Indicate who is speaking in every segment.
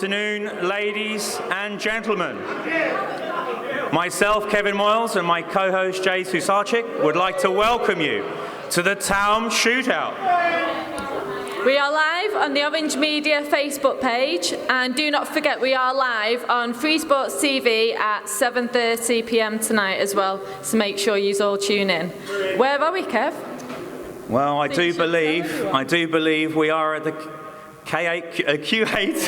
Speaker 1: afternoon, ladies and gentlemen. Myself, Kevin Moyles, and my co-host Jade Slusarczyk would like to welcome you to the Taom Shootout.
Speaker 2: We are live on the Orange Media Facebook page, and do not forget we are live on Free Sports TV at 7:30 p.m. tonight as well, so make sure you all tune in. Where are we, Kev?
Speaker 1: Well, I do believe we are at the Q8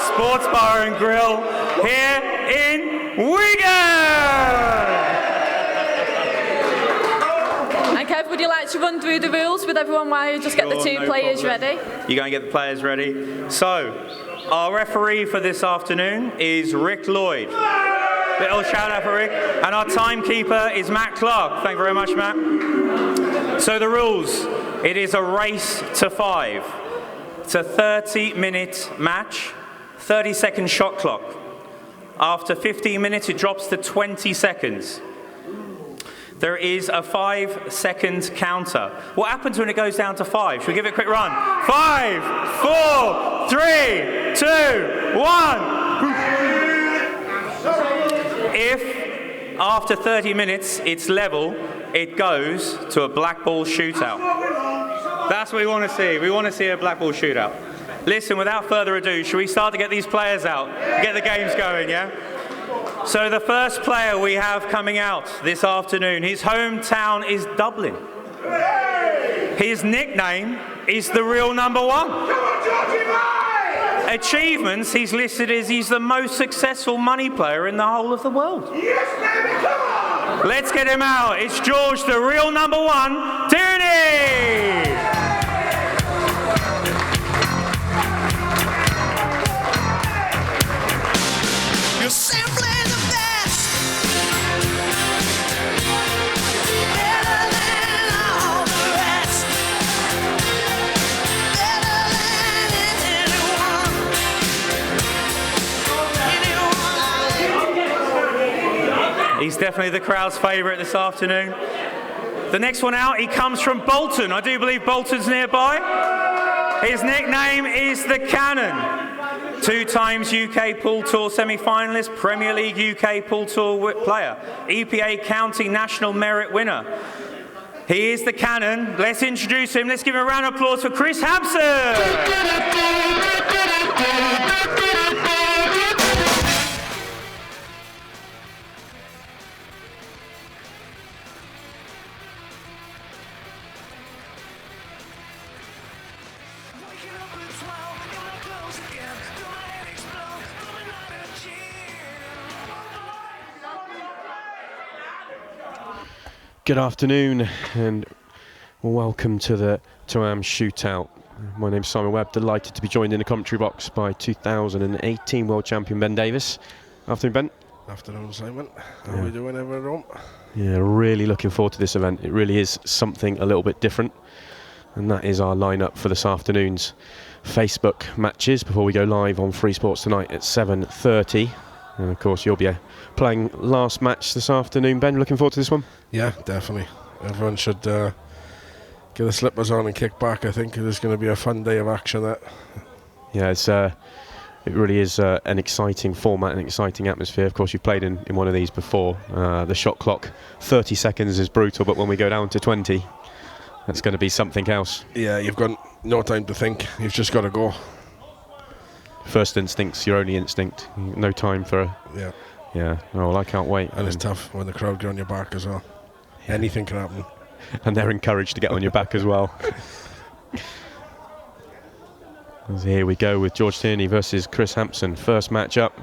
Speaker 1: Sports Bar and Grill here in Wigan.
Speaker 2: And Kev, would you like to run through the rules with everyone while you just get the two players ready?
Speaker 1: You're going to get the players ready. So, our referee for this afternoon is Rick Lloyd. Little shout out for Rick. And our timekeeper is Matt Clark. Thank you very much, Matt. So the rules, it is a race to 5. It's a 30-minute match, 30-second shot clock. After 15 minutes, it drops to 20 seconds. There is a 5-second counter. What happens when it goes down to 5? Should we give it a quick run? 5, 4, 3, 2, 1. If, after 30 minutes, it's level, it goes to a black ball shootout. That's what we want to see. We want to see a black ball shootout. Listen, without further ado, should we start to get these players out? Get the games going, yeah? So the first player we have coming out this afternoon, his hometown is Dublin. His nickname is the real number 1. Achievements, he's listed as he's the most successful money player in the whole of the world.
Speaker 3: Yes, baby, come on!
Speaker 1: Let's get him out. It's George, the real number 1, Tierney!
Speaker 3: You're simply the best. Better than all the rest. Better than anyone.
Speaker 1: He's definitely the crowd's favourite this afternoon. The next one out, he comes from Bolton. I do believe Bolton's nearby. His nickname is the Cannon. 2 times UK Pool Tour semi-finalist, Premier League UK Pool Tour player, EPA County National Merit winner. He is the Cannon. Let's introduce him. Let's give him a round of applause for Chris Hampson.
Speaker 4: Good afternoon and welcome to the Taom Shootout. My name's Simon Webb, delighted to be joined in the commentary box by 2018 World Champion Ben Davis. Afternoon, Ben.
Speaker 5: Afternoon, Simon. How are we doing, everyone?
Speaker 4: Yeah, really looking forward to this event. It really is something a little bit different, and that is our lineup for this afternoon's Facebook matches before we go live on Free Sports tonight at 7:30. And of course, you'll be playing last match this afternoon, Ben. Looking forward to this one?
Speaker 5: Yeah, definitely. Everyone should get the slippers on and kick back. I think there's going to be a fun day of action there.
Speaker 4: Yeah, it really is an exciting format, an exciting atmosphere. Of course, you've played in one of these before. The shot clock, 30 seconds is brutal, but when we go down to 20, that's going to be something else.
Speaker 5: Yeah, you've got no time to think. You've just got to go.
Speaker 4: First instinct's your only instinct. No time for
Speaker 5: Yeah.
Speaker 4: Yeah, oh, well, I can't wait.
Speaker 5: And it's tough when the crowd get on your back as well. Yeah. Anything can happen.
Speaker 4: And they're encouraged to get on your back as well. So here we go with George Tierney versus Chris Hampson. First match up.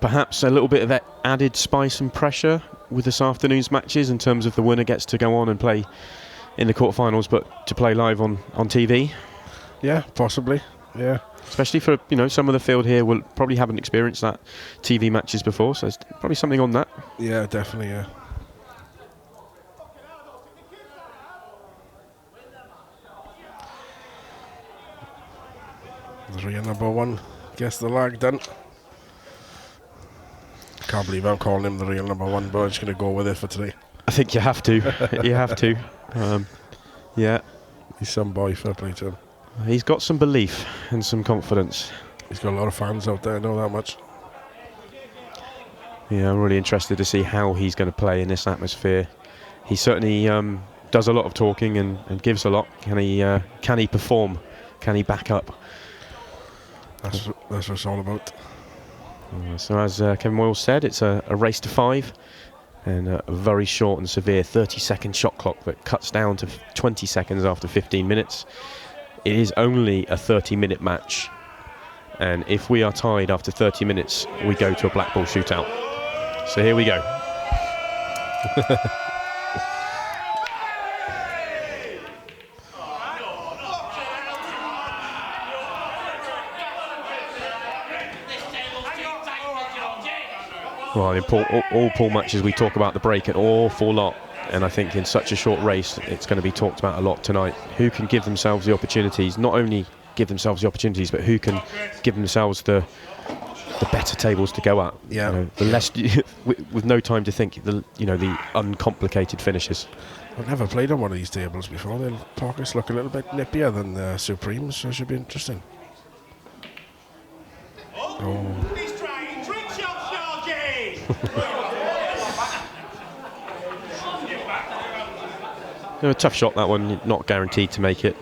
Speaker 4: Perhaps a little bit of added spice and pressure with this afternoon's matches in terms of the winner gets to go on and play in the quarterfinals, but to play live on TV.
Speaker 5: Yeah, possibly. Yeah.
Speaker 4: Especially for, some of the field here will probably haven't experienced that TV matches before, so there's probably something on that.
Speaker 5: Yeah, definitely, yeah. The real number 1 gets the lag done. Can't believe I'm calling him the real number 1, but I'm just going to go with it for today.
Speaker 4: I think you have to. You have to. Yeah.
Speaker 5: He's some boy, fair play to him.
Speaker 4: He's got some belief and some confidence.
Speaker 5: He's got a lot of fans out there, I know that much.
Speaker 4: Yeah, I'm really interested to see how he's going to play in this atmosphere. He certainly does a lot of talking and gives a lot. Can he perform? Can he back up?
Speaker 5: That's what it's all about.
Speaker 4: So as Kevin Moyles said, it's a race to 5 and a very short and severe 30-second shot clock that cuts down to 20 seconds after 15 minutes. It is only a 30-minute match, and if we are tied after 30 minutes, we go to a black ball shootout. So here we go. Well, in all pool matches we talk about the break an awful lot, and I think in such a short race it's going to be talked about a lot tonight. Who can give themselves the opportunities, not only give themselves the opportunities, but who can give themselves the better tables to go at.
Speaker 5: Yeah.
Speaker 4: You know, the less with no time to think, the uncomplicated finishes.
Speaker 5: I've never played on one of these tables before. The pockets look a little bit nippier than the Supremes, so it should be interesting. Oh.
Speaker 3: He's trying trick shots, Jade.
Speaker 4: A tough shot, that one, not guaranteed to make it.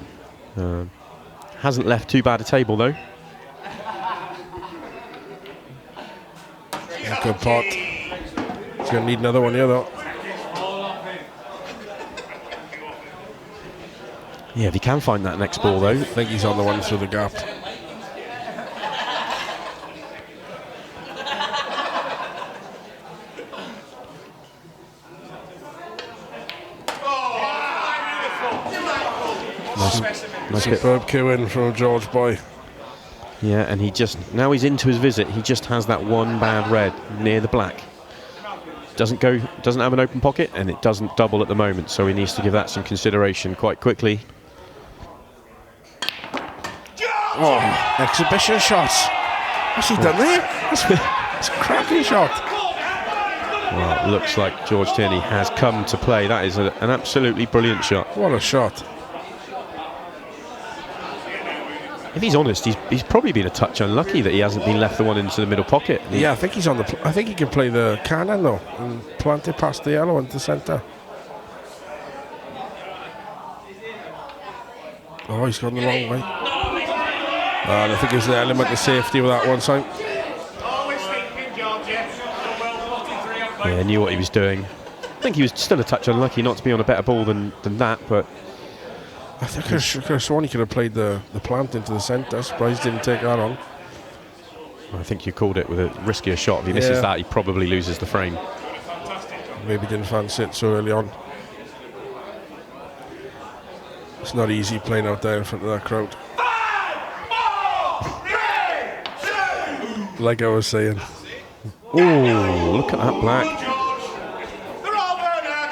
Speaker 4: Hasn't left too bad a table though.
Speaker 5: Yeah, good pot. He's going to need another one here though.
Speaker 4: Yeah, if he can find that next ball though.
Speaker 5: I think he's on the one through the gap.
Speaker 4: Nice bit.
Speaker 5: Superb cue in from George Boy.
Speaker 4: Yeah, and now he's into his visit. He just has that one bad red near the black. Doesn't have an open pocket, and it doesn't double at the moment, so he needs to give that some consideration quite quickly.
Speaker 5: Oh, exhibition shots. What's he done there? That's a cracking shot.
Speaker 4: Well, it looks like George Tierney has come to play. That is an absolutely brilliant shot.
Speaker 5: What a shot.
Speaker 4: If he's honest, he's probably been a touch unlucky that he hasn't been left the one into the middle pocket.
Speaker 5: Yeah, I think he's on the. I think he can play the cannon though and plant it past the yellow into the centre. Oh, he's gone the wrong way. And I think there's an element of safety with that one time.
Speaker 4: Yeah, knew what he was doing. I think he was still a touch unlucky not to be on a better ball than that, but
Speaker 5: I think I could have sworn he could have played the plant into the centre. Surprised he didn't take that on.
Speaker 4: I think you called it with a riskier shot. If he misses that, he probably loses the frame.
Speaker 5: Maybe didn't fancy it so early on. It's not easy playing out there in front of that crowd.
Speaker 3: 5, 4, 3, 2.
Speaker 5: Like I was saying.
Speaker 4: Oh, look at that black.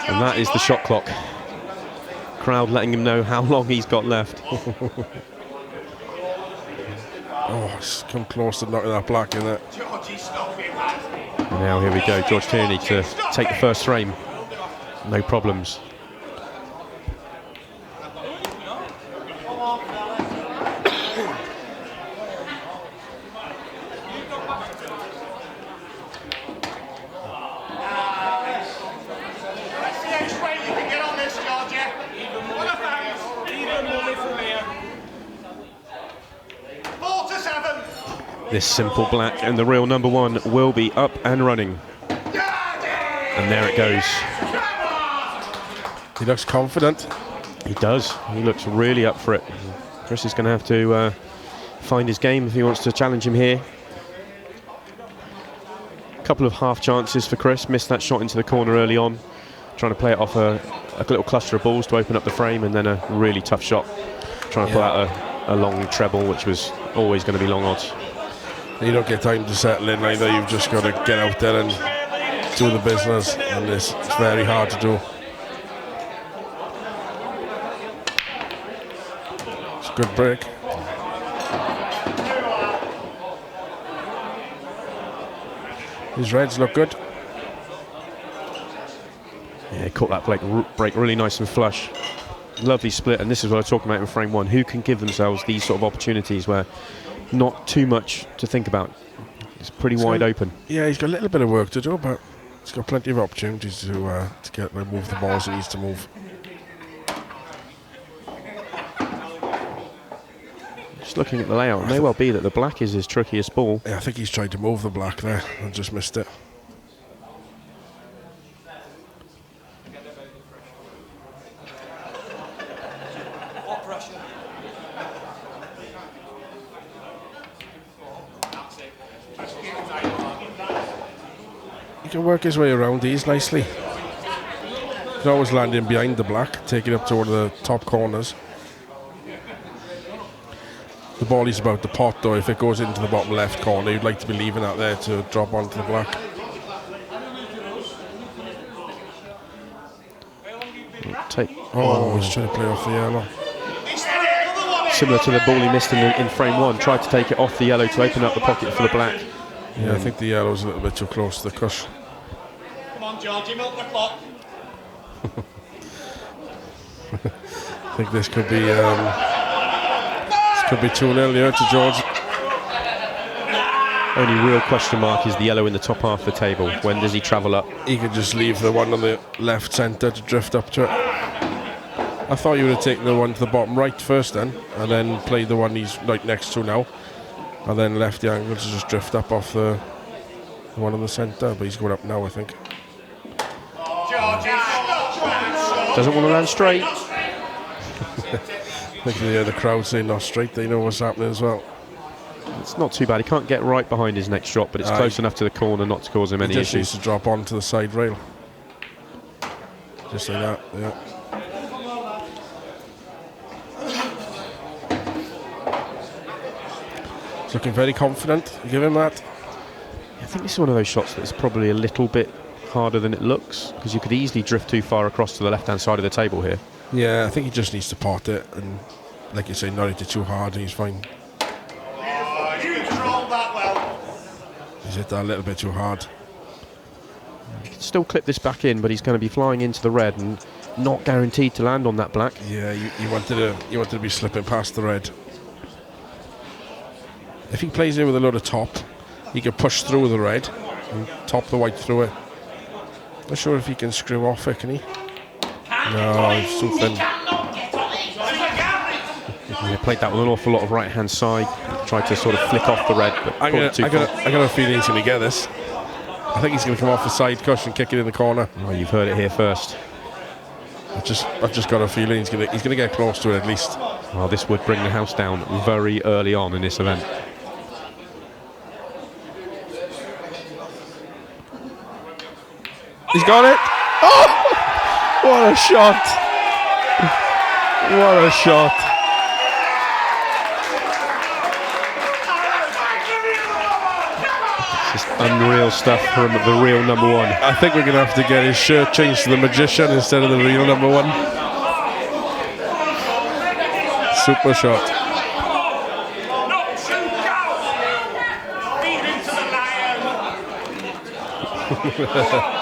Speaker 4: And that is the shot clock. Crowd letting him know how long he's got left.
Speaker 5: Oh, it's come close to knocking that black in there.
Speaker 4: And now here we go, George Tierney to take the first frame. No problems. This simple black and the real number one will be up and running. And there it goes.
Speaker 5: He looks confident.
Speaker 4: He does. He looks really up for it. Chris is going to have to find his game if he wants to challenge him here. A couple of half chances for Chris. Missed that shot into the corner early on. Trying to play it off a little cluster of balls to open up the frame, and then a really tough shot. Trying to pull out a long treble, which was always going to be long odds.
Speaker 5: You don't get time to settle in either. You've just got to get out there and do the business, and it's very hard to do. It's a good break. His reds look good.
Speaker 4: Yeah, he caught that break really nice and flush. Lovely split, and this is what I was talking about in frame one. Who can give themselves these sort of opportunities where not too much to think about? It's pretty wide open.
Speaker 5: Yeah, he's got a little bit of work to do, but he's got plenty of opportunities to move the balls he needs to move.
Speaker 4: Just looking at the layout, it may well be that the black is his trickiest ball.
Speaker 5: Yeah, I think he's tried to move the black there and just missed it. He can work his way around these nicely. He's always landing behind the black, taking up to one of the top corners. The ball is about the pot though. If it goes into the bottom left corner, you'd like to be leaving that there to drop onto the black. He's trying to play off the yellow.
Speaker 4: Similar to the ball he missed in frame one, tried to take it off the yellow to open up the pocket for the black.
Speaker 5: Yeah, I think the yellow's a little bit too close to the cush.
Speaker 3: Come on, Georgie, milk the clock.
Speaker 5: I think this could be 2-0 here to George.
Speaker 4: Only real question mark is the yellow in the top half of the table. When does he travel up?
Speaker 5: He could just leave the one on the left centre to drift up to it. I thought you would have taken the one to the bottom right first then, and then played the one he's right next to now, and then left the angle to just drift up off the one in the centre, but he's going up now, I think.
Speaker 4: Doesn't want to land straight.
Speaker 5: I think the crowd saying not straight, they know what's happening as well.
Speaker 4: It's not too bad. He can't get right behind his next shot, but it's close enough to the corner not to cause him any
Speaker 5: He just
Speaker 4: issues.
Speaker 5: needs to drop onto the side rail. Just like that, yeah. He's looking very confident. You give him that.
Speaker 4: I think this is one of those shots that's probably a little bit harder than it looks, because you could easily drift too far across to the left-hand side of the table here.
Speaker 5: Yeah, I think he just needs to pot it, and like you say, not hit it too hard, and he's fine.
Speaker 3: You controlled that well.
Speaker 5: He's hit that a little bit too hard.
Speaker 4: He can still clip this back in, but he's going to be flying into the red and not guaranteed to land on that black.
Speaker 5: Yeah, you wanted to be slipping past the red. If he plays it with a load of top, he can push through the red and top the white through it. Not sure if he can screw off it, can he? No, he's too thin.
Speaker 4: He played that with an awful lot of right-hand side, tried to sort of flick off the red, but
Speaker 5: I got a feeling he's going to get this. I think he's going to come off the side cush and kick it in the corner.
Speaker 4: Oh, you've heard it here first.
Speaker 5: I've just got a feeling he's going to get close to it at least.
Speaker 4: Well, this would bring the house down very early on in this event.
Speaker 5: He's got it. Oh! What a shot! What a shot!
Speaker 4: Just unreal stuff from the real number one.
Speaker 5: I think we're going to have to get his shirt changed to the magician instead of the real number one. Super shot.
Speaker 3: Beat into the lion.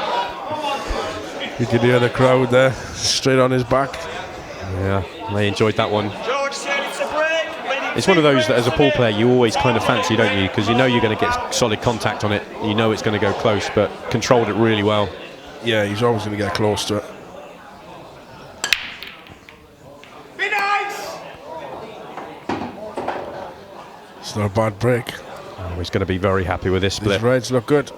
Speaker 5: You can hear the crowd there, straight on his back.
Speaker 4: Yeah, they enjoyed that one.
Speaker 3: George said it's a break.
Speaker 4: It's one of those that as a pool player you always kind of fancy, don't you? Because you know you're going to get solid contact on it. You know it's going to go close, but controlled it really well.
Speaker 5: Yeah, he's always going to get close to it.
Speaker 3: Be nice.
Speaker 5: It's not a bad break.
Speaker 4: Oh, he's going to be very happy with this split.
Speaker 5: His reds look good.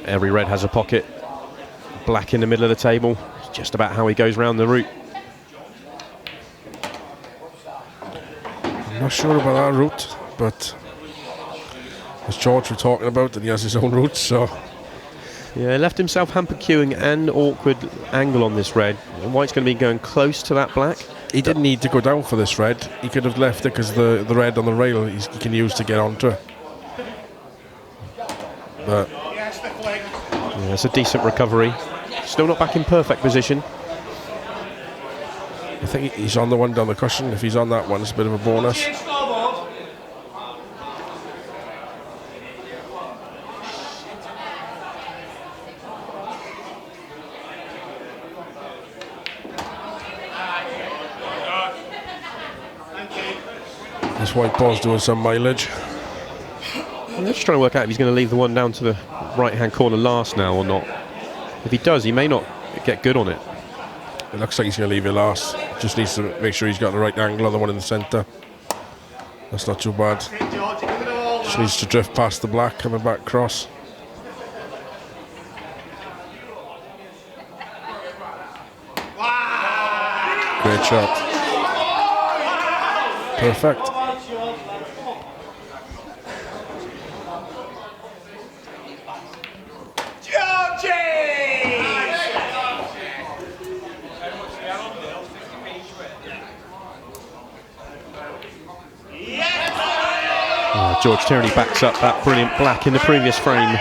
Speaker 4: Every red has a pocket. Black in the middle of the table. It's just about how he goes round the route.
Speaker 5: I'm not sure about that route, but as George was talking about, that he has his own route, so...
Speaker 4: Yeah, left himself hamper queuing and awkward angle on this red. White's going to be going close to that black.
Speaker 5: He didn't need to go down for this red. He could have left it because the red on the rail he can use to get onto it. But...
Speaker 4: Yeah, it's a decent recovery. Still not back in perfect position.
Speaker 5: I think he's on the one down the cushion. If he's on that one, it's a bit of a bonus. This white ball's doing some mileage.
Speaker 4: I'm just trying to work out if he's going to leave the one down to the right-hand corner last now or not. If he does, he may not get good on it.
Speaker 5: It looks like he's going to leave it last. Just needs to make sure he's got the right angle on the one in the centre. That's not too bad. Just needs to drift past the black, coming back across. Great shot. Perfect.
Speaker 4: George Tierney backs up that brilliant black in the previous frame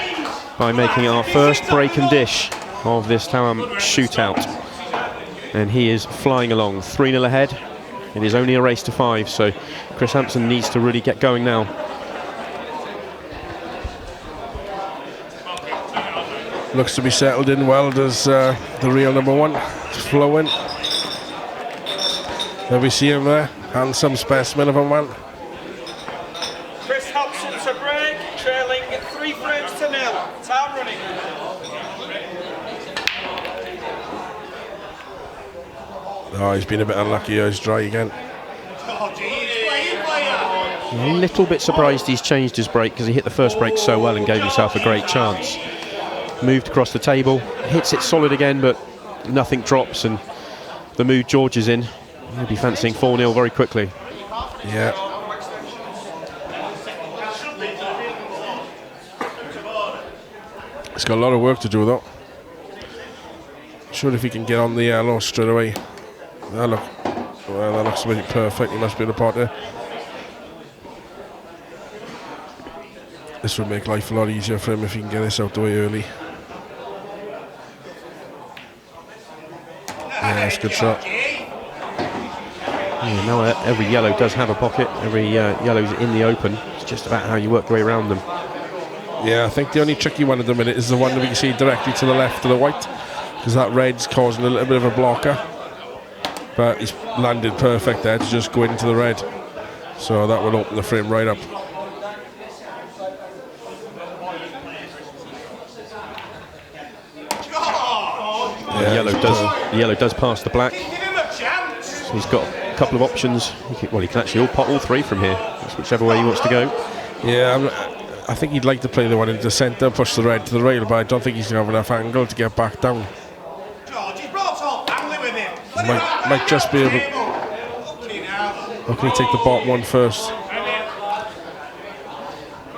Speaker 4: by making our first break and dish of this Taom Shootout. And he is flying along, 3-0 ahead. It is only a race to 5, so Chris Hampson needs to really get going now.
Speaker 5: Looks to be settled in well, does the real number 1. It's flowing. There we see him there, handsome specimen of a man.
Speaker 3: Chris Hampson to break, trailing 3 frames to 0. Taom running.
Speaker 5: Oh, he's been a bit unlucky. He's dry again.
Speaker 4: A little bit surprised he's changed his break because he hit the first break so well and gave himself a great chance. Moved across the table, hits it solid again, but nothing drops, and the mood George is in, he'll be fancying 4-0 very quickly.
Speaker 5: Yeah. He's got a lot of work to do though. Sure, if he can get on the yellow straight away. Well, that looks really perfect. He must be in the pot there. This would make life a lot easier for him if he can get this out the way early. Yeah, that's a good shot.
Speaker 4: Yeah, now every yellow does have a pocket. Every yellow's in the open. It's just about how you work your way around them.
Speaker 5: Yeah, I think the only tricky one at the minute is the one that we can see directly to the left of the white, because that red's causing a little bit of a blocker. But he's landed perfect there to just go into the red. So that will open the frame right up.
Speaker 4: Yeah, the yellow does pass the black. So he's got a couple of options. He can actually pot all 3 from here. It's whichever way he wants to go.
Speaker 5: Yeah, I think he'd like to play the one into the centre, push the red to the rail, but I don't think he's going to have enough angle to get back down. Might just be able. Or can he take the bottom one first?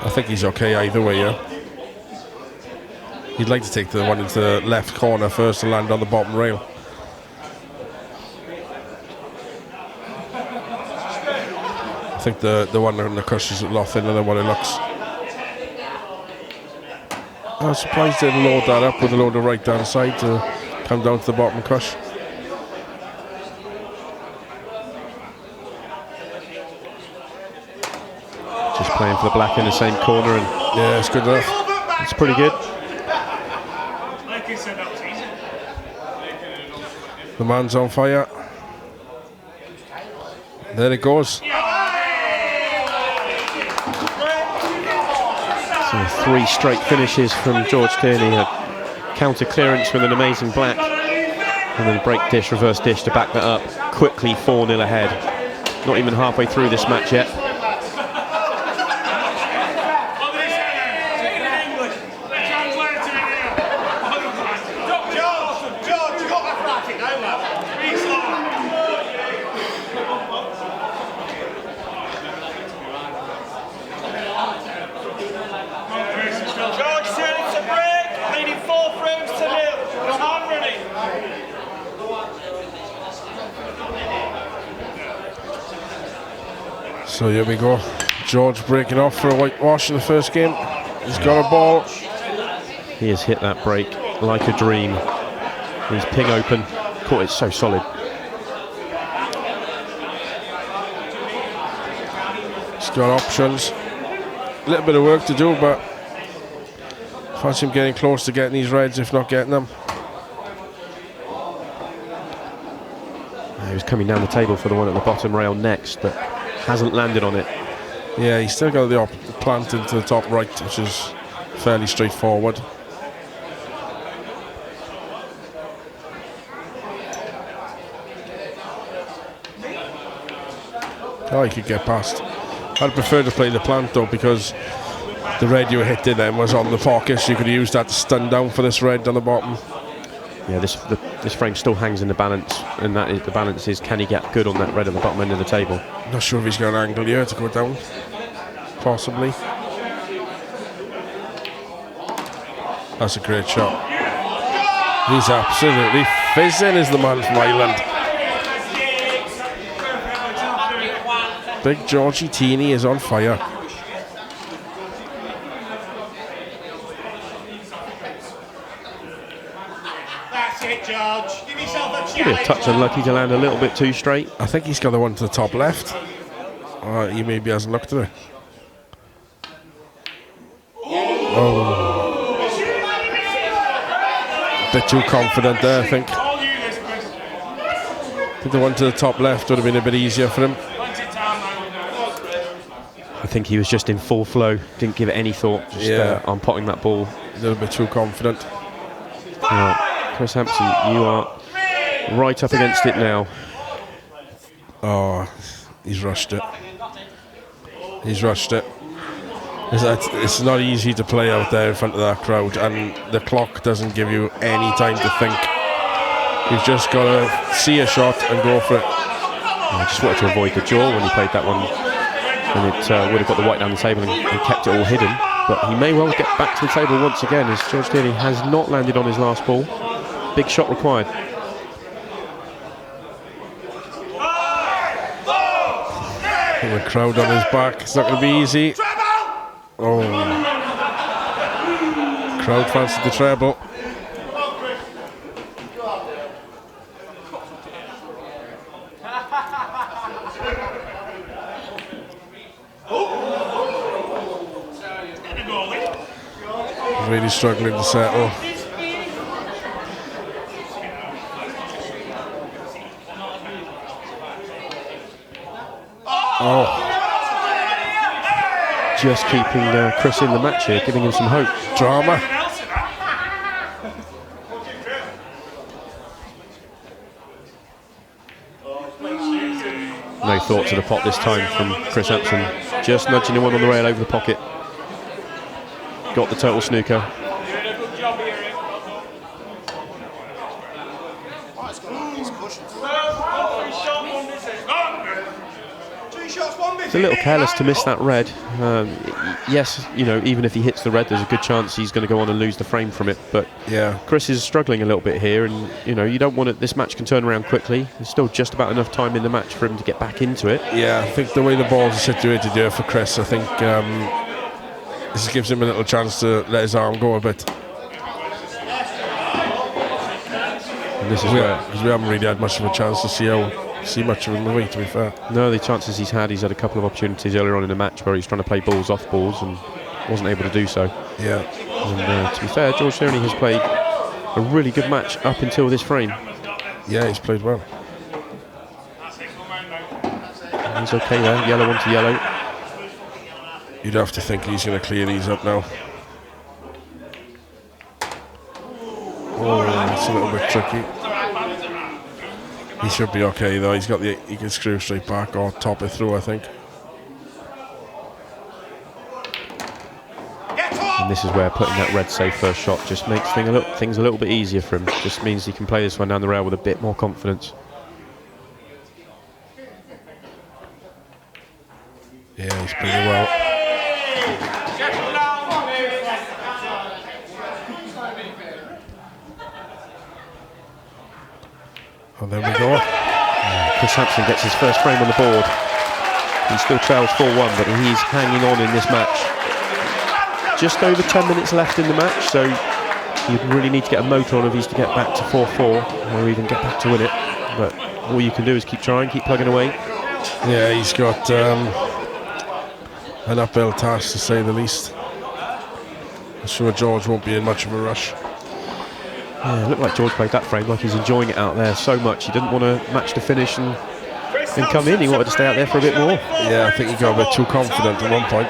Speaker 5: I think he's okay either way, yeah. He'd like to take the one into the left corner first and land on the bottom rail. I think the one in the cush is a lot thinner than what it looks. I was surprised they didn't load that up with a load of right down side to come down to the bottom cush.
Speaker 4: Just playing for the black in the same corner, and
Speaker 5: yeah, it's good enough.
Speaker 4: It's pretty good.
Speaker 5: The man's on fire. There it goes.
Speaker 4: So 3 straight finishes from George Tierney. A counter clearance with an amazing black, and then break dish, reverse dish to back that up. Quickly 4-0 ahead. Not even halfway through this match yet.
Speaker 5: So here we go. George breaking off for a whitewash in the first game. He's got a ball.
Speaker 4: He has hit that break like a dream. He's ping open. Caught it so solid.
Speaker 5: He's got options. A little bit of work to do, but fancy him getting close to getting these reds, if not getting them.
Speaker 4: He was coming down the table for the one at the bottom rail next, but hasn't landed on it.
Speaker 5: Yeah, he's still got the plant into the top right, which is fairly straightforward. Oh, he could get past. I'd prefer to play the plant though, because the red you were hitting then was on the pocket, so you could use that to stun down for this red on the bottom.
Speaker 4: Yeah, this frame still hangs in the balance, and that is the balance is, can he get good on that red at the bottom end of the table?
Speaker 5: Not sure if he's got an angle here to go down. Possibly. That's a great shot. He's absolutely fizzing, is the man from Ireland. Big Georgie Teeny is on fire.
Speaker 3: That's it, George. Give yourself a
Speaker 4: Maybe a
Speaker 3: challenge.
Speaker 4: touch unlucky to land a little bit too straight.
Speaker 5: I think he's got the one to the top left. He maybe hasn't looked at it. Oh. A bit too confident there, I think. I think the one to the top left would have been a bit easier for him.
Speaker 4: I think he was just in full flow, didn't give it any thought, just on potting that ball.
Speaker 5: A little bit too confident.
Speaker 4: Chris Hampson, you are right up against it now.
Speaker 5: Oh, he's rushed it. He's rushed it. It's not easy to play out there in front of that crowd, and the clock doesn't give you any time to think. You've just got to see a shot and go for it.
Speaker 4: I just wanted to avoid the jaw when he played that one, and it would have got the white down the table and kept it all hidden. But he may well get back to the table once again, as George Tierney has not landed on his last ball. Big shot required.
Speaker 5: And the crowd on his back. It's not going to be easy. Oh. Crowd fancied the treble. Really struggling to settle. Oh.
Speaker 4: Just keeping Chris in the match here, giving him some hope.
Speaker 5: Drama.
Speaker 4: No thought to the pot this time from Chris Hampson. Just nudging the one on the rail over the pocket. Got the total snooker.
Speaker 3: Good job here.
Speaker 4: It's a little careless to miss that red. Yes, you know, even if he hits the red, there's a good chance he's going to go on and lose the frame from it. But
Speaker 5: Yeah.
Speaker 4: Chris is struggling a little bit here, and you know, you don't want it. This match can turn around quickly. There's still just about enough time in the match for him to get back into it.
Speaker 5: Yeah, I think the way the balls are situated here for Chris, I think this gives him a little chance to let his arm go a bit.
Speaker 4: And this is
Speaker 5: We
Speaker 4: where
Speaker 5: haven't really had much of a chance to see much of him away, to be fair.
Speaker 4: no, the chances he's had a couple of opportunities earlier on in the match where he's trying to play balls off balls and wasn't able to do so.
Speaker 5: Yeah.
Speaker 4: And to be fair, George Tierney has played a really good match up until this frame.
Speaker 5: Yeah, he's played well.
Speaker 4: And he's okay there, yellow onto yellow.
Speaker 5: You'd have to think he's going to clear these up now. Oh, that's a little bit tricky. He should be okay though. He can screw straight back or top it through, I think.
Speaker 4: And this is where putting that red safe first shot just makes things a little bit easier for him. Just means he can play this one down the rail with a bit more confidence.
Speaker 5: Yeah, he's playing well. Oh, there we go.
Speaker 4: Chris Hampson gets his first frame on the board. He still trails 4-1, but he's hanging on in this match. Just over 10 minutes left in the match, so you really need to get a motor on if he's to get back to 4-4 or even get back to win it. But all you can do is keep trying, keep plugging away.
Speaker 5: Yeah, he's got an uphill task, to say the least. I'm sure George won't be in much of a rush.
Speaker 4: Yeah, it looked like George played that frame like he's enjoying it out there so much. He didn't want to match the finish and and come in. He wanted to stay out there for a bit more.
Speaker 5: Yeah, I think he got a bit too confident at one point.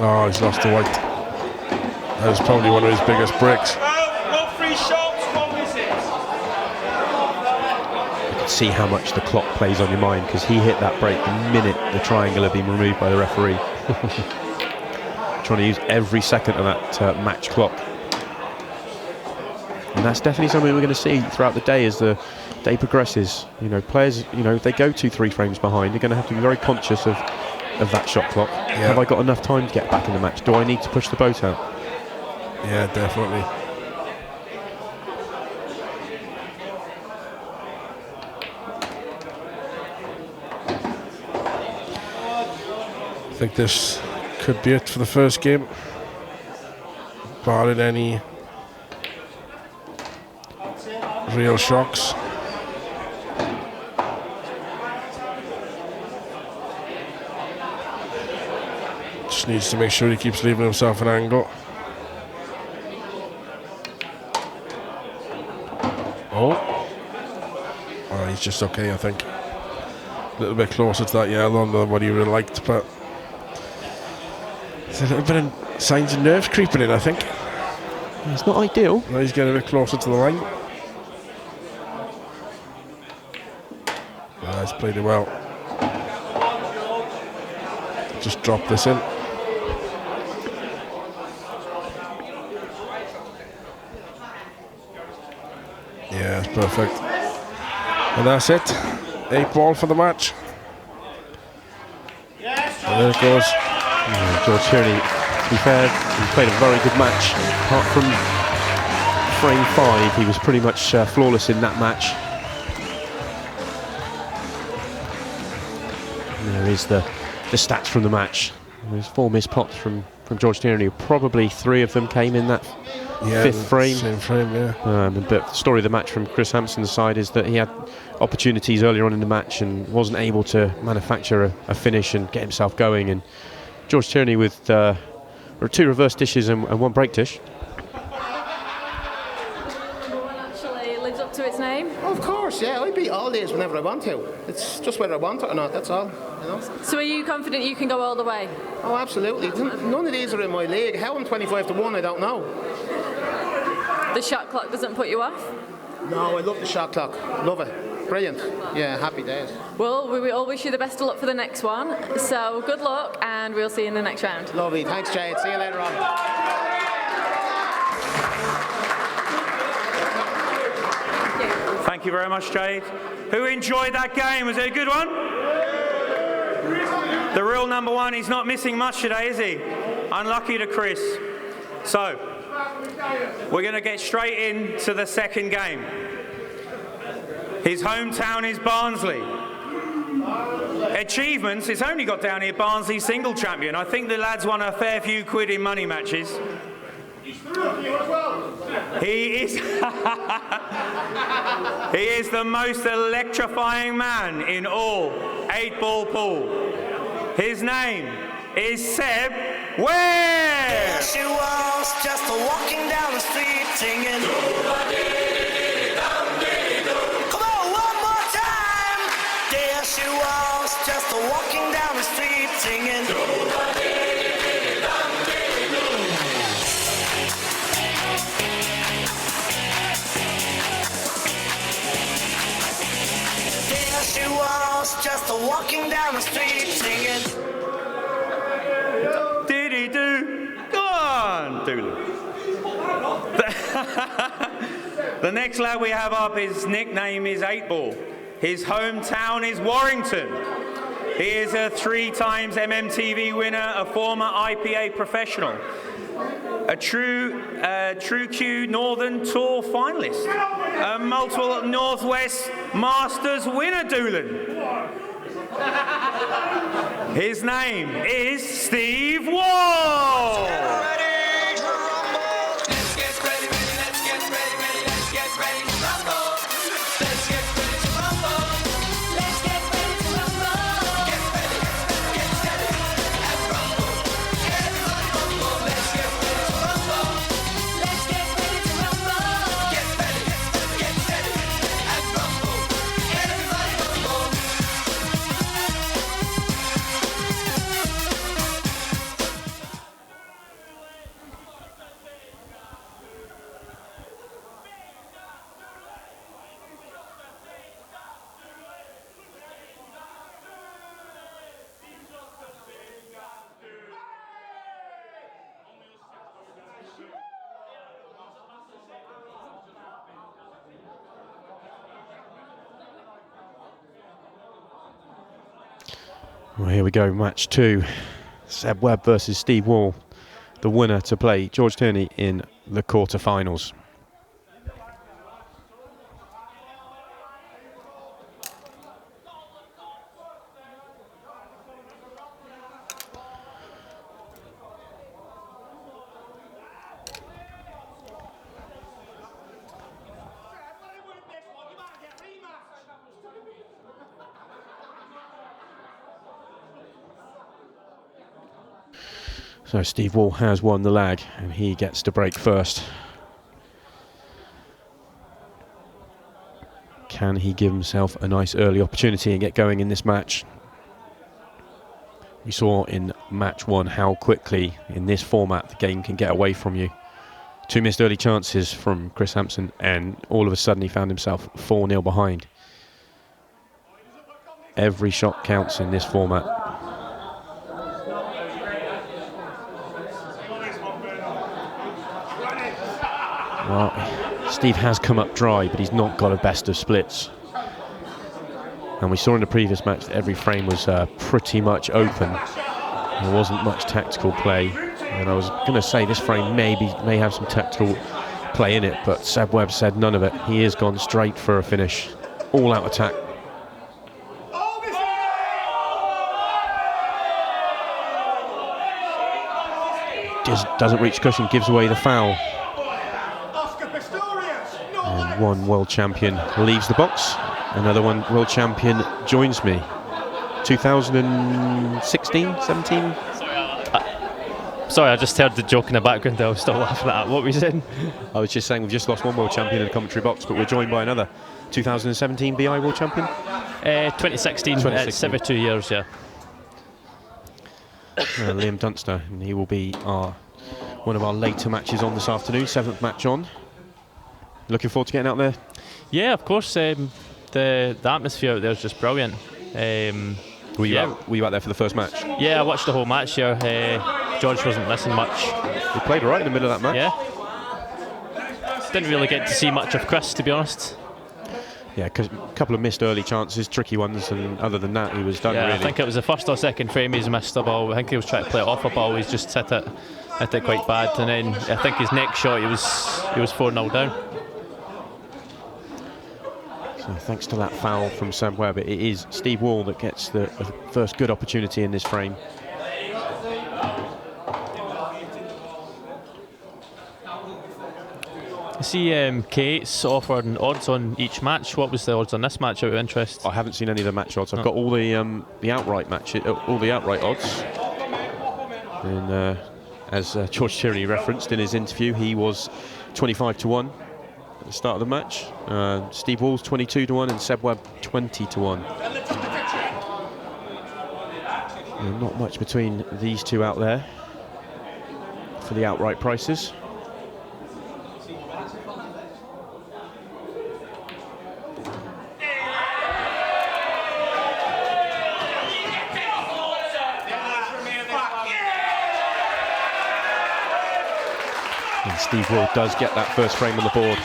Speaker 5: Oh, he's lost the white. That was probably one of his biggest breaks.
Speaker 3: No free shots, 1 visit.
Speaker 4: You can see how much the clock plays on your mind, because he hit that break the minute the triangle had been removed by the referee. Trying to use every second of that match clock. And that's definitely something we're going to see throughout the day as the day progresses. You know, players, you know, if they go 2-3 frames behind, they're going to have to be very conscious of that shot clock.
Speaker 5: Yeah.
Speaker 4: Have I got enough time to get back in the match? Do I need to push the boat out?
Speaker 5: Yeah, definitely. I think this could be it for the first game, barring any real shocks. Just needs to make sure he keeps leaving himself an angle. Oh, he's just okay, I think. A little bit closer to that yellow than what he would have liked, but there's a little bit of signs of nerves creeping in, I think.
Speaker 4: It's not ideal.
Speaker 5: Now he's getting a bit closer to the line. He's played it well. Just drop this in. Yeah, it's perfect. And that's it. 8-ball for the match. And there it goes.
Speaker 4: George Tierney, to be fair, he played a very good match. Apart from frame 5, he was pretty much flawless in that match. And there is the stats from the match. There's 4 missed pots from George Tierney. Probably 3 of them came in that 5th frame.
Speaker 5: Same frame, yeah.
Speaker 4: But the story of the match from Chris Hampson's side is that he had opportunities earlier on in the match and wasn't able to manufacture a finish and get himself going. And George Tierney with 2 reverse dishes and 1 break dish.
Speaker 2: One actually lives up to its name.
Speaker 6: Of course, yeah. I beat all these whenever I want to. It's just whether I want it or not, that's all. You know?
Speaker 2: So are you confident you can go all the way?
Speaker 6: Oh, absolutely. None of these are in my league. How I'm 25-1, I don't know.
Speaker 2: The shot clock doesn't put you off?
Speaker 6: No, I love the shot clock. Love it. Brilliant. Yeah, happy days.
Speaker 2: Well, we all wish you the best of luck for the next one. So good luck, and we'll see you in the next round.
Speaker 6: Lovely. Thanks, Jade. See you later on.
Speaker 1: Thank you very much, Jade. Who enjoyed that game? Was it a good one? The real number 1, he's not missing much today, is he? Unlucky to Chris. So, we're going to get straight into the second game. His hometown is Barnsley. Achievements, it's only got down here Barnsley single champion. I think the lad's won a fair few quid in money matches. He is he is the most electrifying man in all 8-ball pool. His name is Seb Ware.
Speaker 7: There she was, just walking down the street singing. Come on, one more time. There she was, just walking down the street singing. There she was, just walking down the street singing.
Speaker 1: Diddy-doo. Go on, Dooley. The next lad we have up, his nickname is 8-Ball. His hometown is Warrington. He is a 3 times MMTV winner, a former IPA professional, a True Q Northern Tour finalist, a multiple Northwest Masters winner, Doolin. His name is Steve Wall.
Speaker 4: Well, here we go, match 2. Seb Webb versus Steve Wall. The winner to play George Tierney in the quarter-finals. So Steve Wall has won the lag and he gets to break first. Can he give himself a nice early opportunity and get going in this match? We saw in match 1 how quickly in this format the game can get away from you. 2 missed early chances from Chris Hampson and all of a sudden he found himself 4-0 behind. Every shot counts in this format. Well, Steve has come up dry, but he's not got a best of splits. And we saw in the previous match that every frame was pretty much open. There wasn't much tactical play. And I was going to say this frame may have some tactical play in it, but Seb Webb said none of it. He has gone straight for a finish. All out attack. Just doesn't reach cushion, gives away the foul. And one world champion leaves the box. Another one world champion joins me. 2016, 17?
Speaker 8: Sorry, I just heard the joke in the background. I was still laughing at that. What were you saying?
Speaker 4: I was just saying we've just lost one world champion in the commentary box, but we're joined by another 2017 BI world champion.
Speaker 8: 2016. It's every 2 years, yeah.
Speaker 4: Liam Dunster, and he will be one of our later matches on this afternoon, 7th match on. Looking forward to getting out there?
Speaker 8: Yeah, of course. The atmosphere out there is just brilliant.
Speaker 4: Were you out there for the first match?
Speaker 8: Yeah, I watched the whole match here. George wasn't missing much.
Speaker 4: He played all right in the middle of that match.
Speaker 8: Yeah. Didn't really get to see much of Chris, to be honest.
Speaker 4: Yeah, a couple of missed early chances, tricky ones, and other than that, he was done really.
Speaker 8: I think it was the first or second frame he's missed a ball. I think he was trying to play it off a ball. He's just hit it quite bad, and then I think his next shot he was 4-0 down.
Speaker 4: So thanks to that foul from Sam Webb, it is Steve Wall that gets the first good opportunity in this frame.
Speaker 8: I see Kate's offered odds on each match. What was the odds on this match out of interest?
Speaker 4: I haven't seen any of the match odds. I've got all the outright matches, all the outright odds. And as George Tierney referenced in his interview, he was 25-1 at the start of the match. Steve Wall's 22-1 and Seb Webb 20-1. Not much between these two out there for the outright prices. And Steve Wall does get that first frame on the board.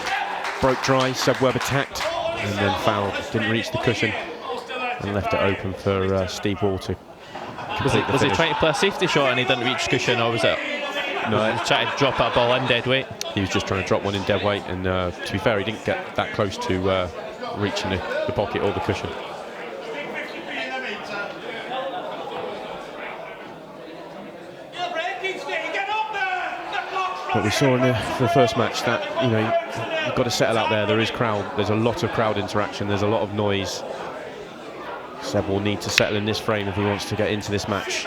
Speaker 4: Broke dry, Seb Webb attacked, and then fouled. Didn't reach the cushion and left it open for Steve Wall to complete the finish.
Speaker 8: Was he trying to play a safety shot and he didn't reach cushion, or was it? No, he was trying to drop that ball in dead weight.
Speaker 4: He was just trying to drop one in dead weight, and to be fair, he didn't get that close to reaching the pocket or the cushion. But we saw in the first match that, you know, you've got to settle out there. There's a lot of crowd interaction, there's a lot of noise. Seb will need to settle in this frame if he wants to get into this match.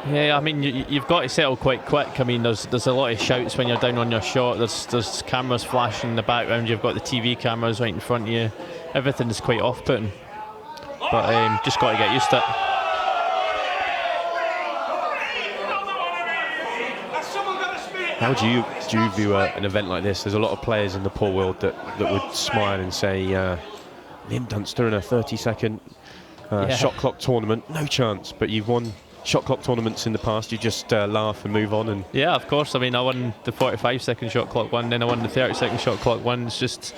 Speaker 8: Yeah, I mean, you've got to settle quite quick. I mean, there's a lot of shouts when you're down on your shot. There's cameras flashing in the background. You've got the TV cameras right in front of you. Everything is quite off-putting. But just got to get used to it.
Speaker 4: How do you view an event like this? There's a lot of players in the pool world that would smile and say, Liam Dunster in a 30-second shot clock tournament, no chance. But you've won shot clock tournaments in the past. You just laugh and move on. And
Speaker 8: yeah, of course. I mean, I won the 45-second shot clock one, then I won the 30-second shot clock one. It's just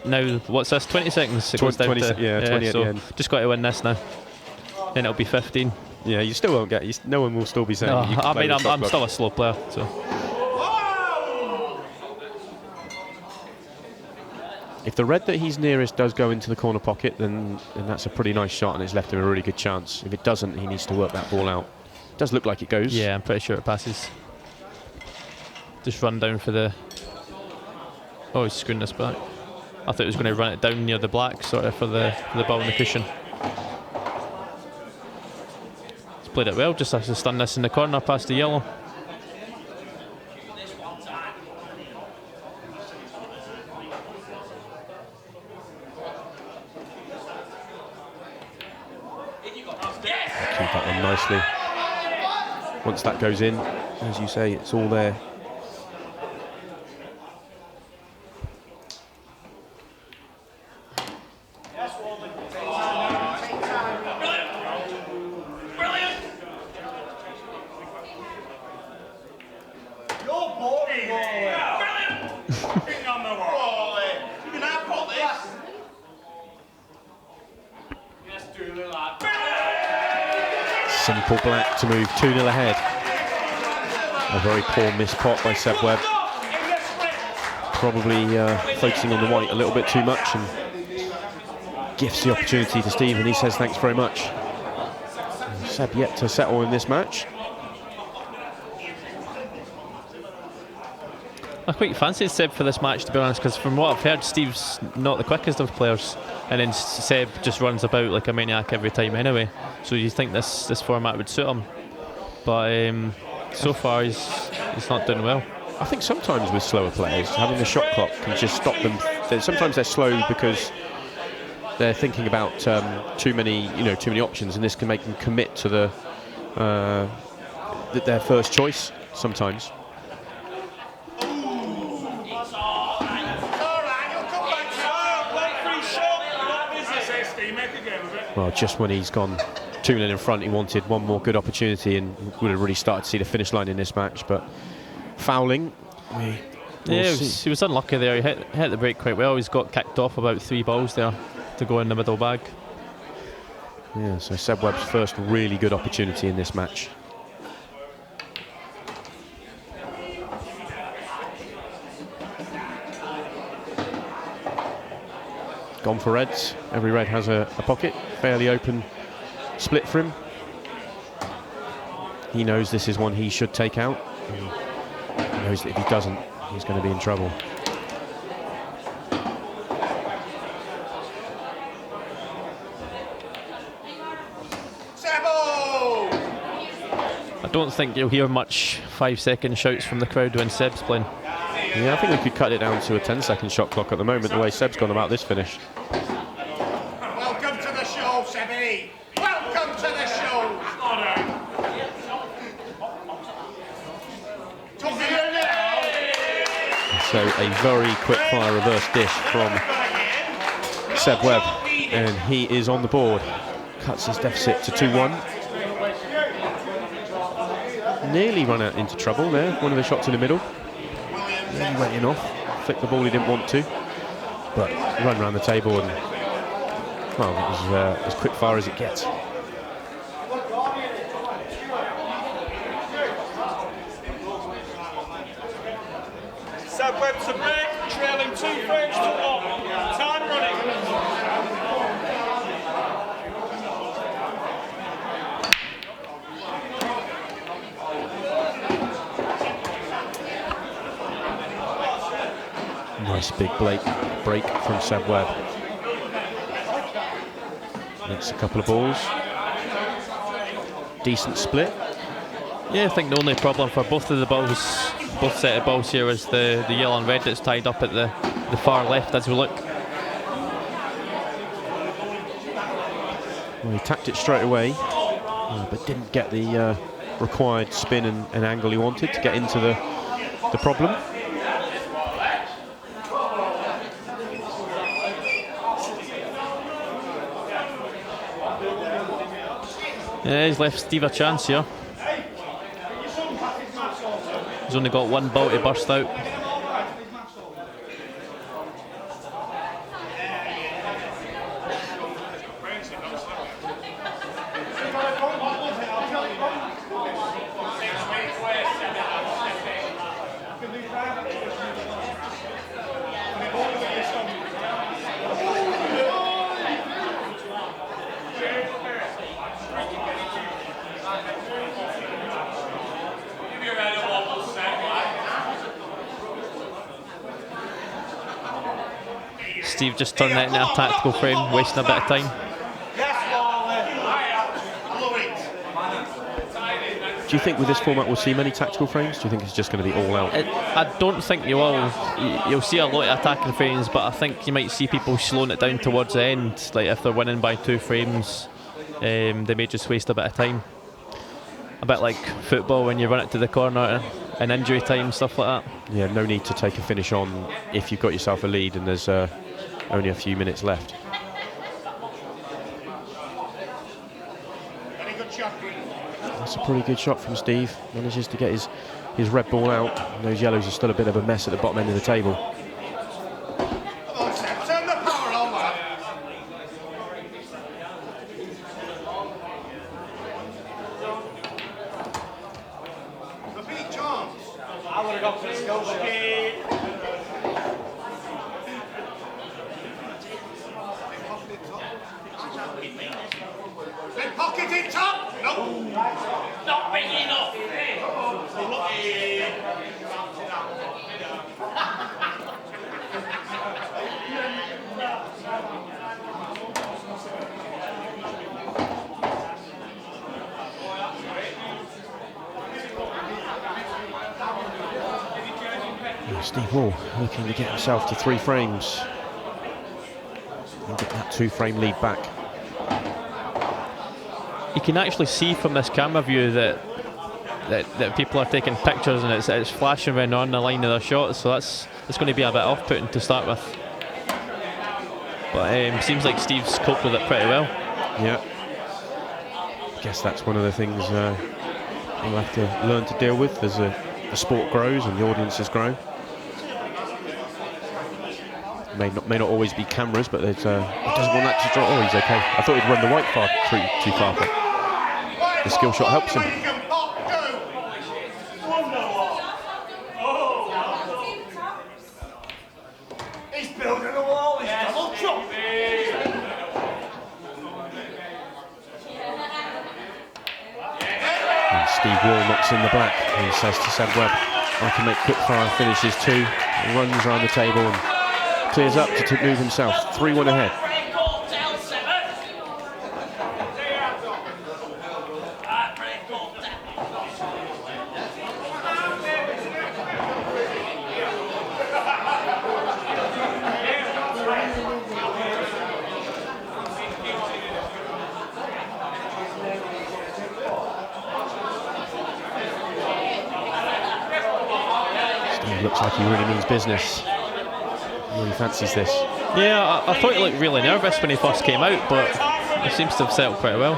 Speaker 8: now, what's this? 20 seconds. It goes down to,
Speaker 4: 20 at the end.
Speaker 8: Just got to win this now. then it'll be 15.
Speaker 4: Yeah, you still won't get. No one will still be saying.
Speaker 8: No,
Speaker 4: that you can
Speaker 8: I
Speaker 4: play
Speaker 8: mean,
Speaker 4: with
Speaker 8: I'm
Speaker 4: shot
Speaker 8: still
Speaker 4: clock.
Speaker 8: a slow player, so.
Speaker 4: If the red that he's nearest does go into the corner pocket, then that's a pretty nice shot, and it's left him a really good chance. If it doesn't, he needs to work that ball out. It does look like it goes.
Speaker 8: Yeah, I'm pretty sure it passes. Just run down for the. Oh, he's screwing this back. I thought he was going to run it down near the black, sort of for the ball on the cushion. He's played it well, just has to stun this in the corner past the yellow.
Speaker 4: Keep that one nicely. Once that goes in, as you say, it's all there. Simple black to move 2-0 ahead. A very poor missed pot by Seb Webb. Probably focusing on the white a little bit too much, and gifts the opportunity to Steve, and he says thanks very much. Seb yet to settle in this match.
Speaker 8: I quite fancied Seb for this match, to be honest, because from what I've heard, Steve's not the quickest of players, and then Seb just runs about like a maniac every time anyway. So you think this format would suit him, but so far he's not doing well.
Speaker 4: I think sometimes with slower players, having the shot clock can just stop them. Sometimes they're slow because they're thinking about too many options, and this can make them commit to their first choice sometimes. Well, just when he's gone 2-0 in front, he wanted one more good opportunity and would have really started to see the finish line in this match. But fouling,
Speaker 8: he was unlucky there. He hit the break quite well. He's got kicked off about 3 balls there to go in the middle bag.
Speaker 4: Yeah, so Seb Webb's first really good opportunity in this match. Gone for reds. Every red has a pocket, fairly open split for him. He knows this is one he should take out. He knows that if he doesn't, he's going to be in trouble.
Speaker 8: I don't think you'll hear much 5-second shouts from the crowd when Seb's playing.
Speaker 4: Yeah, I think we could cut it down to a 10-second shot clock at the moment, the way Seb's gone about this finish.
Speaker 3: Welcome to the show, Sebby. Welcome to the show.
Speaker 4: So a very quick fire reverse dish from Seb Webb, and he is on the board. Cuts his deficit to 2-1. Nearly run out into trouble there. One of the shots in the middle. Nearly went in off. Flicked the ball he didn't want to. But run around the table and, well, it was as quick fire as it gets.
Speaker 3: Seb Webb to break, trailing 2 frames to 1. Time running.
Speaker 4: Nice big break from Seb Webb. Next a couple of balls. Decent split.
Speaker 8: Yeah, I think the only problem for both of the balls, both set of balls here, is the yellow and red that's tied up at the far left as we look.
Speaker 4: Well, he tapped it straight away, but didn't get the required spin and angle he wanted to get into the problem.
Speaker 8: Yeah, he's left Steve a chance here. He's only got 1 ball to burst out. Steve just turned that into a tactical frame, wasting a bit of time.
Speaker 4: Do you think with this format we'll see many tactical frames? Do you think it's just going to be all out?
Speaker 8: I don't think you will. You'll see a lot of attacking frames, but I think you might see people slowing it down towards the end. Like if they're winning by 2 frames, they may just waste a bit of time. A bit like football when you run it to the corner in injury time, stuff like that.
Speaker 4: Yeah, no need to take a finish on if you've got yourself a lead and there's only a few minutes left. That's a pretty good shot from Steve. Manages to get his red ball out. And those yellows are still a bit of a mess at the bottom end of the table.
Speaker 7: Turn the power on, man. Repeat chance. I would have gone for the skill shot. Then pocket it top. No. Not big enough.
Speaker 4: Steve Wall looking to get himself to 3 frames and get that 2-frame lead back.
Speaker 8: You can actually see from this camera view that people are taking pictures and it's flashing around on the line of their shots, so it's going to be a bit off-putting to start with. But seems like Steve's coped with it pretty well.
Speaker 4: Yeah. I guess that's one of the things we'll have to learn to deal with as the sport grows and the audiences grow. May not always be cameras, but it doesn't want that to draw. Oh, he's okay. I thought he'd run the white too far, but the skill shot helps him.
Speaker 7: He's building a wall. He's double chop.
Speaker 4: And Steve Wall knocks in the black. He says to Seb Webb, I can make quick fire finishes too. He runs around the table and clears up to move himself. 3-1 ahead. Steve looks like he really means business. Really fancies this.
Speaker 8: Yeah, I thought he looked really nervous when he first came out, but he seems to have settled quite well.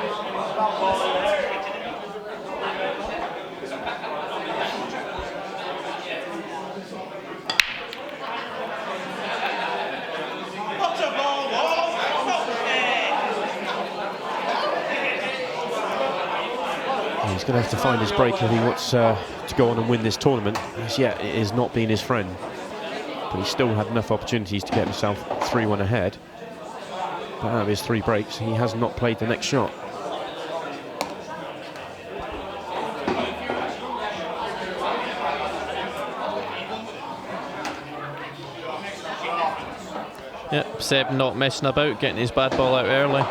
Speaker 4: He's going to have to find his break if he wants to go on and win this tournament. As yet, it has not been his friend. But he still had enough opportunities to get himself 3-1 ahead. But out of his 3 breaks, he has not played the next shot.
Speaker 8: Yep, Seb not messing about, getting his bad ball out early,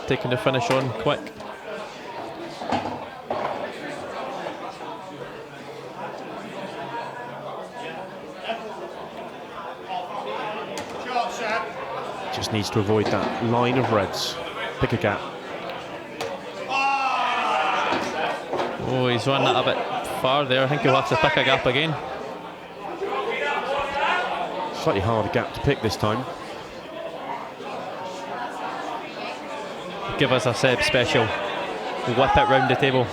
Speaker 8: taking the finish on quick.
Speaker 4: Just needs to avoid that line of reds. Pick a gap.
Speaker 8: Oh, he's run that a bit far there. I think he'll have to pick a gap again.
Speaker 4: Slightly harder gap to pick this time.
Speaker 8: Give us a Seb special. Whip it round the table.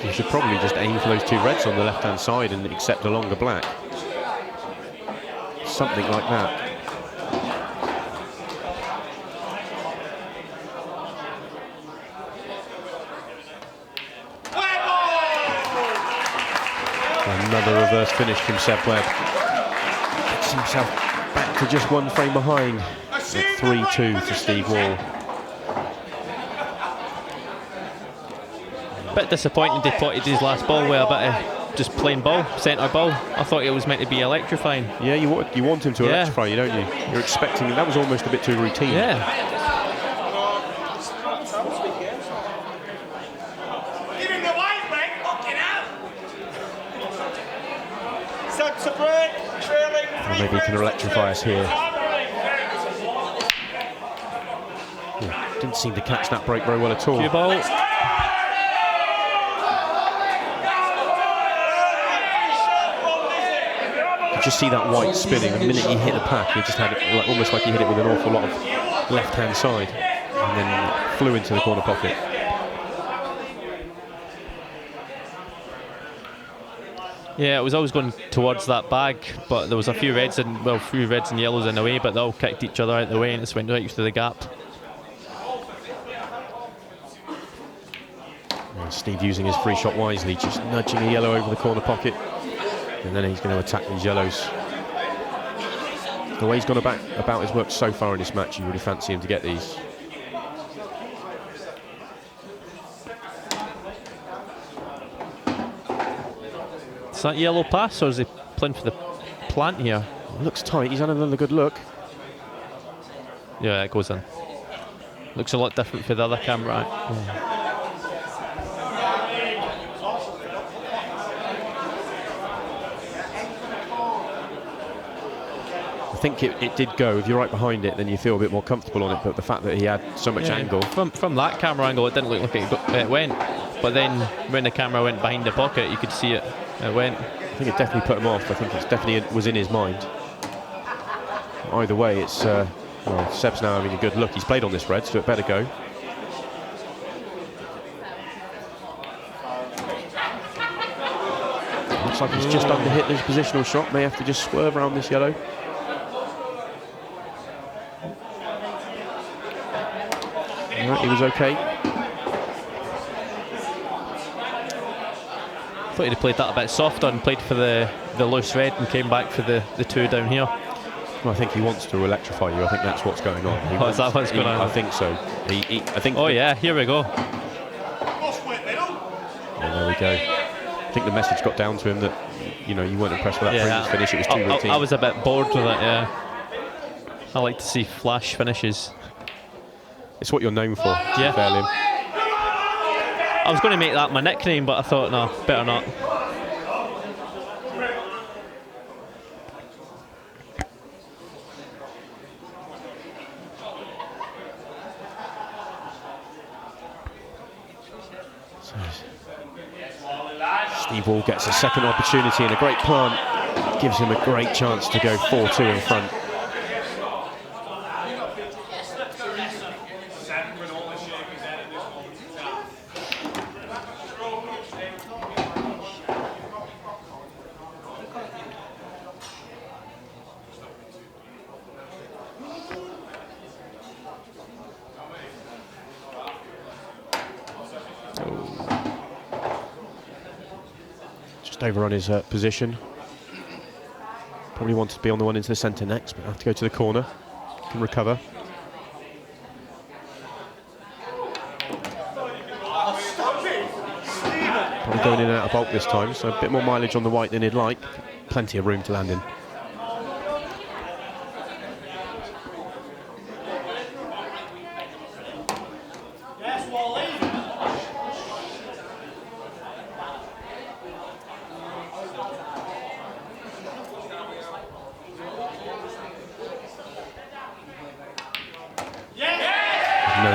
Speaker 4: You should probably just aim for those 2 reds on the left-hand side and accept a longer black. Something like that. Another reverse finish from Seb Webb. Gets himself back to just 1 frame behind. At 3-2 to Steve Wall.
Speaker 8: Bit disappointed he potted his last ball with a bit of just plain ball, centre ball. I thought it was meant to be electrifying.
Speaker 4: Yeah, you want him to electrify you, don't you? You're expecting, that was almost a bit too routine.
Speaker 8: Yeah.
Speaker 3: Centre break, trailing 3
Speaker 4: Maybe he can electrify us here. Didn't seem to catch that break very well at all.
Speaker 8: Cue ball.
Speaker 4: You just see that white spinning. The minute he hit the pack, he just had it almost like he hit it with an awful lot of left-hand side, and then flew into the corner pocket.
Speaker 8: Yeah, it was always going towards that bag, but there was a few reds and yellows in the way, but they all kicked each other out of the way and it went right through the gap.
Speaker 4: And Steve using his free shot wisely, just nudging a yellow over the corner pocket, and then he's going to attack these yellows. The way he's gone about his work so far in this match, you really fancy him to get these.
Speaker 8: Is that yellow pass, or is he playing for the plant here?
Speaker 4: Looks tight, he's had another good look.
Speaker 8: Yeah, it goes in. Looks a lot different for the other camera.
Speaker 4: I think it did go. If you're right behind it, then you feel a bit more comfortable on it, but the fact that he had so much angle.
Speaker 8: From that camera angle, it didn't look like it went. But then when the camera went behind the pocket, you could see it went.
Speaker 4: I think it definitely put him off. I think it definitely was in his mind. Either way, it's well, Seb's now having a good look. He's played on this red, so it better go. Looks like he's just under hit this positional shot. May have to just swerve around this yellow. He was okay.
Speaker 8: I thought he'd have played that a bit softer and played for the loose red and came back for the two down here.
Speaker 4: Well, I think he wants to electrify you. I think that's what's going on.
Speaker 8: Is that what's going on?
Speaker 4: I think so. I think.
Speaker 8: Oh yeah, here we go.
Speaker 4: Yeah, there we go. I think the message got down to him that, you know, you weren't impressed with that previous finish. It was too routine.
Speaker 8: I was a bit bored with it. Yeah. I like to see flash finishes.
Speaker 4: It's what you're known for.
Speaker 8: Yeah.
Speaker 4: Fairly.
Speaker 8: I was going to make that my nickname, but I thought, no, better not.
Speaker 4: Steve Wall gets a second opportunity and a great plant. Gives him a great chance to go 4-2 in front. Over on his position. Probably wanted to be on the one into the centre next, but have to go to the corner. Can recover. Probably going in and out of bulk this time, so a bit more mileage on the white than he'd like. Plenty of room to land in.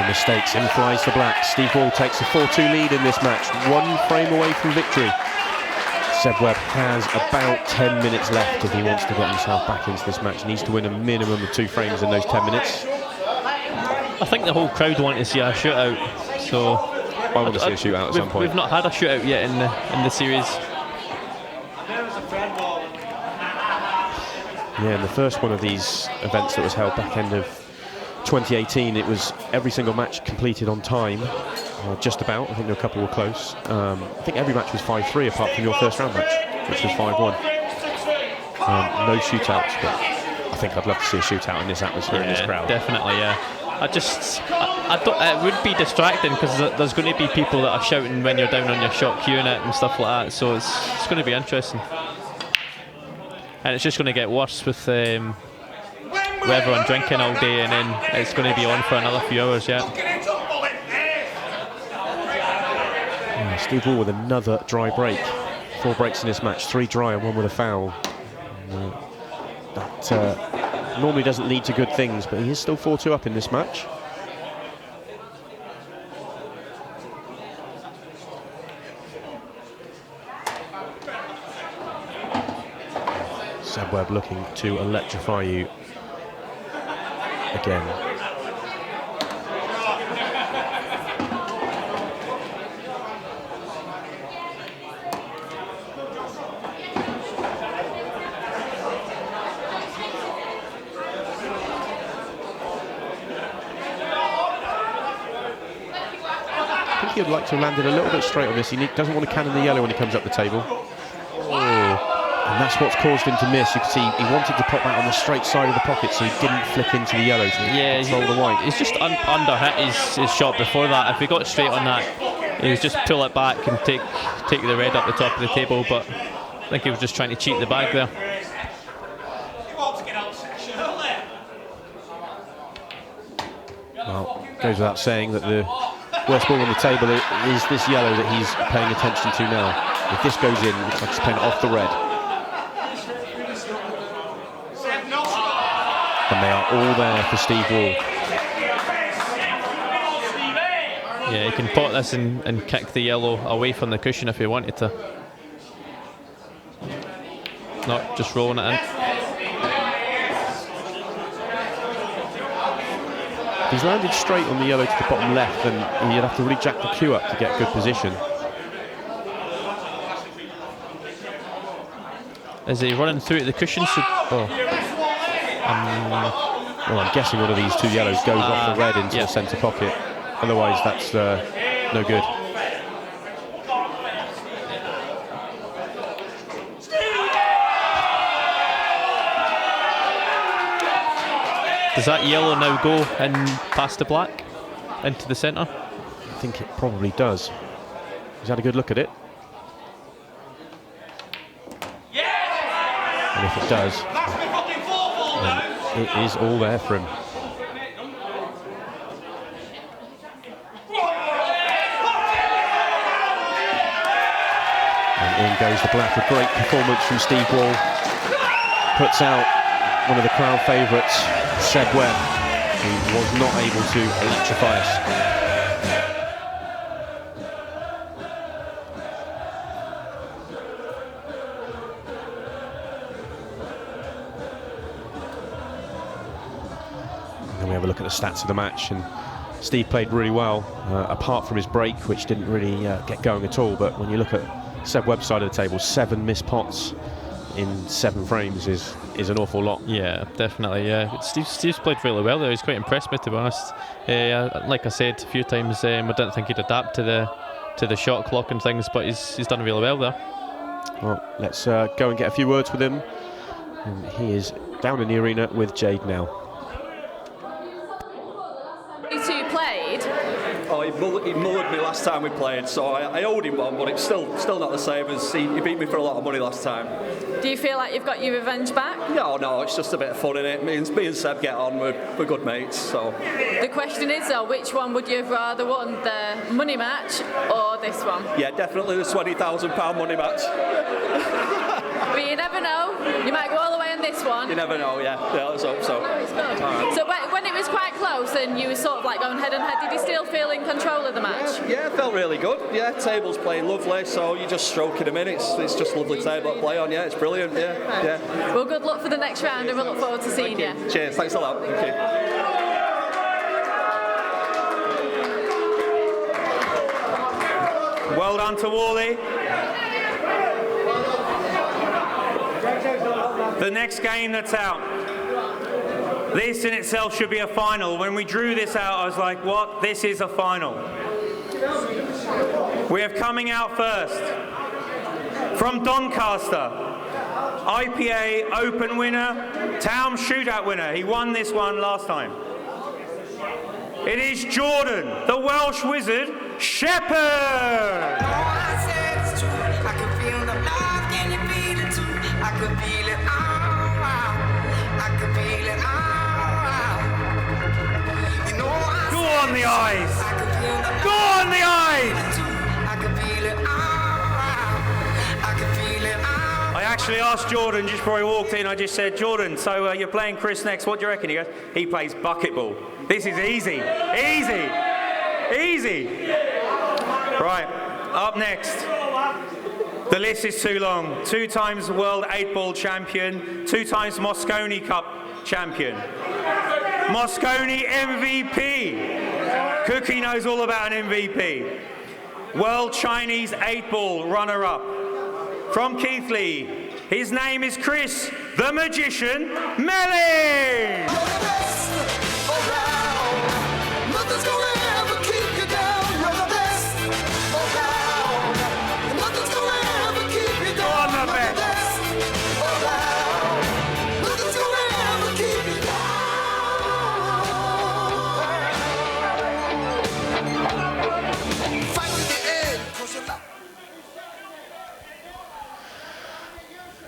Speaker 4: Mistakes, in flies the black. Steve Wall takes a 4-2 lead in this match, 1 frame away from victory. Seb Webb has about 10 minutes left if he wants to get himself back into this match. He needs to win a minimum of 2 frames in those 10 minutes.
Speaker 8: I think the whole crowd want to see a shootout, so
Speaker 4: I want to see a shootout at some point.
Speaker 8: We've not had a shootout yet in the series.
Speaker 4: Yeah, in the first one of these events that was held back end of 2018, it was every single match completed on time, just about. I think a couple were close. I think every match was 5-3 apart from your first round match, which was 5-1. No shootouts, but I think I'd love to see a shootout in this atmosphere, in this crowd.
Speaker 8: Definitely, yeah. I don't. It would be distracting because there's going to be people that are shouting when you're down on your shot queuing it and stuff like that. So it's going to be interesting, and it's just going to get worse with everyone drinking all day, and then it's going to be on for another few hours. Yeah.
Speaker 4: Steve Wall with another dry break. 4 breaks in this match, 3 dry and 1 with a foul. That normally doesn't lead to good things, but he is still 4-2 up in this match. Seb Webb looking to electrify you again. He would like to have landed a little bit straight on this. He doesn't want to cannon the yellow when he comes up the table. And that's what's caused him to miss. You can see he wanted to pop that on the straight side of the pocket so he didn't flick into the yellow. So control the white.
Speaker 8: He's just under hit his shot before that. If he got straight on that, he was just pull it back and take the red up the top of the table. But I think he was just trying to cheat the bag there.
Speaker 4: Well, goes without saying that the worst ball on the table is this yellow that he's paying attention to now. If this goes in, it looks like he's playing off the red. And they are all there for Steve Wall.
Speaker 8: Yeah, he can pot this and kick the yellow away from the cushion if he wanted to. Not just rolling it in.
Speaker 4: If he's landed straight on the yellow to the bottom left, then you'd have to really jack the cue up to get good position.
Speaker 8: Is he running through the cushion?
Speaker 4: Well, I'm guessing one of these 2 yellows goes off the red into the centre pocket. Otherwise, that's no good.
Speaker 8: Does that yellow now go in past the black into the centre?
Speaker 4: I think it probably does. He's had a good look at it. And if it does, then it is all there for him. And in goes the black. A great performance from Steve Wall. Puts out one of the crowd favourites, Seb Webb, who was not able to electrify us. And then we have a look at the stats of the match, and Steve played really well, apart from his break, which didn't really get going at all. But when you look at Seb Webb's side of the table, 7 missed pots in 7 frames is an awful lot.
Speaker 8: Yeah, definitely. Yeah, Steve's played really well there. He's quite impressed me, to be honest. Like I said a few times, I didn't think he'd adapt to the shot clock and things, but he's done really well there.
Speaker 4: Well, let's go and get a few words with him. And he is down in the arena with Jade now.
Speaker 2: You 2 played.
Speaker 9: Oh, he mullered me last time we played, so I owed him one, but it's still not the same as he beat me for a lot of money last time.
Speaker 2: Do you feel like you've got your revenge back?
Speaker 9: No, it's just a bit of fun in it. Me and Seb get on, we're good mates, so.
Speaker 2: The question is though, which one would you have rather won, the money match or this one?
Speaker 9: Yeah, definitely the £20,000 money match.
Speaker 2: But you never know, you might go all the way on this one.
Speaker 9: You never know, yeah, let's hope so.
Speaker 2: It's good. So when it was quite close and you were sort of like going head and head, did you still feel in control of the match?
Speaker 9: Yeah, it felt really good. Yeah, table's playing lovely, so you're just stroking them in. It's just lovely table to play on. Yeah, it's brilliant. Yeah.
Speaker 2: Well, good luck for the next round, and we'll look forward to seeing you.
Speaker 9: Cheers. Thanks a lot. Thank you.
Speaker 1: Well done to Wally. The next game that's out. This in itself should be a final. When we drew this out, I was like, what? This is a final. We have coming out first from Doncaster, IPA Open winner, Taom Shootout winner. He won this one last time. It is Jordan, the Welsh wizard, Shepherd. Go on the eyes! Go on the eyes! I actually asked Jordan just before he walked in, I just said, Jordan, so you're playing Chris next, what do you reckon? He goes, he plays bucketball. This is easy, easy, easy. Right, up next. The list is too long. 2 times world 8-ball champion, 2 times Moscone Cup champion. Moscone MVP. Cookie knows all about an MVP. World Chinese 8-ball runner-up. From Keighley, his name is Chris, the Magician, Melling!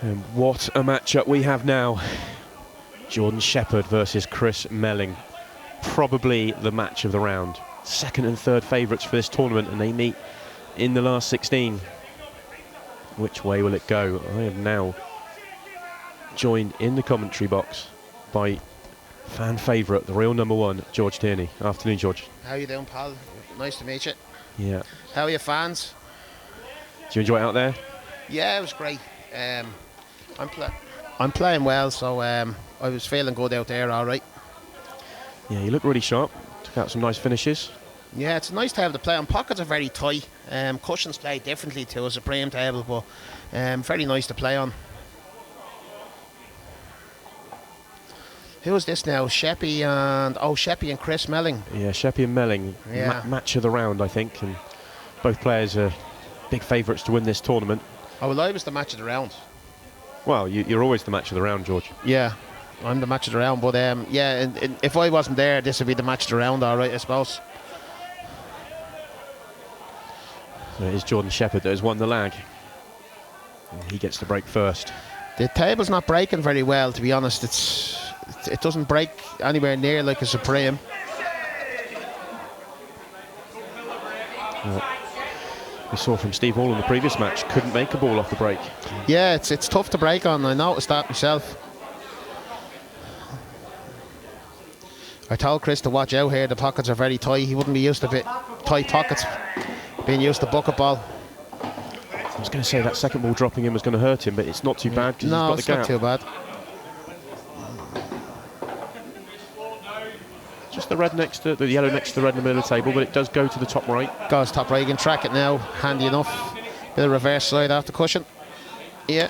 Speaker 4: And what a matchup we have now. Jordan Shepherd versus Chris Melling. Probably the match of the round. Second and third favourites for this tournament, and they meet in the last 16. Which way will it go? I am now joined in the commentary box by fan favourite, the real number 1, George Tierney. Afternoon, George.
Speaker 6: How you doing, pal? Nice to meet you.
Speaker 4: Yeah.
Speaker 6: How are your fans?
Speaker 4: Do you enjoy it out there?
Speaker 6: Yeah, it was great. I'm playing well, so I was feeling good out there, all right.
Speaker 4: Yeah, you look really sharp. Took out some nice finishes.
Speaker 6: Yeah, it's nice to have the play on. Pockets are very tight. Cushions play differently to a Supreme table, but very nice to play on. Who is this now? Sheppy and Chris Melling.
Speaker 4: Yeah, Sheppy and Melling.
Speaker 6: Yeah.
Speaker 4: Match of the round, I think. And both players are big favourites to win this tournament.
Speaker 6: Oh, well, I was the match of the round.
Speaker 4: Well, you're always the match of the round, George.
Speaker 6: Yeah, I'm the match of the round, but yeah, and if I wasn't there, this would be the match of the round, all right, I suppose.
Speaker 4: So it is Jordan Shepherd that has won the lag. And he gets the break first.
Speaker 6: The table's not breaking very well, to be honest. It doesn't break anywhere near like a Supreme.
Speaker 4: Well, we saw from Steve Hall in the previous match, couldn't make a ball off the break.
Speaker 6: Yeah, it's tough to break on. I noticed that myself. I told Chris to watch out here. The pockets are very tight. He wouldn't be used to tight pockets, being used to bucket ball.
Speaker 4: I was going to say that second ball dropping in was going to hurt him, but it's not too bad because
Speaker 6: No,
Speaker 4: he's got the gap.
Speaker 6: it's not too bad.
Speaker 4: Just the red next to the yellow next to the red in the middle of the table, but it does go to the top right.
Speaker 6: Goes top right. You can track it now. Handy enough. Bit of reverse slide off the cushion. Yeah.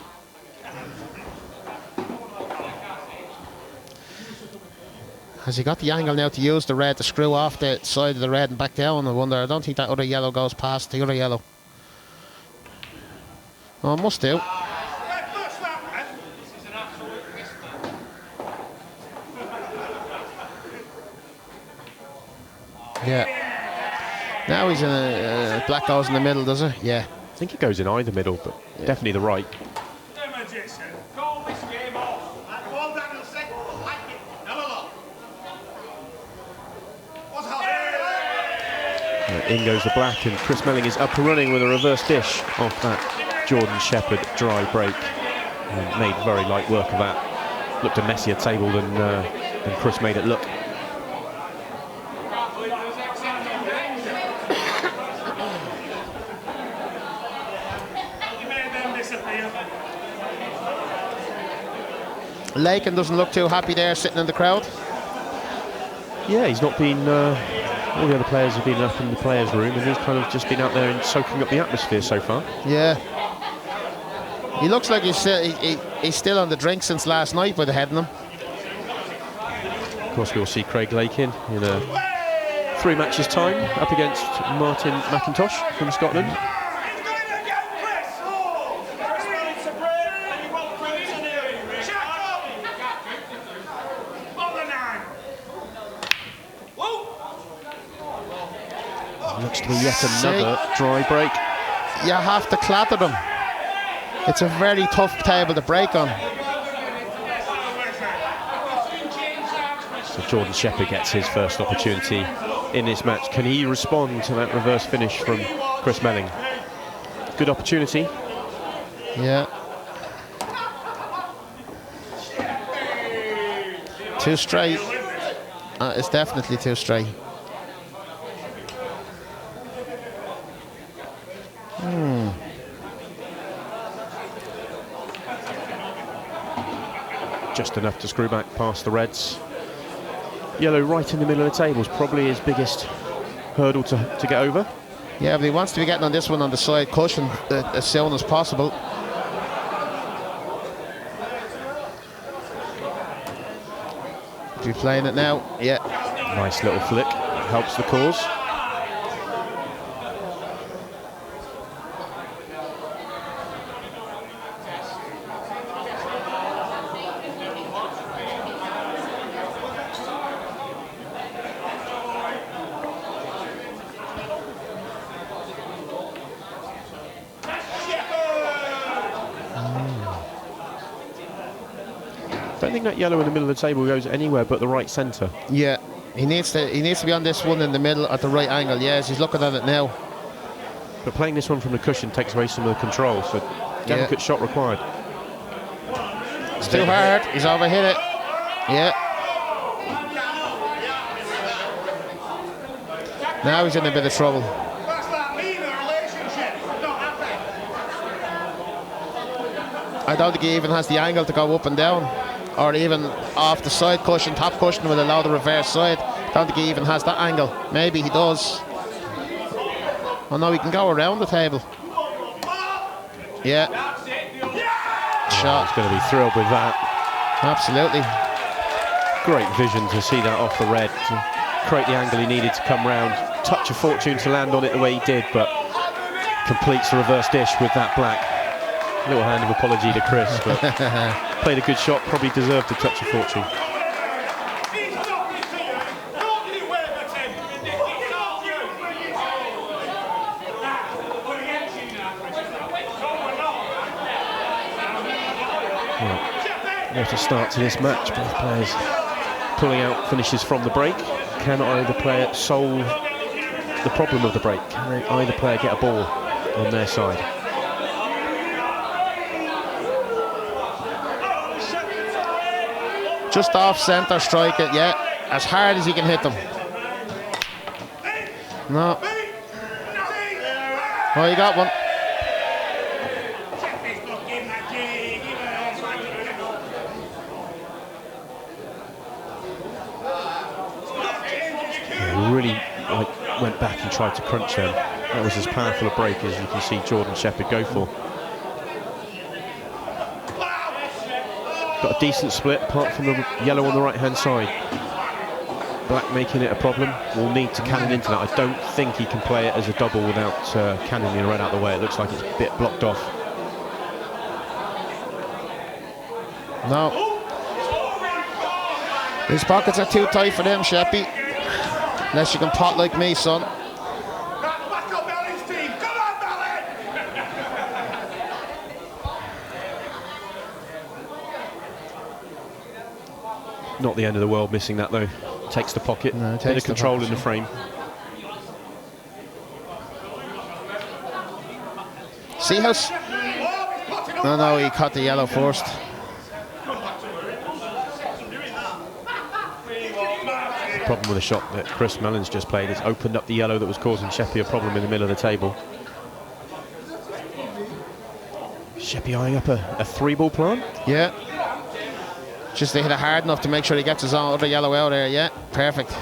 Speaker 6: Has he got the angle now to use the red to screw off the side of the red and back down? I wonder. I don't think that other yellow goes past the other yellow. Oh, it must do. Yeah. Now he's in a black goes in the middle, does it? Yeah.
Speaker 4: I think it goes in either middle, but definitely the right. In goes the black, and Chris Melling is up and running with a reverse dish off that Jordan Shepherd dry break. And made very light work of that. Looked a messier table than Chris made it look.
Speaker 6: Lakin doesn't look too happy there, sitting in the crowd.
Speaker 4: Yeah, he's not been. All the other players have been up in the players' room, and he's kind of just been out there and soaking up the atmosphere so far.
Speaker 6: Yeah. He looks like he's still on the drink since last night by the head of him.
Speaker 4: Of course, we'll see Craig Lakin in 3 matches' time up against Martin McIntosh from Scotland. Looks to be yet another dry break.
Speaker 6: You have to clatter them. It's a very tough table to break on.
Speaker 4: So Jordan Shepherd gets his first opportunity in this match. Can he respond to that reverse finish from Chris Melling? Good opportunity.
Speaker 6: Yeah. Too straight. It's definitely too straight.
Speaker 4: Just enough to screw back past the Reds. Yellow right in the middle of the table is probably his biggest hurdle to get over.
Speaker 6: Yeah, but he wants to be getting on this one on the side cushion as soon as possible. Is he playing it now? Yeah.
Speaker 4: Nice little flick, helps the cause. I don't think that yellow in the middle of the table goes anywhere but the right centre.
Speaker 6: Yeah, he needs to be on this one in the middle at the right angle. Yes, he's looking at it now.
Speaker 4: But playing this one from the cushion takes away some of the control, so delicate shot required.
Speaker 6: It's too hard. He's overhit it. Yeah. Now he's in a bit of trouble. I don't think he even has the angle to go up and down, or even off the side cushion, top cushion will allow the reverse side. I don't think he even has that angle. Maybe he does. Oh no, he can go around the table. Yeah. Shot.
Speaker 4: He's going to be thrilled with that.
Speaker 6: Absolutely.
Speaker 4: Great vision to see that off the red, to create the angle he needed to come round. Touch of fortune to land on it the way he did, but completes the reverse dish with that black. Little hand of apology to Chris, but played a good shot, probably deserved a touch of fortune. What a start to this match. Both players pulling out finishes from the break. Can either player solve the problem of the break? Can either player get a ball on their side?
Speaker 6: Just off centre, strike it, yeah. As hard as you can hit them. No. Oh, you got one.
Speaker 4: Really went back and tried to crunch them. That was as powerful a break as you can see Jordan Shepherd go for. Got a decent split apart from the yellow on the right hand side. Black making it a problem. Will need to cannon into that. I don't think he can play it as a double without cannoning the red out the way. It looks like it's a bit blocked off.
Speaker 6: No. His pockets are too tight for them, Sheppy. Unless you can pot like me, son.
Speaker 4: Not the end of the world missing that though. Takes the pocket,
Speaker 6: no,
Speaker 4: bit of control in the frame.
Speaker 6: See how... No, he caught the yellow first.
Speaker 4: The problem with the shot that Chris Mellon's just played is opened up the yellow that was causing Sheppy a problem in the middle of the table. Sheppy eyeing up a three-ball plan?
Speaker 6: Yeah. Just to hit it hard enough to make sure he gets his other yellow out there. Yeah, perfect.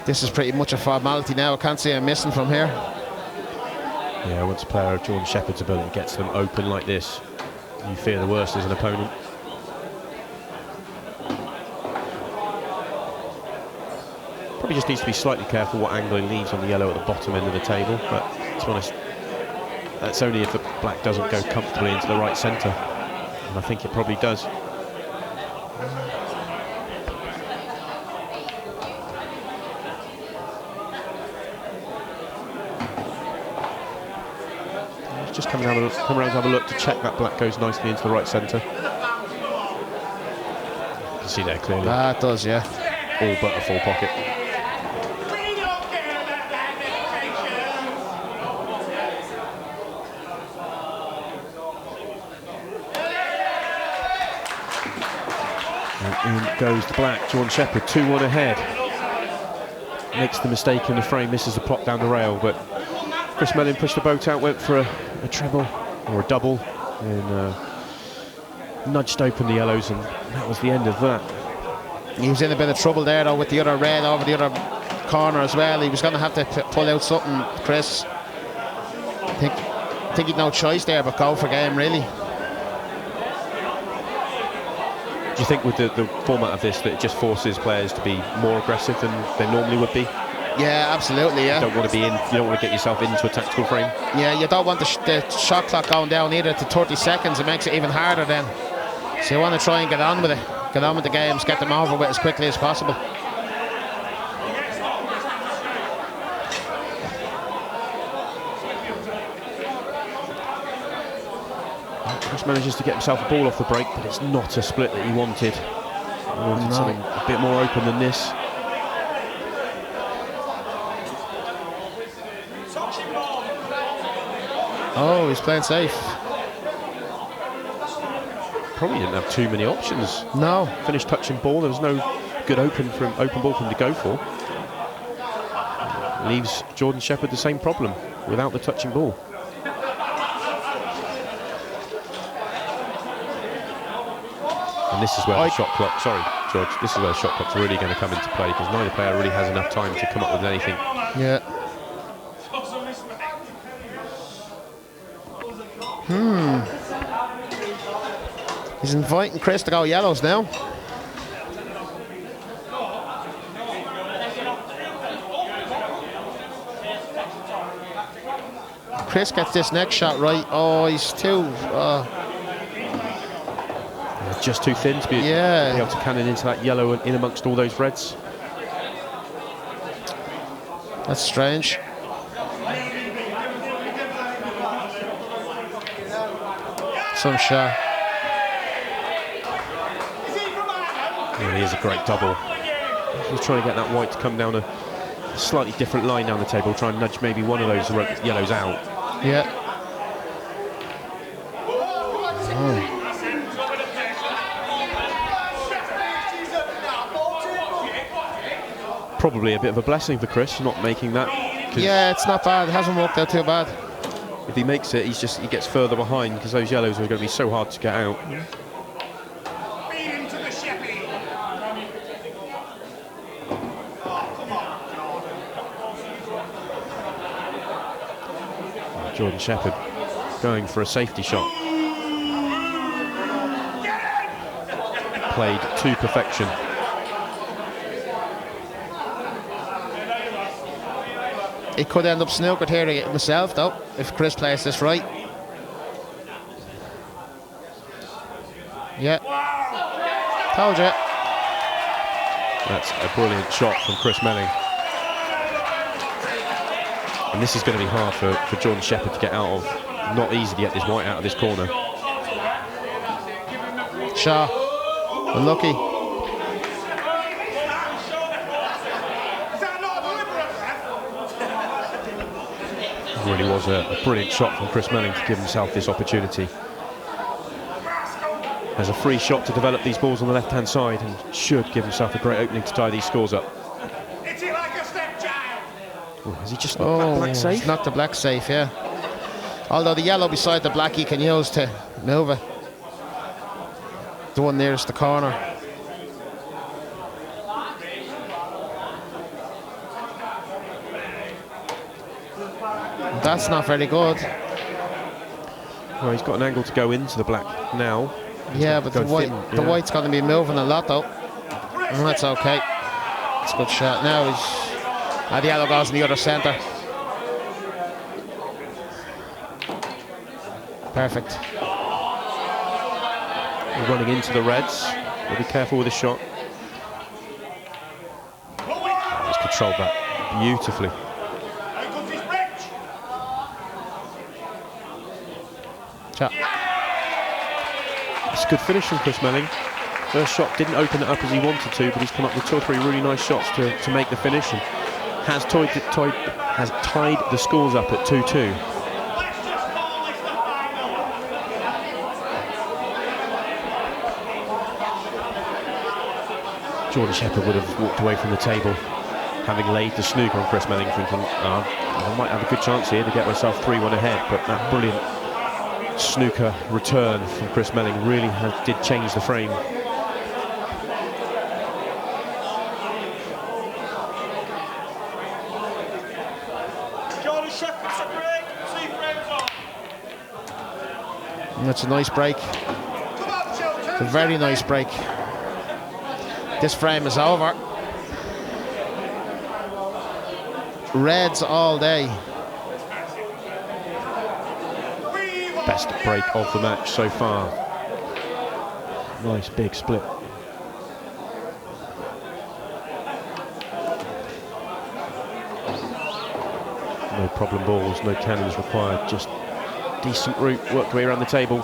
Speaker 6: This is pretty much a formality now. I can't see him missing from here.
Speaker 4: Yeah, once a player of Jordan Shepherd's ability gets them open like this, you fear the worst as an opponent. Probably just needs to be slightly careful what angle he leaves on the yellow at the bottom end of the table, but to be honest, that's only if the black doesn't go comfortably into the right centre, and I think it probably does. He's just come around to have a look to check that black goes nicely into the right centre. You can see there clearly.
Speaker 6: That does, yeah.
Speaker 4: All but a full pocket. And in goes the black, Jordan Shepherd, 2-1 ahead. Makes the mistake in the frame, misses the pop down the rail, but Chris Mellin pushed the boat out, went for a treble or a double, and nudged open the yellows, and that was the end of that.
Speaker 6: He was in a bit of trouble there though with the other red over the other corner as well. He was going to have to pull out something, Chris. I think he'd no choice there but go for game, really.
Speaker 4: Do you think with the format of this that it just forces players to be more aggressive than they normally would be?
Speaker 6: Yeah, absolutely, yeah.
Speaker 4: You don't want to be in, you don't want to get yourself into a tactical frame.
Speaker 6: Yeah, you don't want the shot clock going down either to 30 seconds. It makes it even harder then. So you want to try and get on with it. Get on with the games, get them over with as quickly as possible.
Speaker 4: Chris manages to get himself a ball off the break, but it's not a split that he wanted. He wanted something a bit more open than this.
Speaker 6: Oh, he's playing safe.
Speaker 4: Probably didn't have too many options.
Speaker 6: No.
Speaker 4: Finished touching ball, there was no good open ball for him to go for. Leaves Jordan Shepherd the same problem without the touching ball. And this is where the shot clock, sorry George, this is where the shot clock's really going to come into play, because neither player really has enough time to come up with anything.
Speaker 6: Yeah. He's inviting Chris to go yellows now. Chris gets this next shot right. Oh, he's too...
Speaker 4: just too thin to be able to cannon into that yellow and in amongst all those reds.
Speaker 6: That's strange. Some shot.
Speaker 4: Yeah, he is a great double. He's trying to get that white to come down a slightly different line down the table, try and nudge maybe one of those yellows out.
Speaker 6: Yeah.
Speaker 4: Probably a bit of a blessing for Chris not making that.
Speaker 6: Yeah, it's not bad. It hasn't worked out too bad.
Speaker 4: If he makes it, he gets further behind, because those yellows are going to be so hard to get out. Jordan Shepherd going for a safety shot. Played to perfection.
Speaker 6: He could end up snookered here himself, though, if Chris plays this right. Yeah. Told you.
Speaker 4: That's a brilliant shot from Chris Melling. And this is going to be hard for Jordan Shepherd to get out of. Not easy to get this white out of this corner.
Speaker 6: Shaw. Unlucky.
Speaker 4: It really was a brilliant shot from Chris Melling to give himself this opportunity. Has a free shot to develop these balls on the left-hand side and should give himself a great opening to tie these scores up. Oh, has he just knocked that black safe?
Speaker 6: He's knocked the black safe, yeah. Although the yellow beside the black he can use to move it. The one nearest the corner. That's not very good.
Speaker 4: Well, he's got an angle to go into the black now.
Speaker 6: Yeah, but the white's going to be moving a lot, though. And that's okay. It's a good shot. Now the yellow goes in the other centre. Perfect.
Speaker 4: We're running into the Reds. We'll be careful with the shot. He's controlled that beautifully.
Speaker 6: Shot.
Speaker 4: It's a good finish from Chris Melling. First shot didn't open it up as he wanted to, but he's come up with 2 or 3 really nice shots to make the finish, and has tied the scores up at 2-2. Jordan Shepherd would have walked away from the table having laid the snooker on Chris Melling, thinking, I might have a good chance here to get myself 3-1 ahead, but that brilliant snooker return from Chris Melling really did change the frame.
Speaker 3: Jordan Shepherd's a break, 2 frames on.
Speaker 6: That's a nice break. It's a very nice break. This frame is over. Reds all day.
Speaker 4: Best break of the match so far. Nice big split. No problem balls, no cannons required, just decent route, worked way around the table.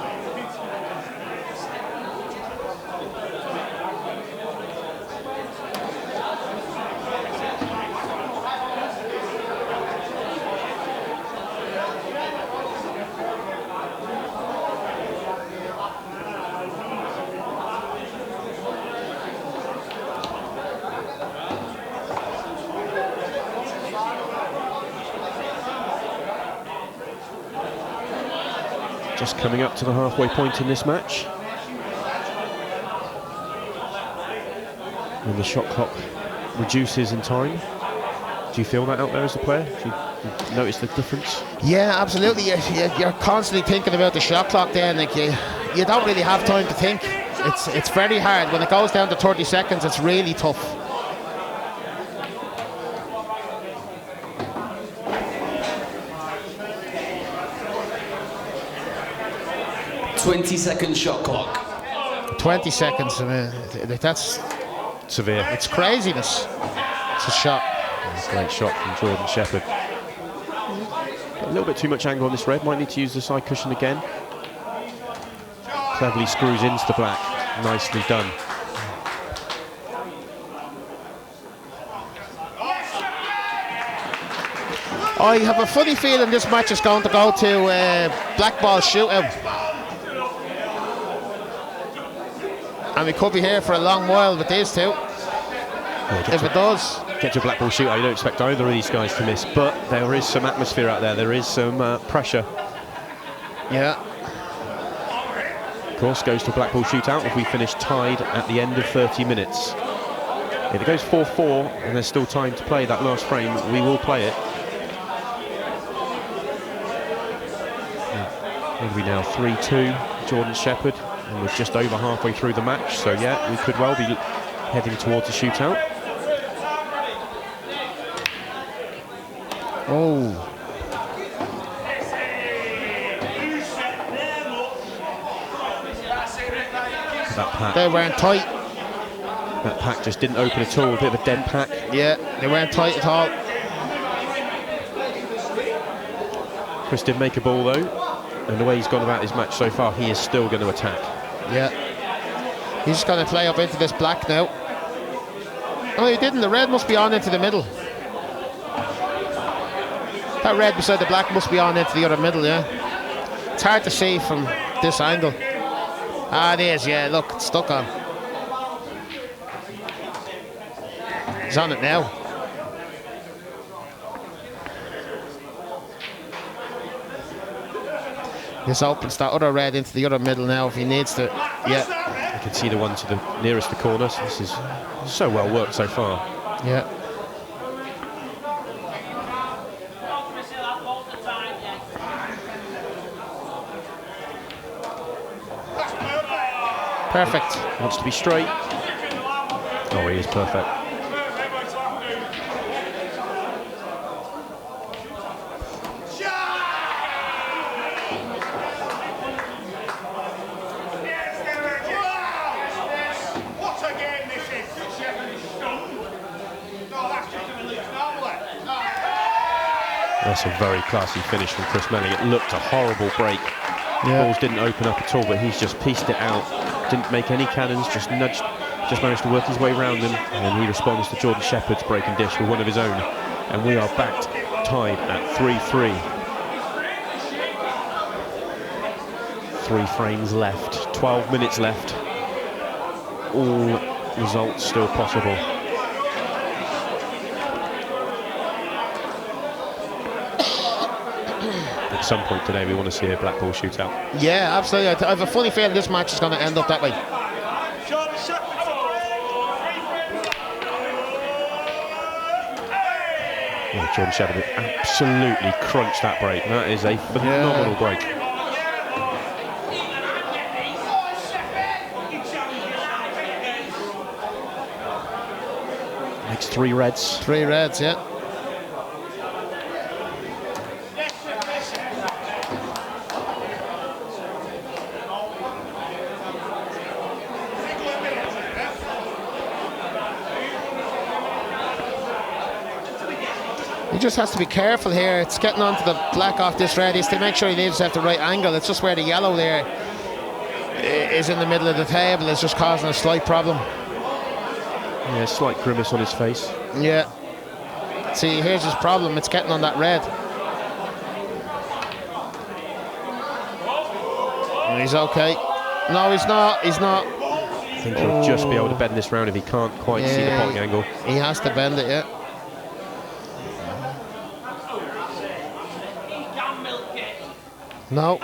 Speaker 4: Just coming up to the halfway point in this match. When the shot clock reduces in time. Do you feel that out there as a player? Do you notice the difference?
Speaker 6: Yeah, absolutely. You're constantly thinking about the shot clock there, Nick. You don't really have time to think. It's very hard. When it goes down to 30 seconds, it's really tough.
Speaker 10: 20-second shot clock.
Speaker 6: 20 seconds, I mean, that's
Speaker 4: severe.
Speaker 6: It's craziness. It's a shot.
Speaker 4: That's a great shot from Jordan Shepherd. Got a little bit too much angle on this red. Might need to use the side cushion again. Cleverly screws into the black. Nicely done.
Speaker 6: I have a funny feeling this match is going to go to black ball shootout. And we could be here for a long while with these two. If it does.
Speaker 4: Get to a black ball shootout, you don't expect either of these guys to miss, but there is some atmosphere out there. There is some pressure.
Speaker 6: Yeah.
Speaker 4: Of course, goes to a black ball shootout if we finish tied at the end of 30 minutes. If it goes 4-4 and there's still time to play that last frame, we will play it. What are we now? 3-2, Jordan Shepherd, and we're just over halfway through the match, so yeah, we could well be heading towards a shootout.
Speaker 6: Oh.
Speaker 4: That pack.
Speaker 6: They weren't tight.
Speaker 4: That pack just didn't open at all, a bit of a dead pack.
Speaker 6: Yeah, they weren't tight at all.
Speaker 4: Chris did make a ball though, and the way he's gone about his match so far, he is still going to attack.
Speaker 6: Yeah. He's just going to play up into this black now. Oh, he didn't. The red must be on into the middle. That red beside the black must be on into the other middle, yeah. It's hard to see from this angle. Ah, it is, yeah. Look, it's stuck on. He's on it now. This opens that other red into the other middle now if he needs to. Yeah.
Speaker 4: You can see the one to the nearest the corner. So this is so well worked so far.
Speaker 6: Yeah. Perfect.
Speaker 4: Wants to be straight. Oh, he is perfect. That's a very classy finish from Chris Melling. It looked a horrible break.
Speaker 6: Yeah.
Speaker 4: Balls didn't open up at all, but he's just pieced it out. Didn't make any cannons, just nudged, just managed to work his way around them, and he responds to Jordan Shepherd's breaking dish with one of his own. And we are back tied at 3-3. 3 frames left, 12 minutes left. All results still possible. At some point today, we want to see a black ball shootout.
Speaker 6: Yeah, absolutely. I have a funny feeling this match is going to end up that way.
Speaker 4: Oh, Jordan Shepherd absolutely crunched that break. That is a phenomenal break. Makes 3 reds.
Speaker 6: 3 reds, yeah. He just has to be careful here. It's getting onto the black off this red. He's to make sure he leaves at the right angle. It's just where the yellow there is in the middle of the table. It's just causing a slight problem.
Speaker 4: Yeah, slight grimace on his face.
Speaker 6: Yeah. See, here's his problem. It's getting on that red. He's okay. No, he's not. He's not.
Speaker 4: I think he'll just be able to bend this round if he can't quite see the potting angle.
Speaker 6: He has to bend it, yeah. No.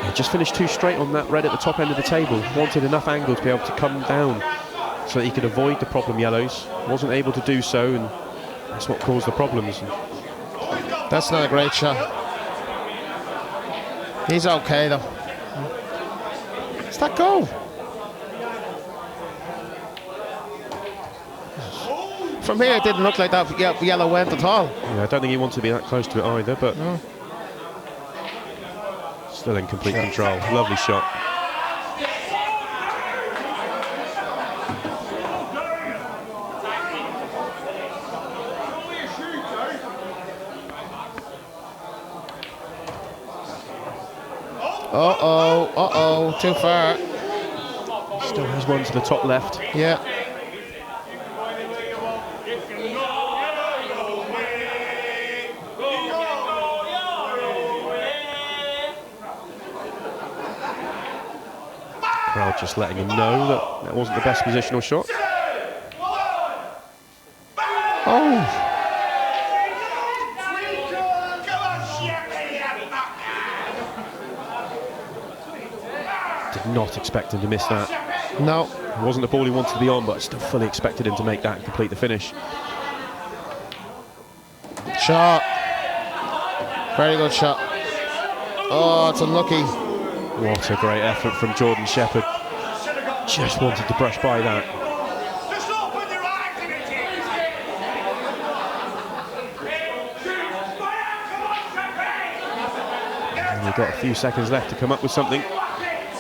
Speaker 4: He just finished 2 straight on that red at the top end of the table. Wanted enough angle to be able to come down so that he could avoid the problem yellows. Wasn't able to do so, and that's what caused the problems.
Speaker 6: That's not a great shot. He's okay though. It's that goal. From here, it didn't look like that yellow went at all.
Speaker 4: Yeah, I don't think he wanted to be that close to it either, but still in complete control. Lovely shot.
Speaker 6: Uh-oh, too far.
Speaker 4: Still has one to the top left.
Speaker 6: Yeah.
Speaker 4: Crowd just letting him know that that wasn't the best positional shot.
Speaker 6: Oh.
Speaker 4: Did not expect him to miss that.
Speaker 6: No.
Speaker 4: It wasn't the ball he wanted to be on, but I still fully expected him to make that and complete the finish.
Speaker 6: Shot. Very good shot. Oh, it's unlucky.
Speaker 4: What a great effort from Jordan Shepherd. Just wanted to brush by that. And we've got a few seconds left to come up with something.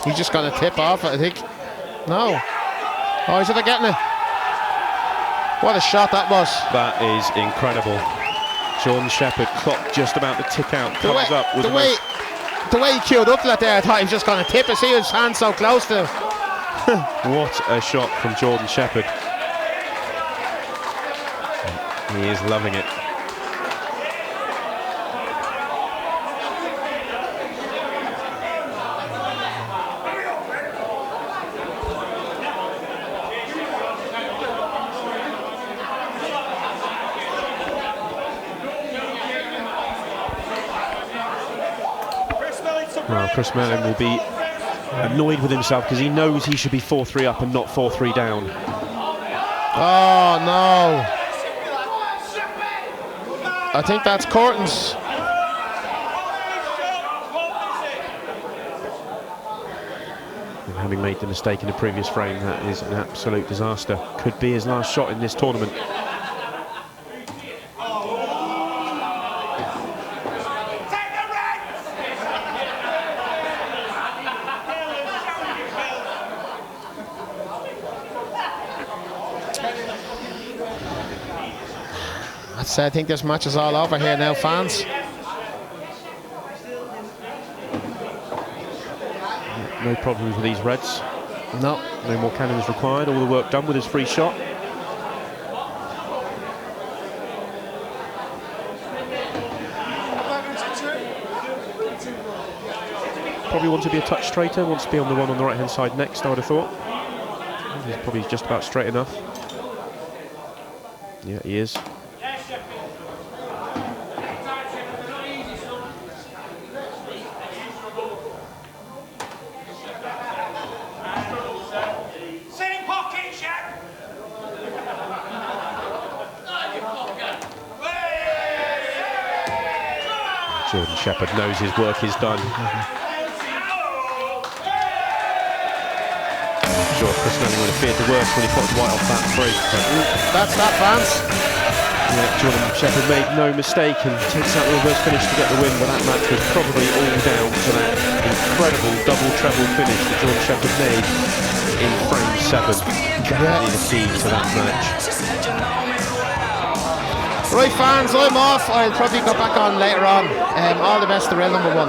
Speaker 6: He's just going to tip off it, I think. No. Oh, he's getting it. What a shot that was.
Speaker 4: That is incredible. Jordan Shepherd, clock just about to tick out, comes up with
Speaker 6: the way he queued up to that there, I thought he was just going to tip it. See his hand so close to him.
Speaker 4: What a shot from Jordan Shepherd. He is loving it. Well, Chris Melling will be annoyed with himself because he knows he should be 4-3 up and not 4-3 down.
Speaker 6: Oh no. I think that's Corton's.
Speaker 4: And having made the mistake in the previous frame, that is an absolute disaster. Could be his last shot in this tournament.
Speaker 6: I think this match is all over here now, fans.
Speaker 4: No problem for these Reds.
Speaker 6: No.
Speaker 4: No more cannons required. All the work done with his free shot. Probably wants to be a touch straighter. Wants to be on the one on the right-hand side next, I would have thought. He's probably just about straight enough. Yeah, he is. Jordan Shepherd knows his work is done. Sure, Chris Manning would have feared the worst when he popped White off that free.
Speaker 6: That's that, fans.
Speaker 4: Yeah, Jordan Shepherd made no mistake and takes out the reverse finish to get the win, but that match was probably all down to that incredible double treble finish that Jordan Shepherd made in frame 7. Definitely the key to that match.
Speaker 6: Right, fans, I'm off. I'll probably go back on later on. All the best to rail number 1.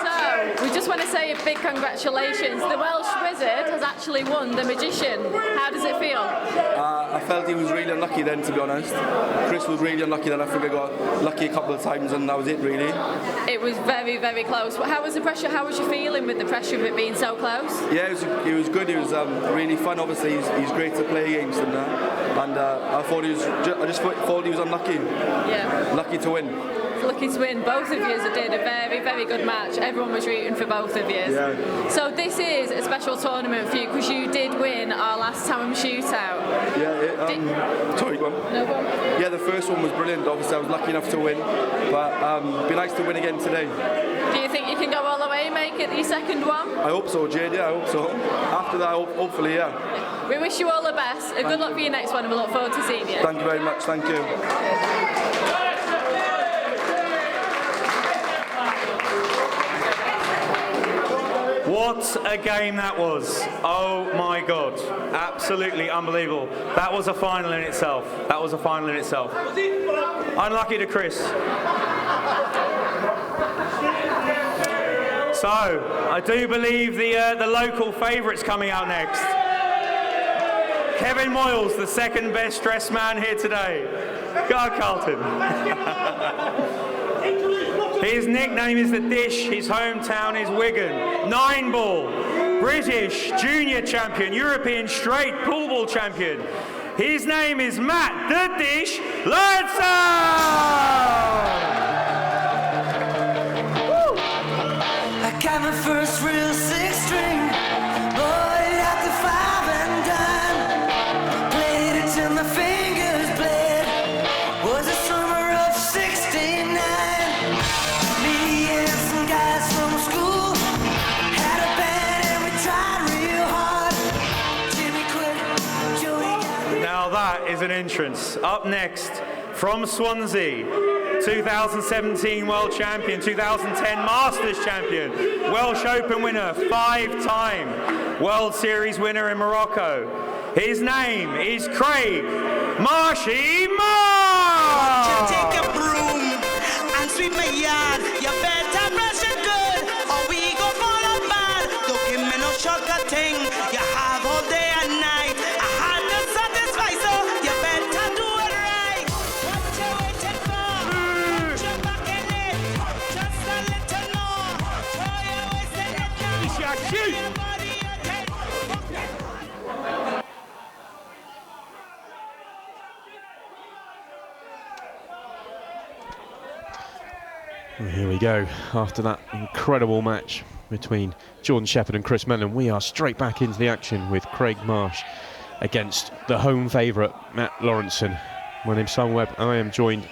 Speaker 2: So, we just want to say a big congratulations. The Welsh Wizard has actually won the Magician. How does it feel?
Speaker 9: I felt he was really unlucky then, to be honest. Chris was really unlucky then. I think I got lucky a couple of times and that was it, really.
Speaker 2: It was very, very close. How was the pressure? How was you feeling with the pressure of it being so close?
Speaker 9: Yeah, it was good. It was really fun. Obviously, he's great to play against and that. And I just thought he was unlucky.
Speaker 2: Yeah.
Speaker 9: Lucky to win.
Speaker 2: Lucky to win. Both of you did a very, very good match. Everyone was rooting for both of you.
Speaker 9: Yeah.
Speaker 2: So this is a special tournament for you because you did win our last Taom Shootout.
Speaker 9: Yeah. Sorry, go on.
Speaker 2: No, go on.
Speaker 9: Yeah, the first one was brilliant. Obviously, I was lucky enough to win, but it'd be nice to win again today.
Speaker 2: Do you think you can go all the way and make it the second one?
Speaker 9: I hope so, Jade. Yeah, I hope so. After that, hopefully, yeah.
Speaker 2: We wish you all the best. Good luck for your next one, and we look forward to seeing you.
Speaker 9: Thank you very much. Thank you.
Speaker 1: What a game that was. Oh my God. Absolutely unbelievable. That was a final in itself. That was a final in itself. Unlucky to Chris. So, I do believe the local favourite's coming out next. Kevin Moyles, the second best dressed man here today. Go on, Carlton. His nickname is The Dish, his hometown is Wigan. 9-ball, British junior champion, European straight pool ball champion. His name is Matt The Dish Lawrenson!
Speaker 7: I got my first real 6-string, bought it at the 5 and dime. Played it till my fingers bled. Was the summer of '69. Me and some guys from school had a band and we tried real hard. Jimmy quit, Joey got.
Speaker 1: Now that is an entrance. Up next, from Swansea, 2017 World Champion, 2010 Masters Champion, Welsh Open winner, 5-time World Series winner in Morocco. His name is Craig Marshy Marsh!
Speaker 7: Take a broom and sweep my yard. You better brush it good, or we go fall apart. Don't give me no shortcut thing. You have all day and night. I had to satisfy, so you better do it right. What you waiting for? Put your back in it. Just a little more. Throw your waist in it now.
Speaker 1: Shoot!
Speaker 7: Your body, your head.
Speaker 4: Well, here we go. After that incredible match between Jordan Shepherd and Chris Mellon, we are straight back into the action with Craig Marsh against the home favourite, Matt Lawrenson. My name's Simon Webb. I am joined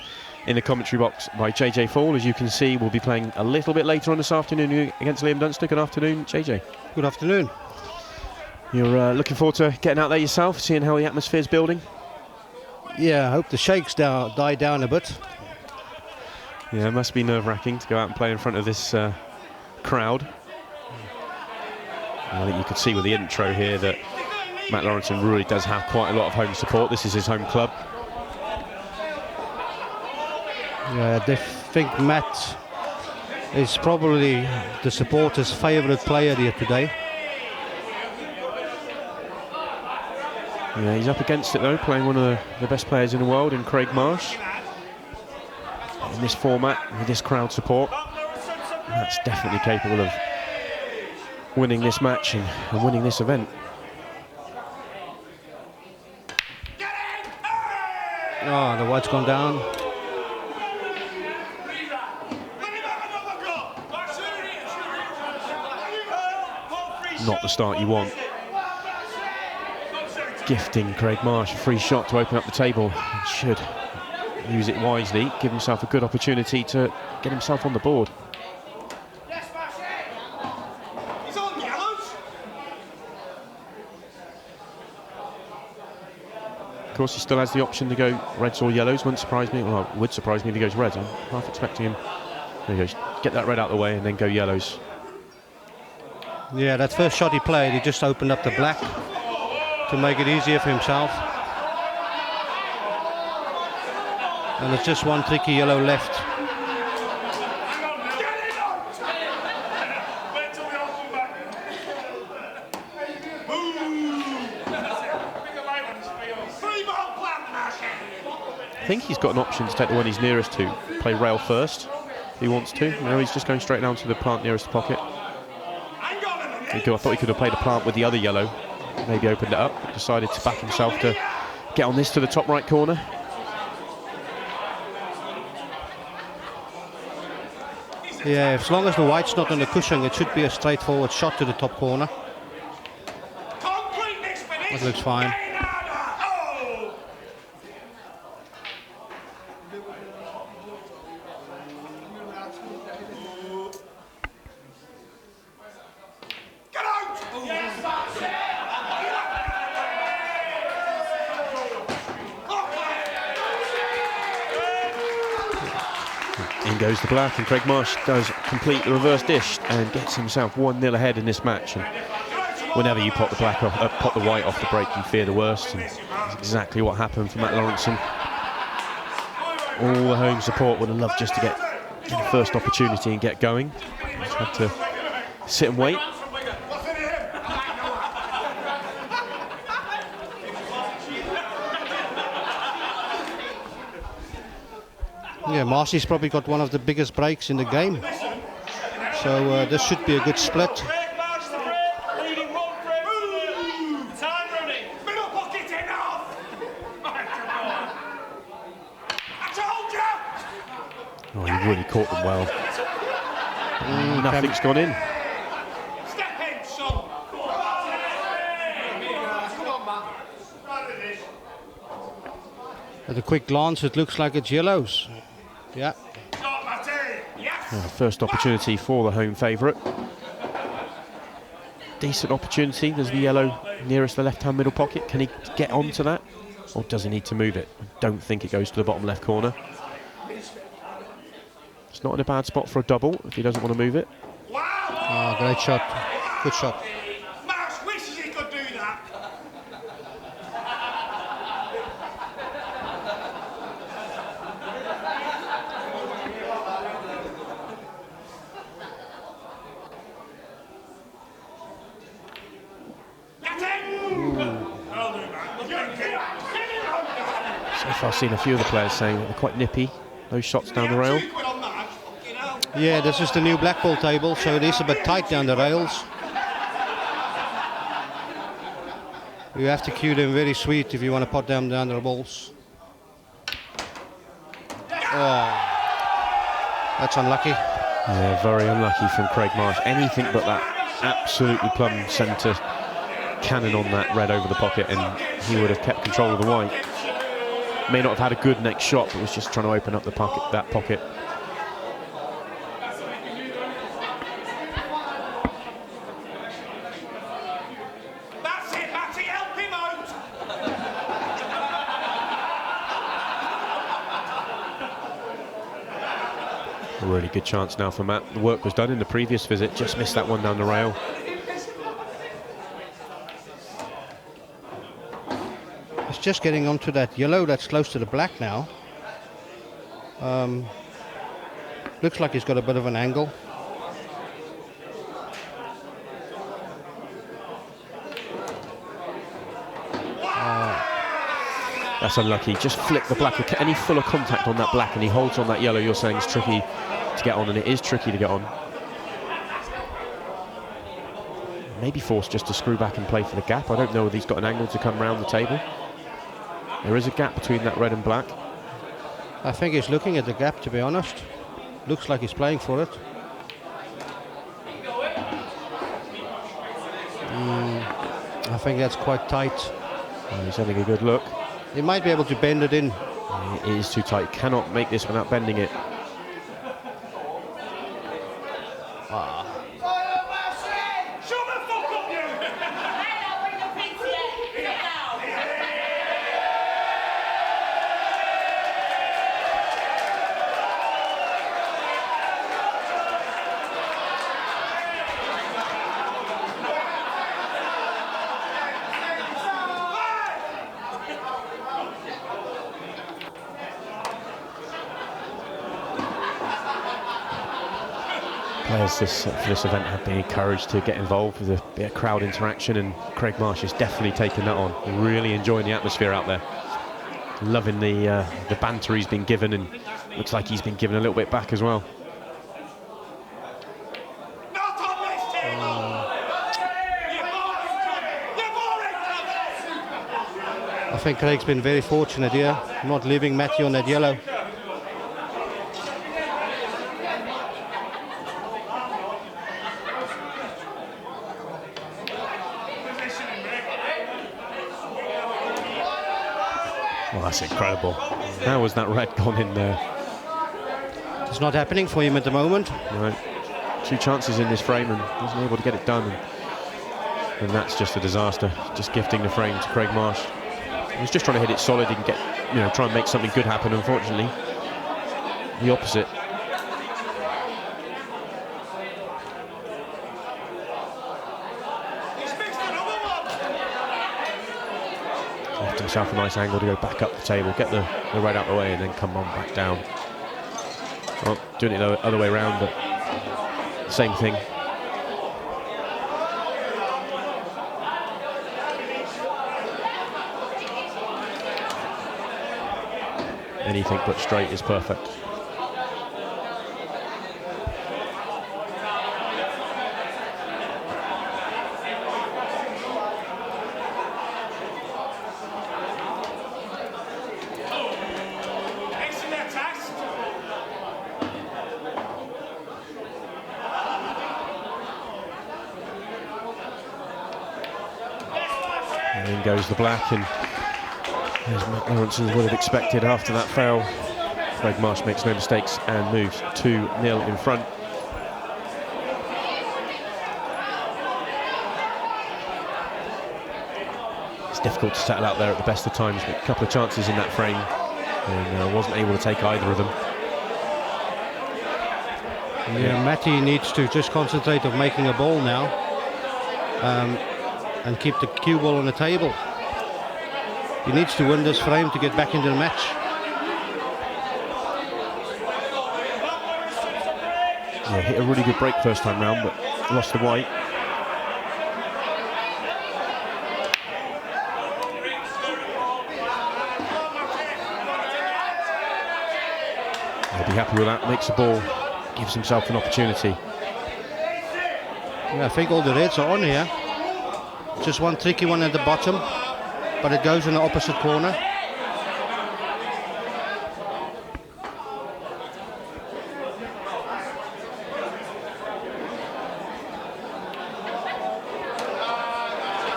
Speaker 4: in the commentary box by JJ Fall. As you can see, we'll be playing a little bit later on this afternoon against Liam Dunster. Good afternoon, JJ.
Speaker 10: Good afternoon.
Speaker 4: You're looking forward to getting out there yourself, seeing how the atmosphere's building?
Speaker 10: Yeah, I hope the shakes die down a bit.
Speaker 4: Yeah, it must be nerve-wracking to go out and play in front of this crowd. I think you could see with the intro here that Matt Lawrenson really does have quite a lot of home support. This is his home club.
Speaker 10: Yeah, they think Matt is probably the supporters' favourite player here today.
Speaker 4: Yeah, he's up against it though, playing one of the best players in the world in Craig Marsh. In this format, with this crowd support, Matt's definitely capable of winning this match and winning this event.
Speaker 10: Oh, the white's gone down.
Speaker 4: Not the start you want. Gifting Craig Marsh a free shot to open up the table. He should use it wisely, give himself a good opportunity to get himself on the board. Of course, he still has the option to go reds or yellows. Wouldn't surprise me. Well, it would surprise me if he goes reds. I'm half expecting him. There he goes. Get that red out of the way and then go yellows.
Speaker 10: Yeah, that first shot he played, he just opened up the black to make it easier for himself. And it's just one tricky yellow left.
Speaker 4: I think he's got an option to take the one he's nearest to, play rail first if he wants to. No, he's just going straight down to the plant nearest the pocket. I thought he could have played a plant with the other yellow, maybe opened it up, but decided to back himself to get on this to the top right corner.
Speaker 10: Yeah, as long as the white's not on the cushion, it should be a straightforward shot to the top corner. That looks fine.
Speaker 4: In goes the black, and Craig Marsh does complete the reverse dish and gets himself 1-0 ahead in this match. And whenever you pot the black off, pot the white off the break, you fear the worst, and that's exactly what happened for Matt Lawrenson. All the home support would have loved just to get the first opportunity and get going. Just had to sit and wait.
Speaker 10: Yeah, Marcy's probably got one of the biggest breaks in the game. So this should be a good split.
Speaker 4: Oh, he really caught them well. Nothing's gone in.
Speaker 10: At a quick glance, it looks like it's yellows. Yeah.
Speaker 4: First opportunity for the home favourite. Decent opportunity. There's the yellow nearest the left-hand middle pocket. Can he get onto that, or does he need to move it? I don't think it goes to the bottom left corner. It's not in a bad spot for a double if he doesn't want to move it.
Speaker 10: Oh, great shot. Good shot.
Speaker 3: Marsh wishes he could do that.
Speaker 4: So far, I've seen a few of the players saying they're quite nippy, those shots down the rail.
Speaker 10: Yeah, this is the new black ball table, so it is a bit tight down the rails. You have to cue them very sweet if you want to pot them down the balls. Oh, that's unlucky.
Speaker 4: Yeah, very unlucky from Craig Marsh. Anything but that absolutely plumb centre cannon on that red over the pocket, and he would have kept control of the white. May not have had a good next shot, but was just trying to open up the pocket, that pocket.
Speaker 3: That's it, Matty, help him out.
Speaker 4: A really good chance now for Matt. The work was done in the previous visit, just missed that one down the rail.
Speaker 10: It's just getting onto that yellow that's close to the black now. Looks like he's got a bit of an angle.
Speaker 4: That's unlucky. Just flick the black. Any fuller contact on that black and he holds on that yellow, you're saying it's tricky to get on, and it is tricky to get on. Maybe forced just to screw back and play for the gap. I don't know whether he's got an angle to come round the table. There is a gap between that red and black.
Speaker 10: I think he's looking at the gap, to be honest. Looks like he's playing for it. I think that's quite tight.
Speaker 4: Oh, he's having a good look.
Speaker 10: He might be able to bend it in.
Speaker 4: It is too tight. Cannot make this without bending it. Players for this event have been encouraged to get involved with a bit of crowd interaction, and Craig Marsh has definitely taken that on. Really enjoying the atmosphere out there. Loving the banter he's been given, and looks like he's been given a little bit back as well.
Speaker 10: I think Craig's been very fortunate here, not leaving Matthew on that yellow.
Speaker 4: Well, that's incredible. How has that red gone in there?
Speaker 10: It's not happening for him at the moment.
Speaker 4: Right. 2 chances in this frame and wasn't able to get it done. And that's just a disaster. Just gifting the frame to Craig Marsh. He was just trying to hit it solid and get, try and make something good happen. Unfortunately, the opposite. Left himself a nice angle to go back up the table, get the red out the way, and then come on back down. Well, doing it the other way around, but same thing. Anything but straight is perfect. And in goes the black, and as Matt Lawrenson would have expected after that foul, Craig Marsh makes no mistakes and moves 2-0 in front. It's difficult to settle out there at the best of times, but a couple of chances in that frame and wasn't able to take either of them.
Speaker 10: Yeah, Matty needs to just concentrate on making a ball now and keep the cue ball on the table. He needs to win this frame to get back into the match.
Speaker 4: Yeah, hit a really good break first time round, but lost the white. He'll be happy with that, makes the ball, gives himself an opportunity.
Speaker 10: Yeah, I think all the reds are on here. Just one tricky one at the bottom, but it goes in the opposite corner.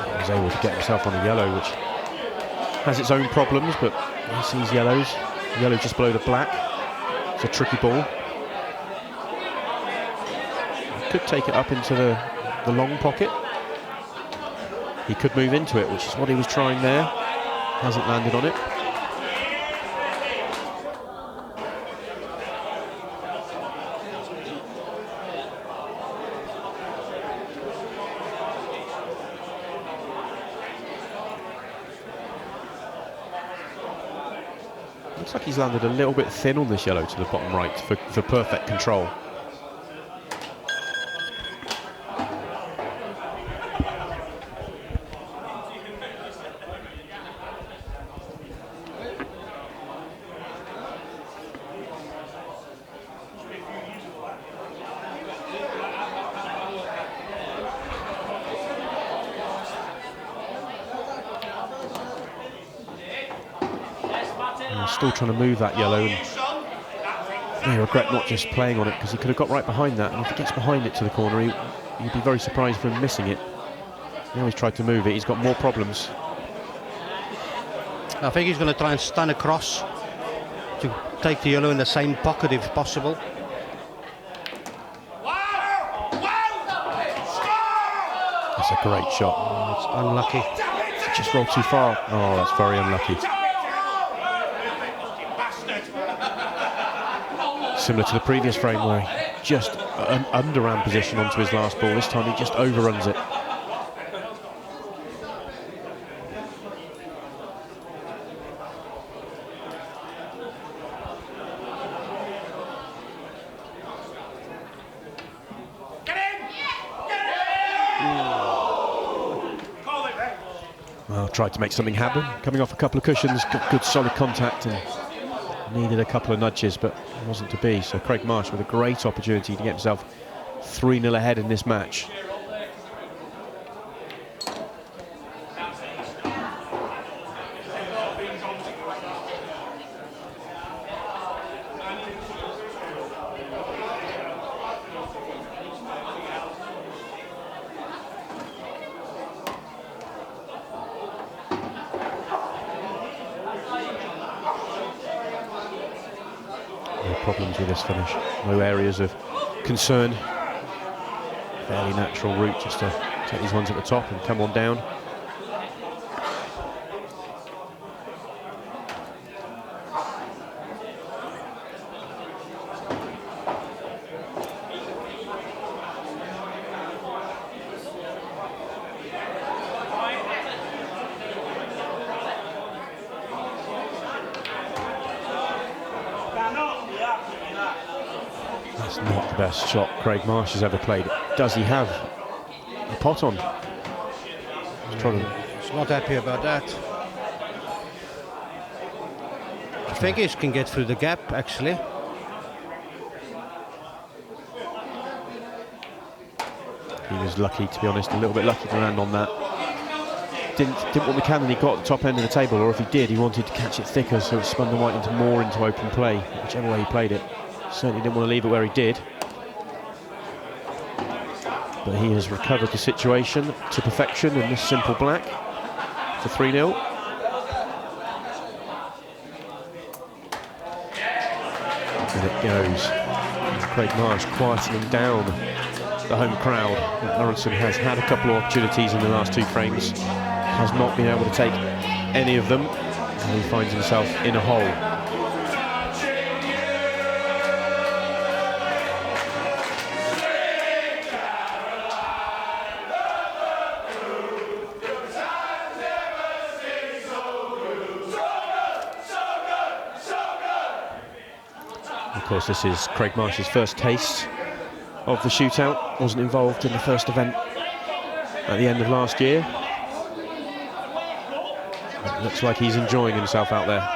Speaker 4: He was able to get himself on the yellow, which has its own problems, but he sees yellows. Yellow just below the black. It's a tricky ball. He could take it up into the long pocket. He could move into it, which is what he was trying there. Hasn't landed on it. Looks like he's landed a little bit thin on this yellow to the bottom right for perfect control. Still trying to move that yellow, and I regret not just playing on it, because he could have got right behind that, and if he gets behind it to the corner, you'd be very surprised for him missing it. Now he's tried to move it, he's got more problems.
Speaker 10: I think he's going to try and stand across to take the yellow in the same pocket if possible.
Speaker 4: That's a great shot.
Speaker 10: It's unlucky.
Speaker 4: He just rolled too far. Oh, that's very unlucky. Similar to the previous frame where he just an underhand position onto his last ball. This time he just overruns it. Well, tried to make something happen. Coming off a couple of cushions, good solid contact, and needed a couple of nudges, but it wasn't to be. So Craig Marsh with a great opportunity to get himself 3-0 ahead in this match. Problems with this finish, no areas of concern, fairly natural route just to take these ones at the top and come on down. That's not the best shot Craig Marsh has ever played. Does he have a pot on?
Speaker 10: He's not happy about that. I think he can get through the gap, actually.
Speaker 4: He was lucky, to be honest, a little bit lucky to land on that. Didn't want the cannon he got at the top end of the table, or if he did, he wanted to catch it thicker, so it spun the white into open play, whichever way he played it. Certainly didn't want to leave it where he did. But he has recovered the situation to perfection in this simple black for 3-0. And it goes. Craig Marsh quietening down the home crowd. Lawrenson has had a couple of opportunities in the last two frames, has not been able to take any of them, and he finds himself in a hole. Of course, this is Craig Marsh's first taste of the shootout. Wasn't involved in the first event at the end of last year. It looks like he's enjoying himself out there.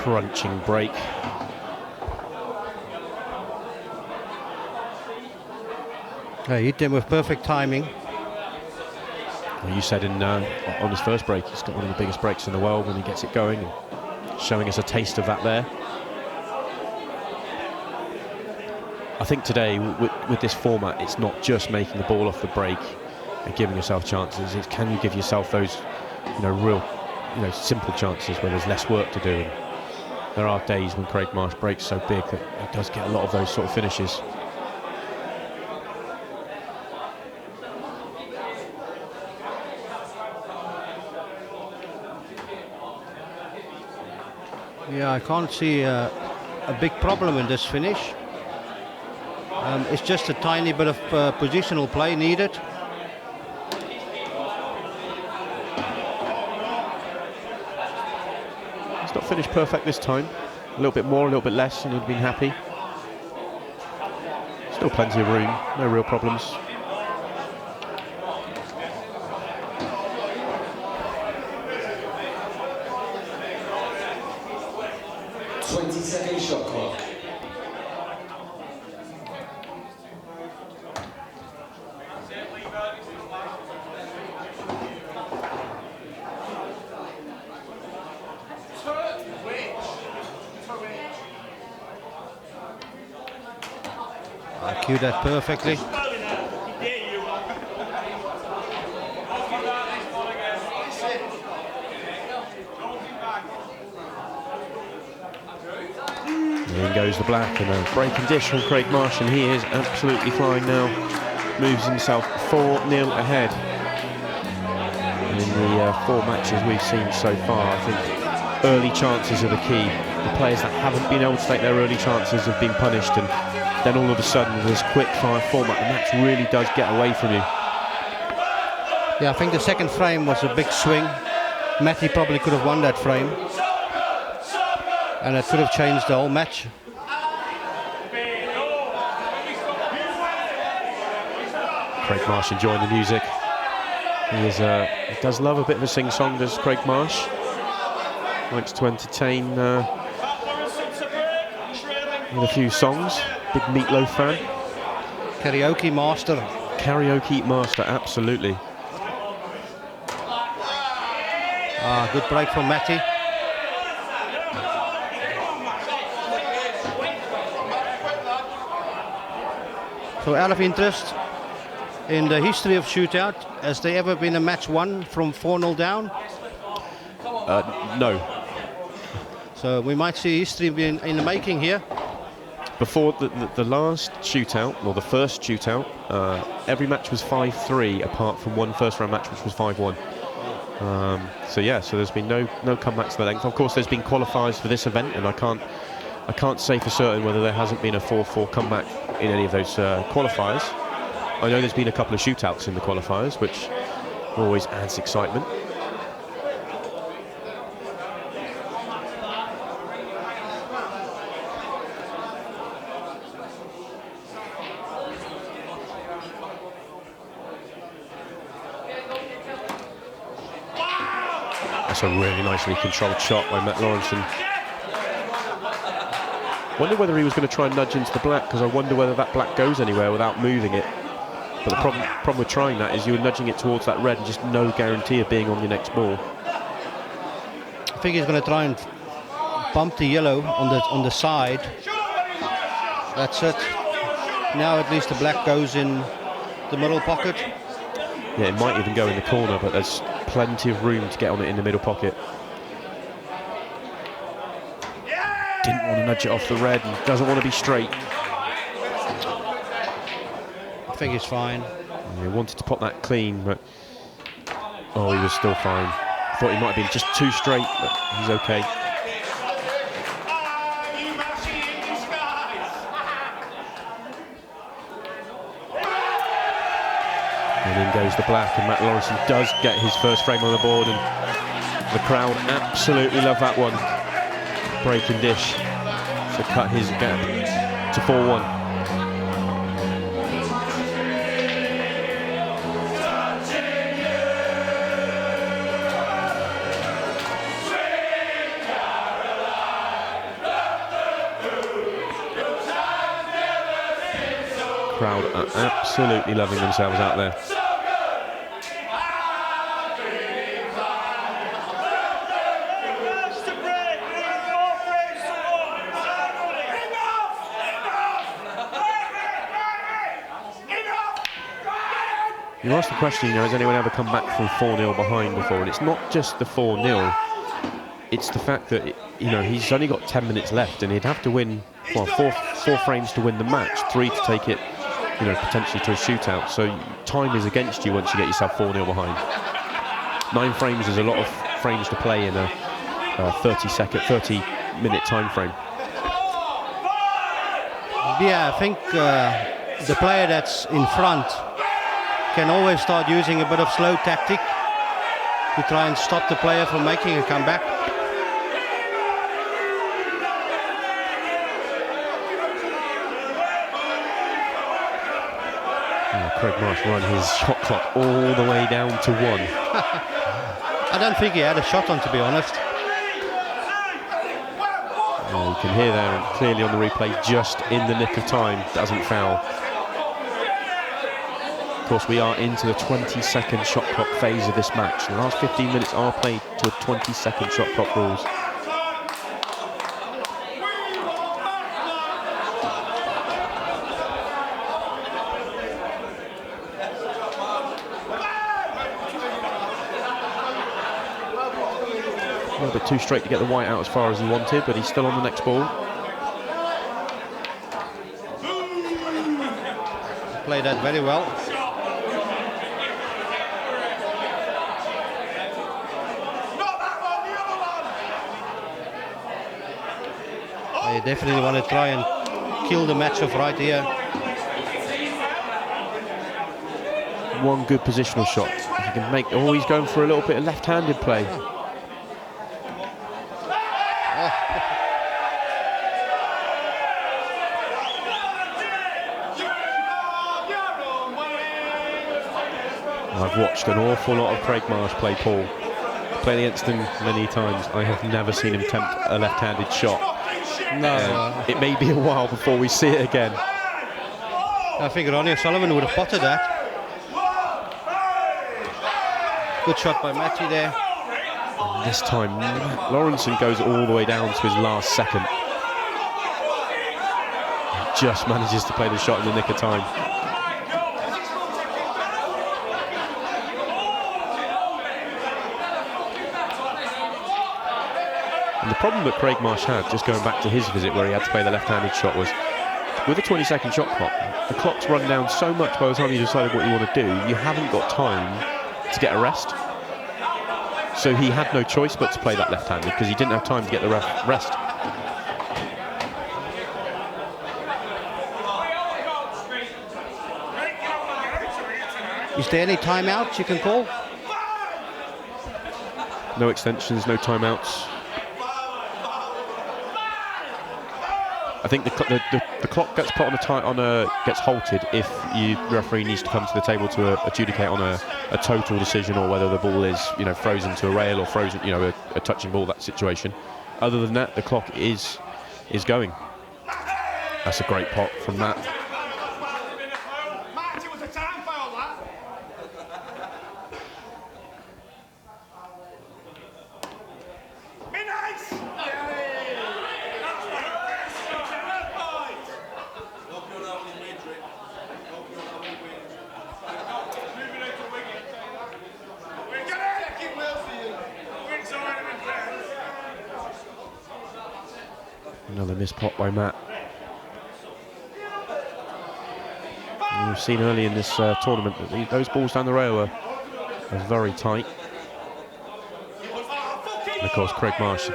Speaker 4: Crunching break.
Speaker 10: He hit him with perfect timing.
Speaker 4: Well, you said on his first break, he's got one of the biggest breaks in the world when he gets it going, and showing us a taste of that there. I think today, with this format, it's not just making the ball off the break and giving yourself chances. It's can you give yourself those, real, simple chances where there's less work to do. And there are days when Craig Marsh breaks so big that he does get a lot of those sort of finishes.
Speaker 10: Yeah, I can't see a big problem in this finish. It's just a tiny bit of positional play needed.
Speaker 4: It's not finished perfect this time. A little bit more, a little bit less, and he'd been happy. Still plenty of room, no real problems.
Speaker 11: Second shot clock.
Speaker 10: I cued that perfectly.
Speaker 4: In goes the black, and a breaking dish from Craig Marsh, and he is absolutely flying now. Moves himself 4-0 ahead. In the 4 matches we've seen so far, I think early chances are the key. The players that haven't been able to take their early chances have been punished, and then all of a sudden, with this quick-fire format, the match really does get away from you.
Speaker 10: Yeah, I think the second frame was a big swing. Matty probably could have won that frame. And it could have changed the whole match.
Speaker 4: Craig Marsh enjoying the music. He does love a bit of a sing-song, does Craig Marsh. Likes to entertain with a few songs. Big Meatloaf fan.
Speaker 10: Karaoke master.
Speaker 4: Karaoke master, absolutely.
Speaker 10: Good break from Matty. So out of interest, in the history of shootout, has there ever been a match won from 4-0 down?
Speaker 4: No.
Speaker 10: So we might see history in the making here.
Speaker 4: Before the last shootout, or the first shootout, every match was 5-3, apart from one first-round match which was 5-1. So there's been no comebacks to the length. Of course, there's been qualifiers for this event, and I can't say for certain whether there hasn't been a 4-4 comeback in any of those qualifiers. I know there's been a couple of shootouts in the qualifiers, which always adds excitement. That's a really nicely controlled shot by Matt Lawrenson. Wonder whether he was going to try and nudge into the black, because I wonder whether that black goes anywhere without moving it. But the problem with trying that is you're nudging it towards that red and just no guarantee of being on your next ball.
Speaker 10: I think he's going to try and bump the yellow on the side. That's it. Now at least the black goes in the middle pocket.
Speaker 4: Yeah, it might even go in the corner, but there's plenty of room to get on it in the middle pocket. Didn't want to nudge it off the red and doesn't want to be straight.
Speaker 10: I think he's fine.
Speaker 4: He wanted to pop that clean, but he was still fine. Thought he might have been just too straight, but he's okay. And in goes the black, and Matt Lawrenson does get his first frame on the board, and the crowd absolutely love that one. Breaking dish to cut his gap to 4-1. Crowd are absolutely loving themselves out there. You asked the question, has anyone ever come back from 4-0 behind before? And it's not just the 4-0, it's the fact that, he's only got 10 minutes left and he'd have to win, four frames to win the match, 3 to take it, potentially to a shootout. So time is against you once you get yourself 4-0 behind. 9 frames is a lot of frames to play in a 30-minute time frame.
Speaker 10: Yeah, I think the player that's in front can always start using a bit of slow tactic to try and stop the player from making a comeback.
Speaker 4: Craig Marsh run his shot clock all the way down to 1.
Speaker 10: I don't think he had a shot on, to be honest.
Speaker 4: You can hear there clearly on the replay, just in the nick of time, doesn't foul. Of course, we are into the 20-second shot clock phase of this match. The last 15 minutes are played to 20-second shot clock rules. A little bit too straight to get the white out as far as he wanted, but he's still on the next ball.
Speaker 10: Played that very well. They definitely want to try and kill the match off right here.
Speaker 4: One good positional shot. If you can make, oh, he's going for a little bit of left-handed play. I've watched an awful lot of Craig Marsh play Paul. Played against him many times. I have never seen him tempt a left-handed shot.
Speaker 10: No.
Speaker 4: It may be a while before we see it again.
Speaker 10: I think Ronnie O'Sullivan would have potted that. Good shot by Matty there.
Speaker 4: And this time, Lawrenson goes all the way down to his last second. He just manages to play the shot in the nick of time. And the problem that Craig Marsh had, just going back to his visit where he had to play the left-handed shot, was with a 20-second shot clock, the clock's run down so much by the time you decided what you want to do, you haven't got time to get a rest. So he had no choice but to play that left-handed because he didn't have time to get the rest.
Speaker 10: Is there any timeouts you can call?
Speaker 4: No extensions, no timeouts. I think the clock gets put gets halted if the referee needs to come to the table to adjudicate on a total decision, or whether the ball is frozen to a rail or frozen a touching ball, that situation. Other than that, the clock is going. That's a great pot from Matt. Another missed pot by Matt. And we've seen early in this tournament that those balls down the rail are very tight. And of course, Craig Marsh,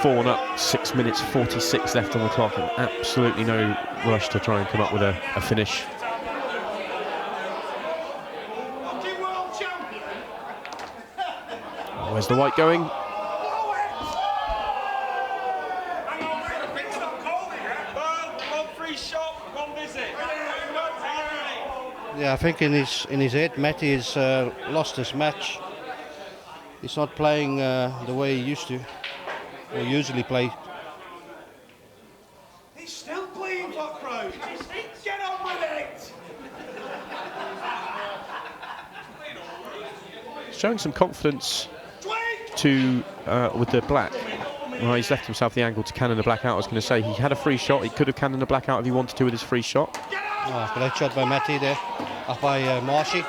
Speaker 4: 4-1 up, 6 minutes 46 left on the clock, and absolutely no rush to try and come up with a finish. Where's the white going?
Speaker 10: Yeah, I think in his head, Matty has lost his match. He's not playing the way he used to, or usually play.
Speaker 3: He's still playing for crowd. Get on with it.
Speaker 4: Showing some confidence to with the black. Well, he's left himself the angle to cannon the black out. I was going to say he had a free shot. He could have cannoned the black out if he wanted to with his free shot.
Speaker 10: Oh, great shot by Matty there, by Marshy.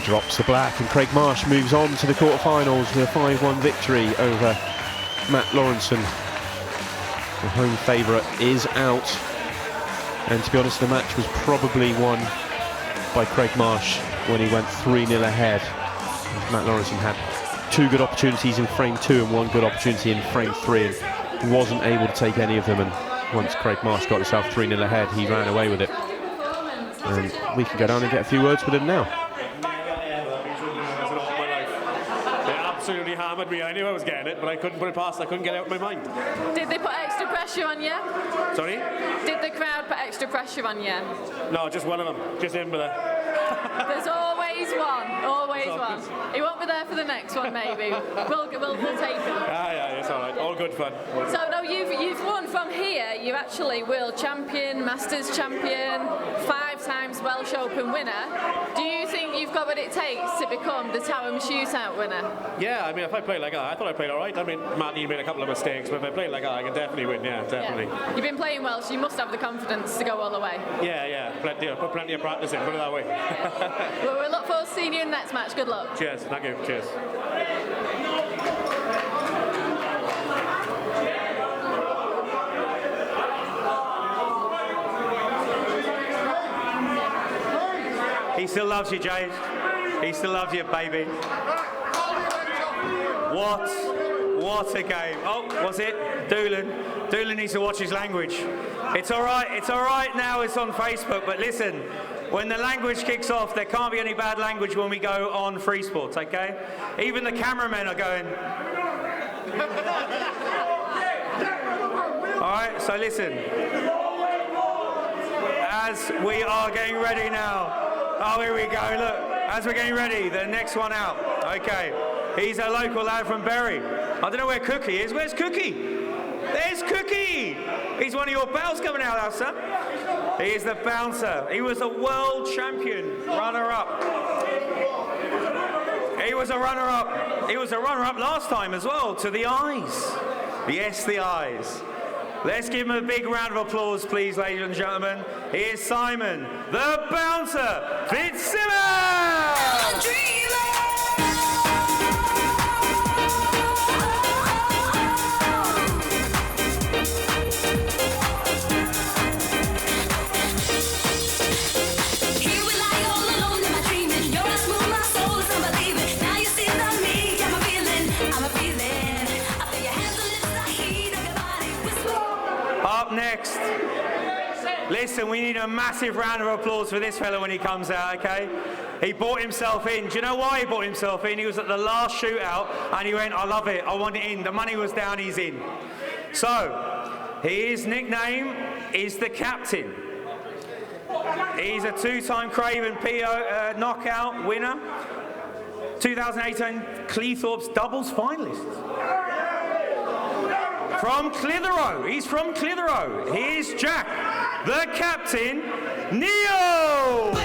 Speaker 4: drops the black, and Craig Marsh moves on to the quarterfinals with a 5-1 victory over Matt Lawrenson. The home favourite is out, and to be honest, the match was probably won by Craig Marsh when he went 3-0 ahead. Matt Lawrenson had 2 good opportunities in frame 2 and 1 good opportunity in frame 3, and wasn't able to take any of them. And once Craig Marsh got himself 3-0 ahead, he ran away with it. And we can go down and get a few words with him now.
Speaker 11: Absolutely hammered me. I knew I was getting it, but I couldn't put it past. I couldn't get it out of my mind.
Speaker 2: Did they put extra pressure on you?
Speaker 11: Sorry?
Speaker 2: Did the crowd put extra pressure on you?
Speaker 11: No, just one of them. Just him with it.
Speaker 2: There's always one. Always one. He won't be there for the next one, maybe. We'll take him.
Speaker 11: Yeah, it's all right. All good fun.
Speaker 2: So no, you've won from here. You're actually world champion, Masters champion, 5 times Welsh Open winner. Do you think you've got what it takes to become the Taom Shootout winner?
Speaker 11: Yeah, I mean, if I played like that, I thought I played all right. I mean, Matty made a couple of mistakes, but if I played like that, I can definitely win. Yeah, definitely.
Speaker 2: Yeah. You've been playing Welsh. You must have the confidence to go all the way.
Speaker 11: Yeah. Put plenty of practice in. Put it that way.
Speaker 2: Well, we look forward to seeing you in the next match. Good luck.
Speaker 11: Cheers. Thank you. Cheers.
Speaker 1: He still loves you, Jade. He still loves you, baby. What a game. Oh, was it? Doolan needs to watch his language. It's all right now it's on Facebook, but listen, when the language kicks off, there can't be any bad language when we go on Free Sports, okay? Even the cameramen are going. All right, so listen. As we are getting ready now. Oh, here we go, look. As we're getting ready, the next one out. Okay, he's a local lad from Bury. I don't know where Cookie is. Where's Cookie? There's Cookie! He's one of your pals coming out now, son. He is the bouncer. He was a world champion runner-up. He was a runner-up. He was a runner-up last time as well, to the Eyes. Yes, the Eyes. Let's give him a big round of applause, please, ladies and gentlemen. Here's Simon, the bouncer, Fitzsimmons! Up next, listen, we need a massive round of applause for this fella when he comes out, okay? He bought himself in. Do you know why he bought himself in? He was at the last shootout and he went, I love it, I want it in. The money was down, he's in. So, his nickname is the Captain. He's a 2-time Craven PO knockout winner. 2018 Cleethorpes doubles finalist. From Clitheroe, he's from Clitheroe. Here's Jack, the Captain, Neo!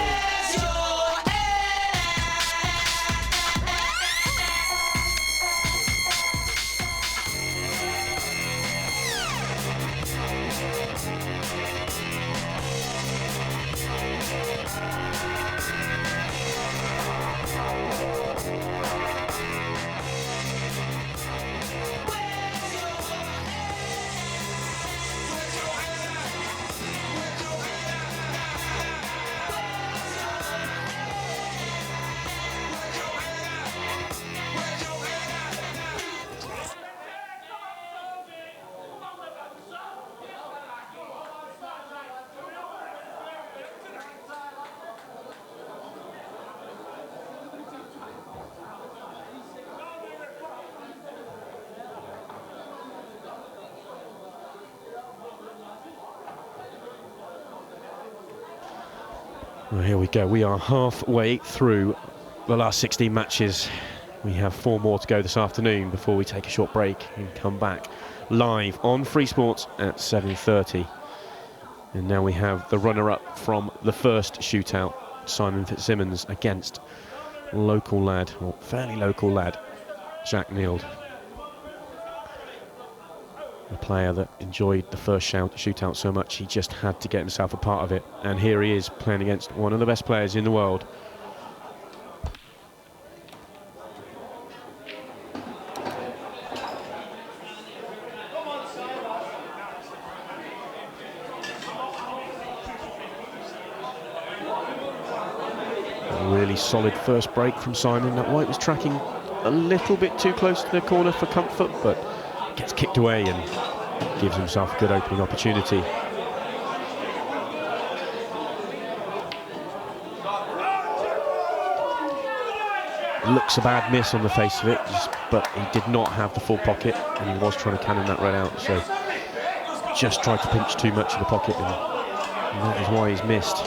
Speaker 4: Well, here we go. We are halfway through the last 16 matches. We have 4 more to go this afternoon before we take a short break and come back live on Free Sports at 7:30. And now we have the runner-up from the first shootout, Simon Fitzsimmons, against local lad, or fairly local lad, Jack Neild. A player that enjoyed the first shootout so much he just had to get himself a part of it, and here he is playing against one of the best players in the world. really solid first break from Simon. That White was tracking a little bit too close to the corner for comfort, but gets kicked away and gives himself a good opening opportunity. Looks a bad miss on the face of it, but he did not have the full pocket, and he was trying to cannon that red out, so just tried to pinch too much of the pocket, and that is why he's missed.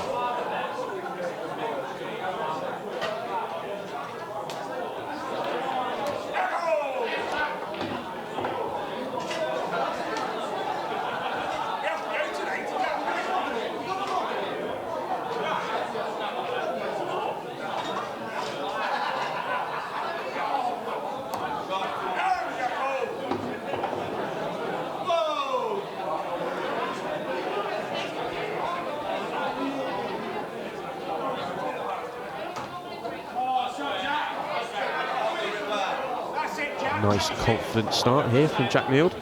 Speaker 4: Nice confident start here from Jack Neild.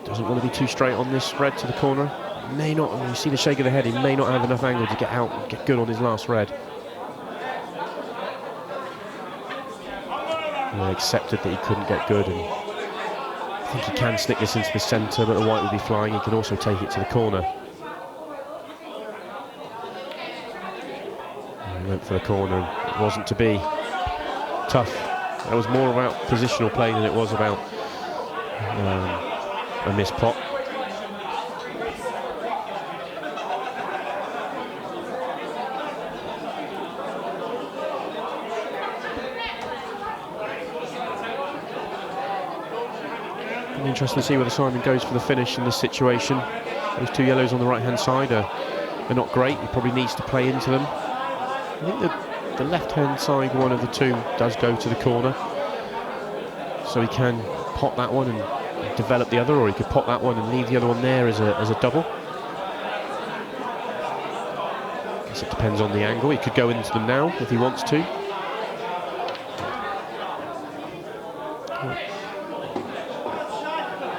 Speaker 4: Doesn't want to be too straight on this spread to the corner. May not, you see the shake of the head, he may not have enough angle to get out and get good on his last red. He accepted that he couldn't get good, and I think he can stick this into the centre, but the White will be flying. He can also take it to the corner. He went for the corner, and it wasn't to be. Tough. That was more about positional play than it was about a missed pot. It'll be interesting to see whether Simon goes for the finish in this situation. Those two yellows on the right hand side are not great. He probably needs to play into them. I think the left-hand side one of the two does go to the corner, so he can pot that one and develop the other, or he could pot that one and leave the other one there as a double. I guess it depends on the angle. He could go into them now if he wants to.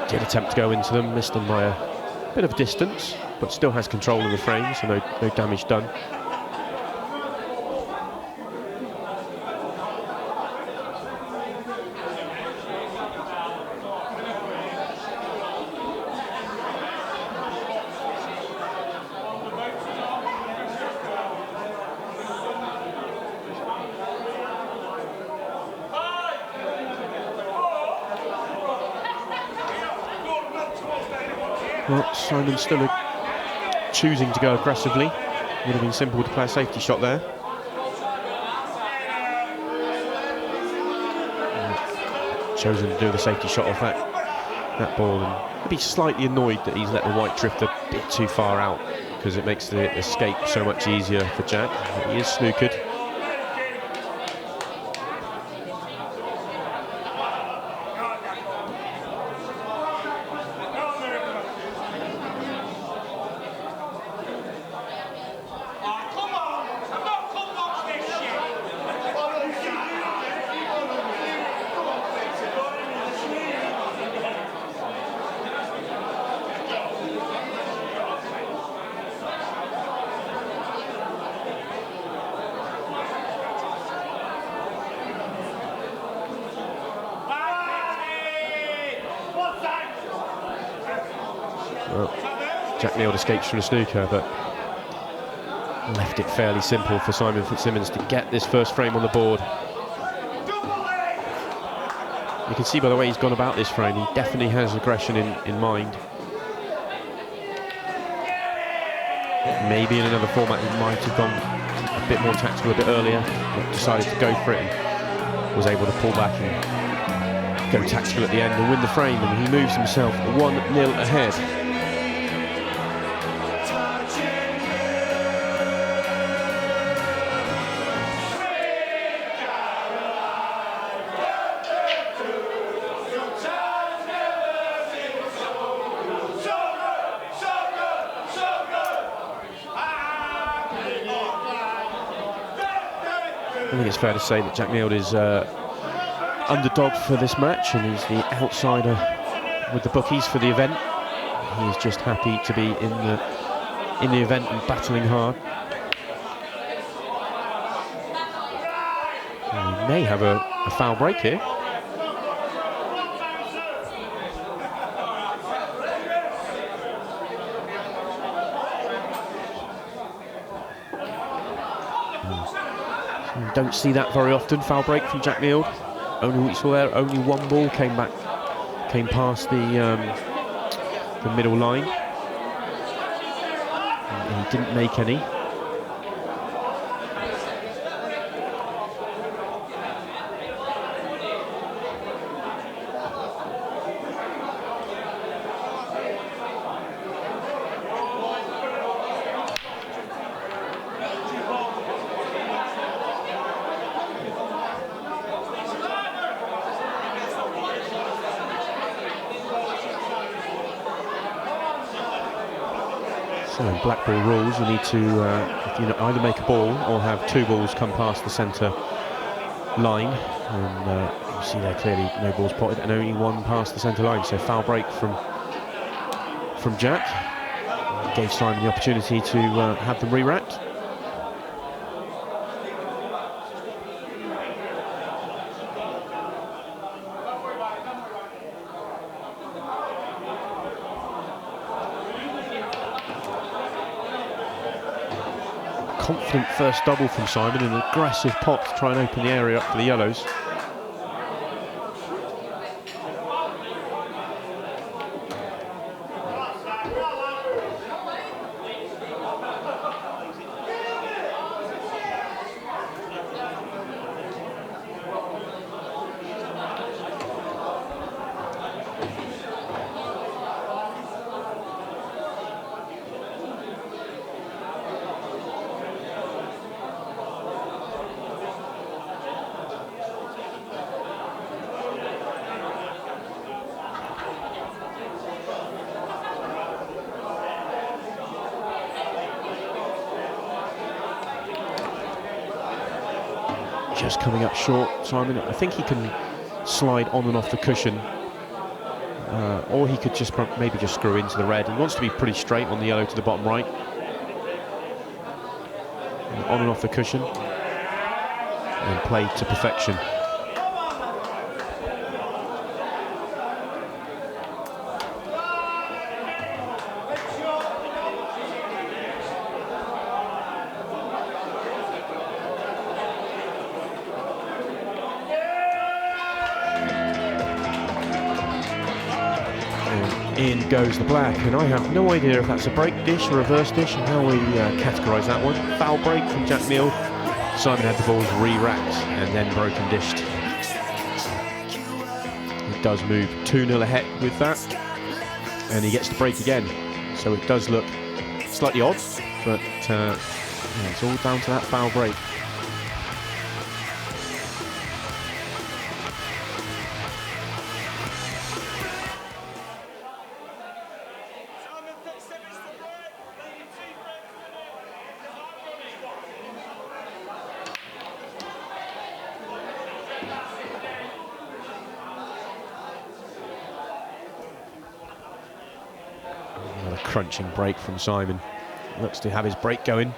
Speaker 4: Did attempt to go into them, missed them by a bit of distance, but still has control of the frame, so no damage done. Well, Simon still choosing to go aggressively. Would have been simple to play a safety shot there. Chosen to do the safety shot off that ball, and be slightly annoyed that he's let the White drift a bit too far out, because it makes the escape so much easier for Jack. He is snookered. Jack Neild escapes from the snooker, but left it fairly simple for Simon Fitzsimmons to get this first frame on the board. You can see by the way he's gone about this frame, he definitely has aggression in mind. Maybe in another format he might have gone a bit more tactical a bit earlier, but decided to go for it and was able to pull back and go tactical at the end and win the frame, and he moves himself 1-0 ahead. I think it's fair to say that Jack Neild is underdog for this match, and he's the outsider with the bookies for the event. He's just happy to be in the in the event and battling hard. And we may have a foul break here. Don't see that very often. Foul break from Jack Meald. Only we saw there, only one ball came past the middle line. And he didn't make any. So in black ball rules, you need to either make a ball or have two balls come past the centre line. And you see there clearly no balls potted and only one past the centre line. So foul break from Jack. Gave Simon the opportunity to have them re-racked. Confident first double from Simon, an aggressive pot to try and open the area up for the yellows. Just coming up short, Simon. I think he can slide on and off the cushion, or he could just maybe just screw into the red. He wants to be pretty straight on the yellow to the bottom right. And on and off the cushion, and play to perfection. In goes the black, and I have no idea if that's a break dish or reverse dish and how we categorise that one. Foul break from Jack Meald. Simon had the balls re-racked and then broken dished. He does move 2-0 ahead with that, and he gets the break again. So it does look slightly odd, but yeah, it's all down to that foul break. Crunching break from Simon. Looks to have his break going.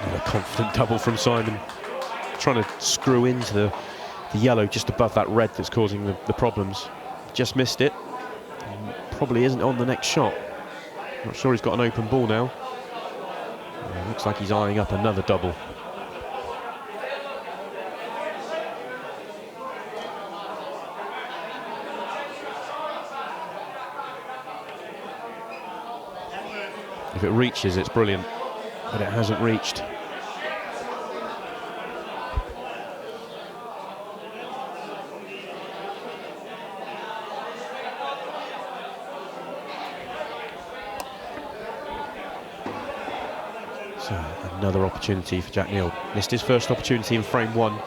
Speaker 4: A confident double from Simon, trying to screw into the yellow just above that red that's causing the problems. Just missed it. Probably isn't on the next shot. Not sure he's got an open ball now. Looks like he's eyeing up another double. If it reaches, it's brilliant, but it hasn't reached. Another opportunity for Jack Neal. Missed his first opportunity in frame 1.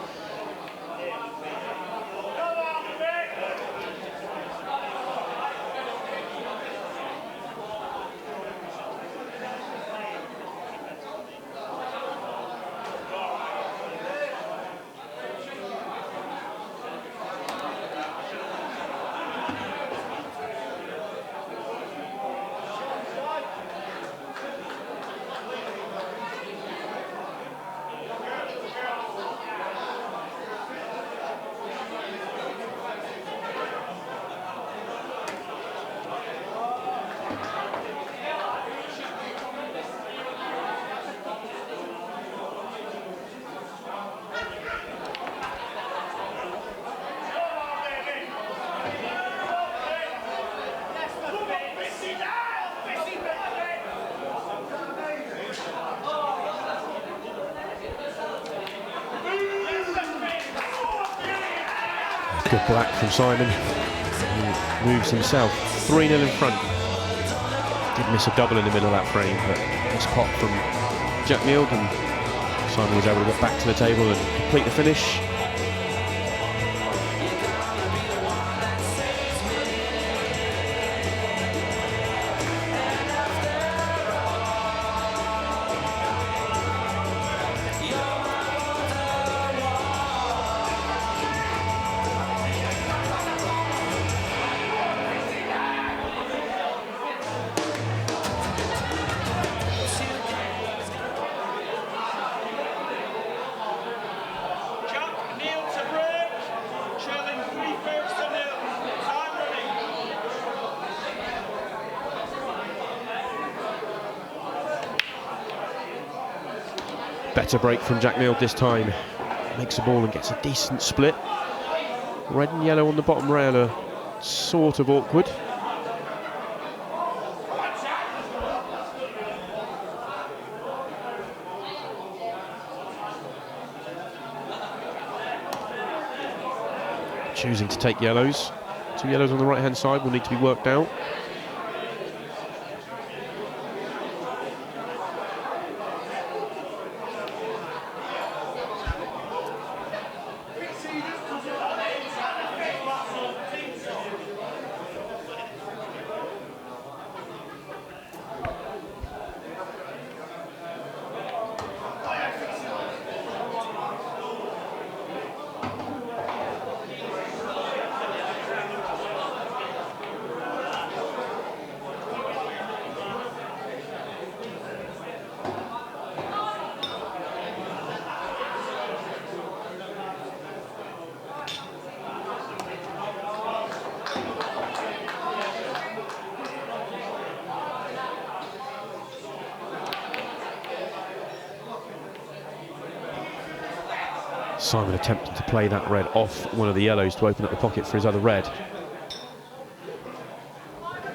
Speaker 4: Good black from Simon. He moves himself 3-0 in front. Did miss a double in the middle of that frame, but this pop from Jack Neal, and Simon was able to get back to the table and complete the finish. Better break from Jack Neal this time. Makes a ball and gets a decent split. Red and yellow on the bottom rail are sort of awkward. Choosing to take yellows. 2 yellows on the right hand side will need to be worked out. Simon attempted to play that red off one of the yellows to open up the pocket for his other red.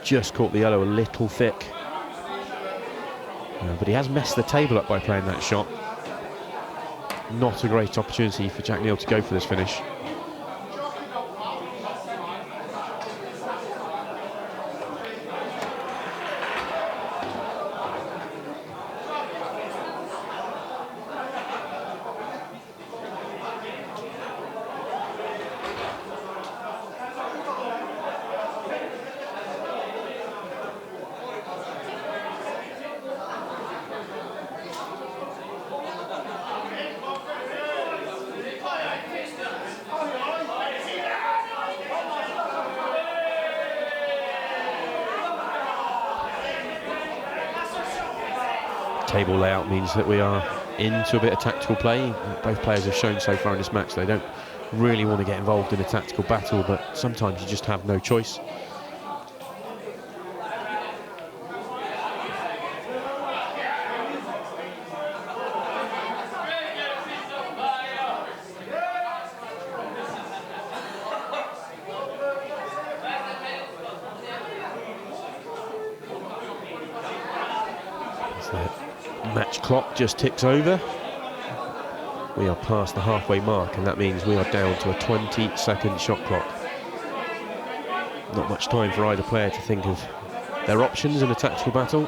Speaker 4: Just caught the yellow a little thick. But he has messed the table up by playing that shot. Not a great opportunity for Jack Neal to go for this finish. Table layout means that we are into a bit of tactical play. Both players have shown so far in this match they don't really want to get involved in a tactical battle, but sometimes you just have no choice. Match clock just ticks over. We are past the halfway mark, and that means we are down to a 20-second shot clock. Not much time for either player to think of their options in a tactical battle.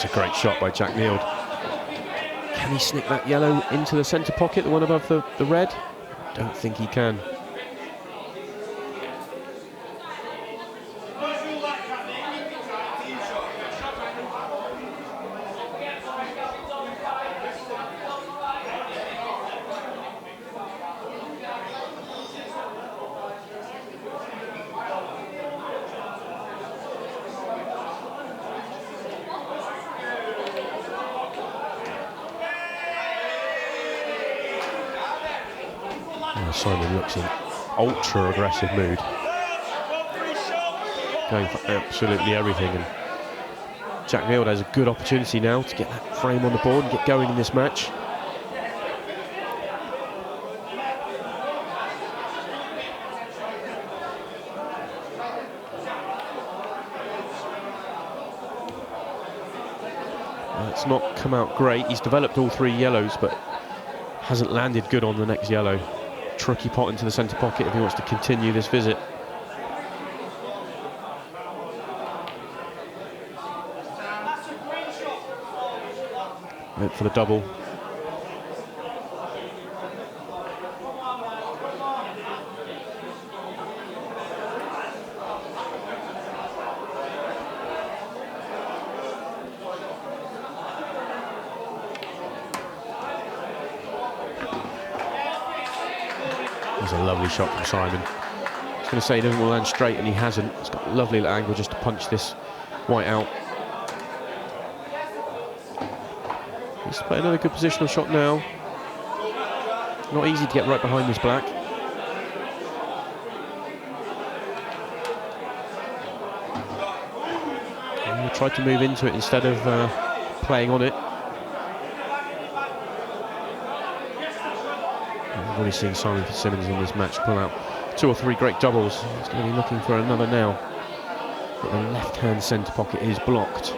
Speaker 4: That's a great shot by Jack Neild. Can he snick that yellow into the centre pocket, the one above the red? Don't think he can. Simon looks in ultra aggressive mood, going for absolutely everything, and Jack Neild has a good opportunity now to get that frame on the board and get going in this match. It's not come out great. He's developed all 3 yellows, but hasn't landed good on the next yellow. Tricky pot into the centre pocket if he wants to continue this visit. Went for the double. A lovely shot from Simon. I was going to say he doesn't want to land straight, and he hasn't. It's got a lovely little angle just to punch this white out. He's played another good positional shot now. Not easy to get right behind this black. And he tried to move into it instead of playing on it. I've already seen Simon Fitzsimmons in this match pull out 2 or 3 great doubles. He's going to be looking for another now. But the left-hand centre pocket is blocked.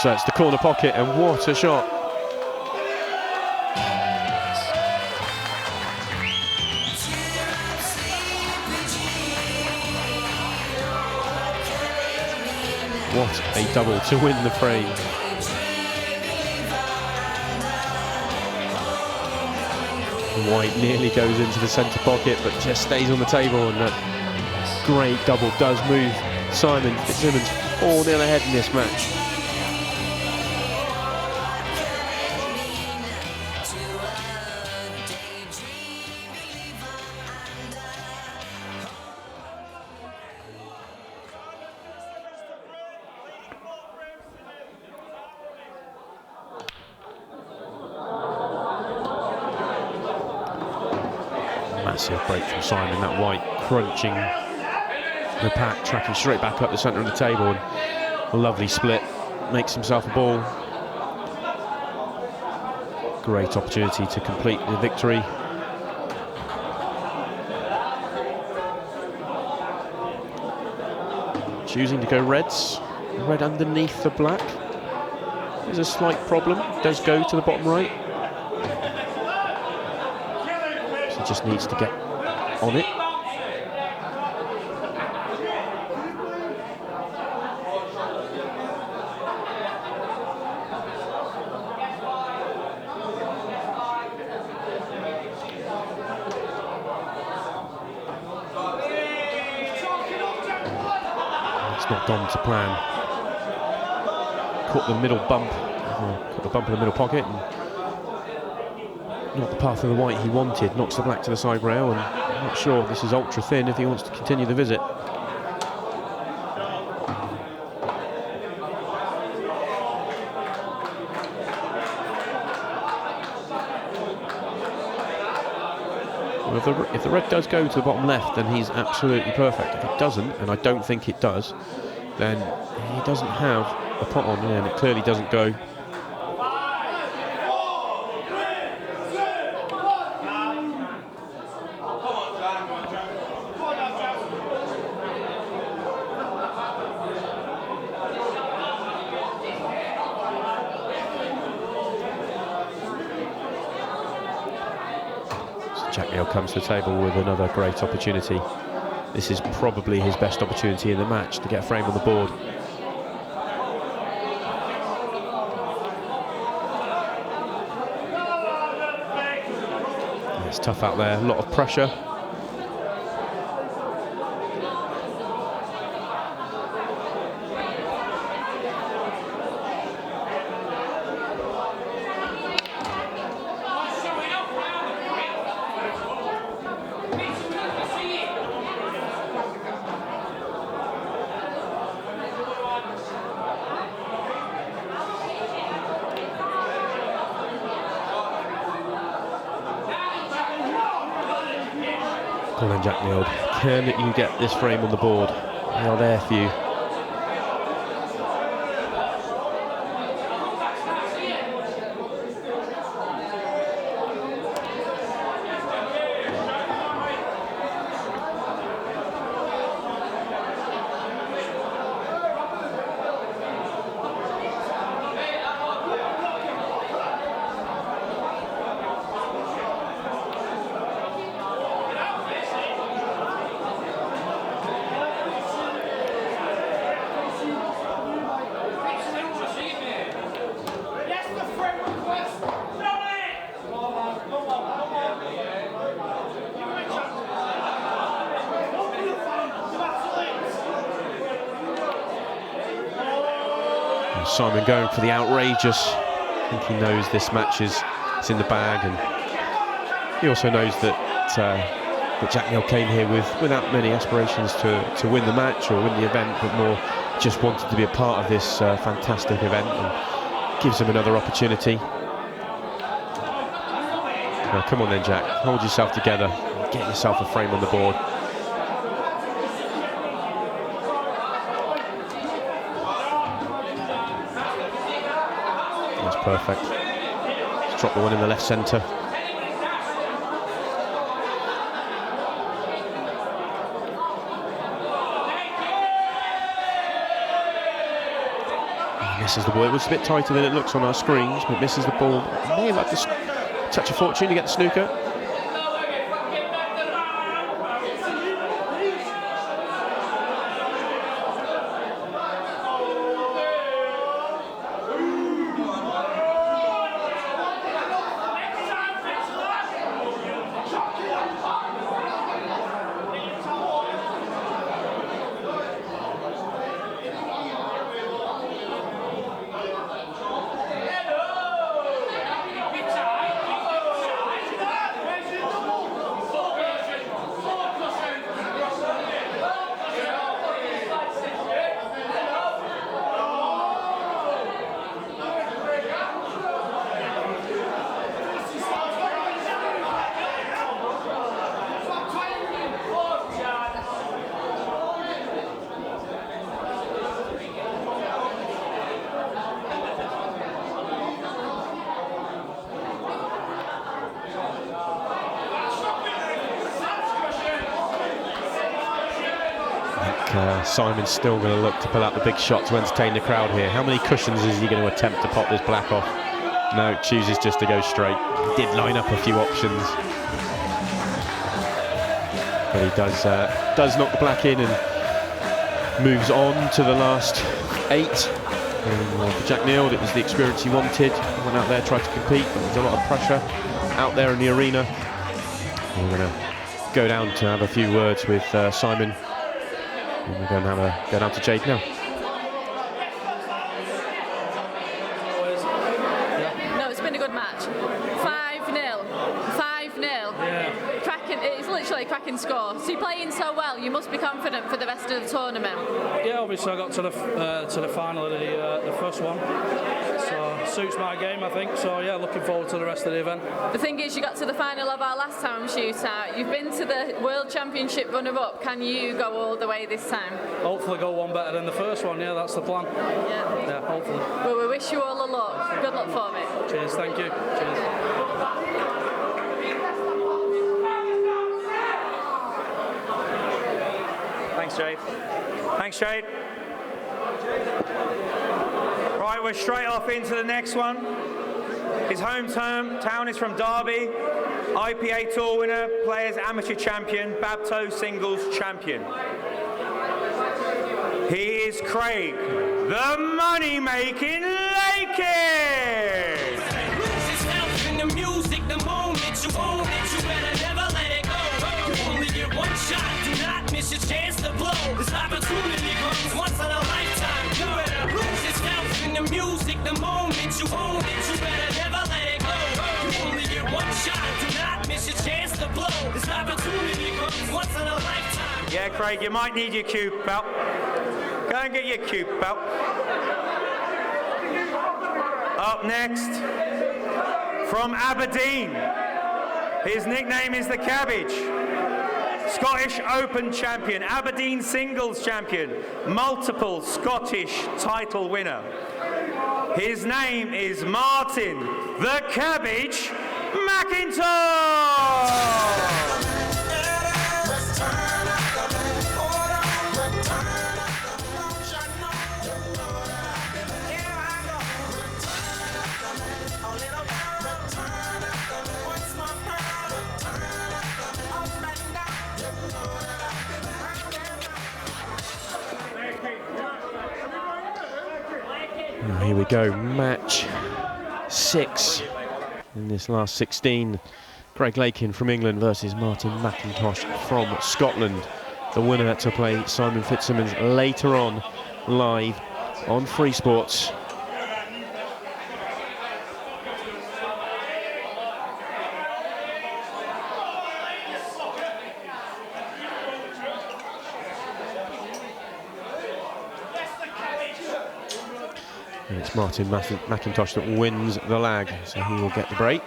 Speaker 4: So it's the corner pocket, and what a shot. What a double to win the frame. White nearly goes into the centre pocket, but just stays on the table, and that great double does move Simon Fitzsimmons 4-0 ahead in this match. Massive break from Simon, that white crunching the pack, tracking straight back up the centre of the table, and a lovely split, makes himself a ball. Great opportunity to complete the victory. Choosing to go reds, red underneath the black. There's a slight problem, does go to the bottom right. Just needs to get on it. It's not gone to plan. Caught the middle bump, caught the bump in the middle pocket, and not the path of the white he wanted. Knocks the black to the side rail, and I'm not sure this is ultra thin if he wants to continue the visit. Well, if the red does go to the bottom left, then he's absolutely perfect. If it doesn't, and I don't think it does, then he doesn't have a pot on, and it clearly doesn't go. Jack Neild comes to the table with another great opportunity. this is probably his best opportunity in the match to get a frame on the board. It's tough out there, a lot of pressure. Come on, Jack Neild. Can you get this frame on the board? They are there for you. Simon going for the outrageous. I think he knows this match is in the bag, and he also knows that that Jack Neild came here without many aspirations to win the match or win the event, but more just wanted to be a part of this fantastic event, and gives him another opportunity. Now, come on then, Jack, hold yourself together, and get yourself a frame on the board. Perfect. Let's drop the one in the left centre. Misses the ball. It was a bit tighter than it looks on our screens, but misses the ball. May have had to touch a fortune to get the snooker. Simon's still going to look to pull out the big shot to entertain the crowd here. How many cushions is he going to attempt to pop this black off? No, chooses just to go straight. He did line up a few options, but he does knock the black in and moves on to the last 8. And for Jack Neild, it was the experience he wanted. He went out there, tried to compete, but there's a lot of pressure out there in the arena. And we're going to go down to have a few words with Simon. And we're going to go down to Jade now.
Speaker 2: No, it's been a good match. 5-0. 5-0.
Speaker 11: Yeah.
Speaker 2: Cracking, it's literally a cracking score. So you're playing so well, you must be confident for the rest of the tournament.
Speaker 11: Yeah, obviously I got to the final of the first one. So suits my game, I think. So yeah, looking forward to the rest of the event.
Speaker 2: The thing is, you got to the final of our last Taom Shootout. You've been to the World Championship runner-up. Can you go all the way this time?
Speaker 11: Hopefully go one better than the first one. Yeah, that's the plan. Yeah, hopefully.
Speaker 2: Well, we wish you all the luck. Good luck for it.
Speaker 11: Cheers, thank you. Cheers.
Speaker 1: Thanks, Jade. Thanks, Jade. Right, we're straight off into the next one. His home town is from Derby. IPA Tour winner, Players Amateur Champion, Babto Singles Champion. He is Craig, the money-making Lakers!
Speaker 7: The music, the moment you own it, you better never let it go. You only get one shot, do not miss your chance to blow. This opportunity comes once in a lifetime. You better lose yourself in the music, the moment you own it, you better never let it go. You only get one shot, do not miss your chance to blow. This opportunity comes once in a lifetime.
Speaker 1: Yeah, Craig, you might need your cube belt. Go and get your cube belt. Up next, from Aberdeen, his nickname is the Cabbage. Scottish Open champion, Aberdeen singles champion, multiple Scottish title winner. His name is Martin the Cabbage McIntosh.
Speaker 4: Here we go, match 6 in this last 16. Craig Lakin from England versus Martin McIntosh from Scotland. The winner to play Simon Fitzsimmons later on, live on Free Sports. And it's Martin McIntosh that wins the lag, so he will get the break.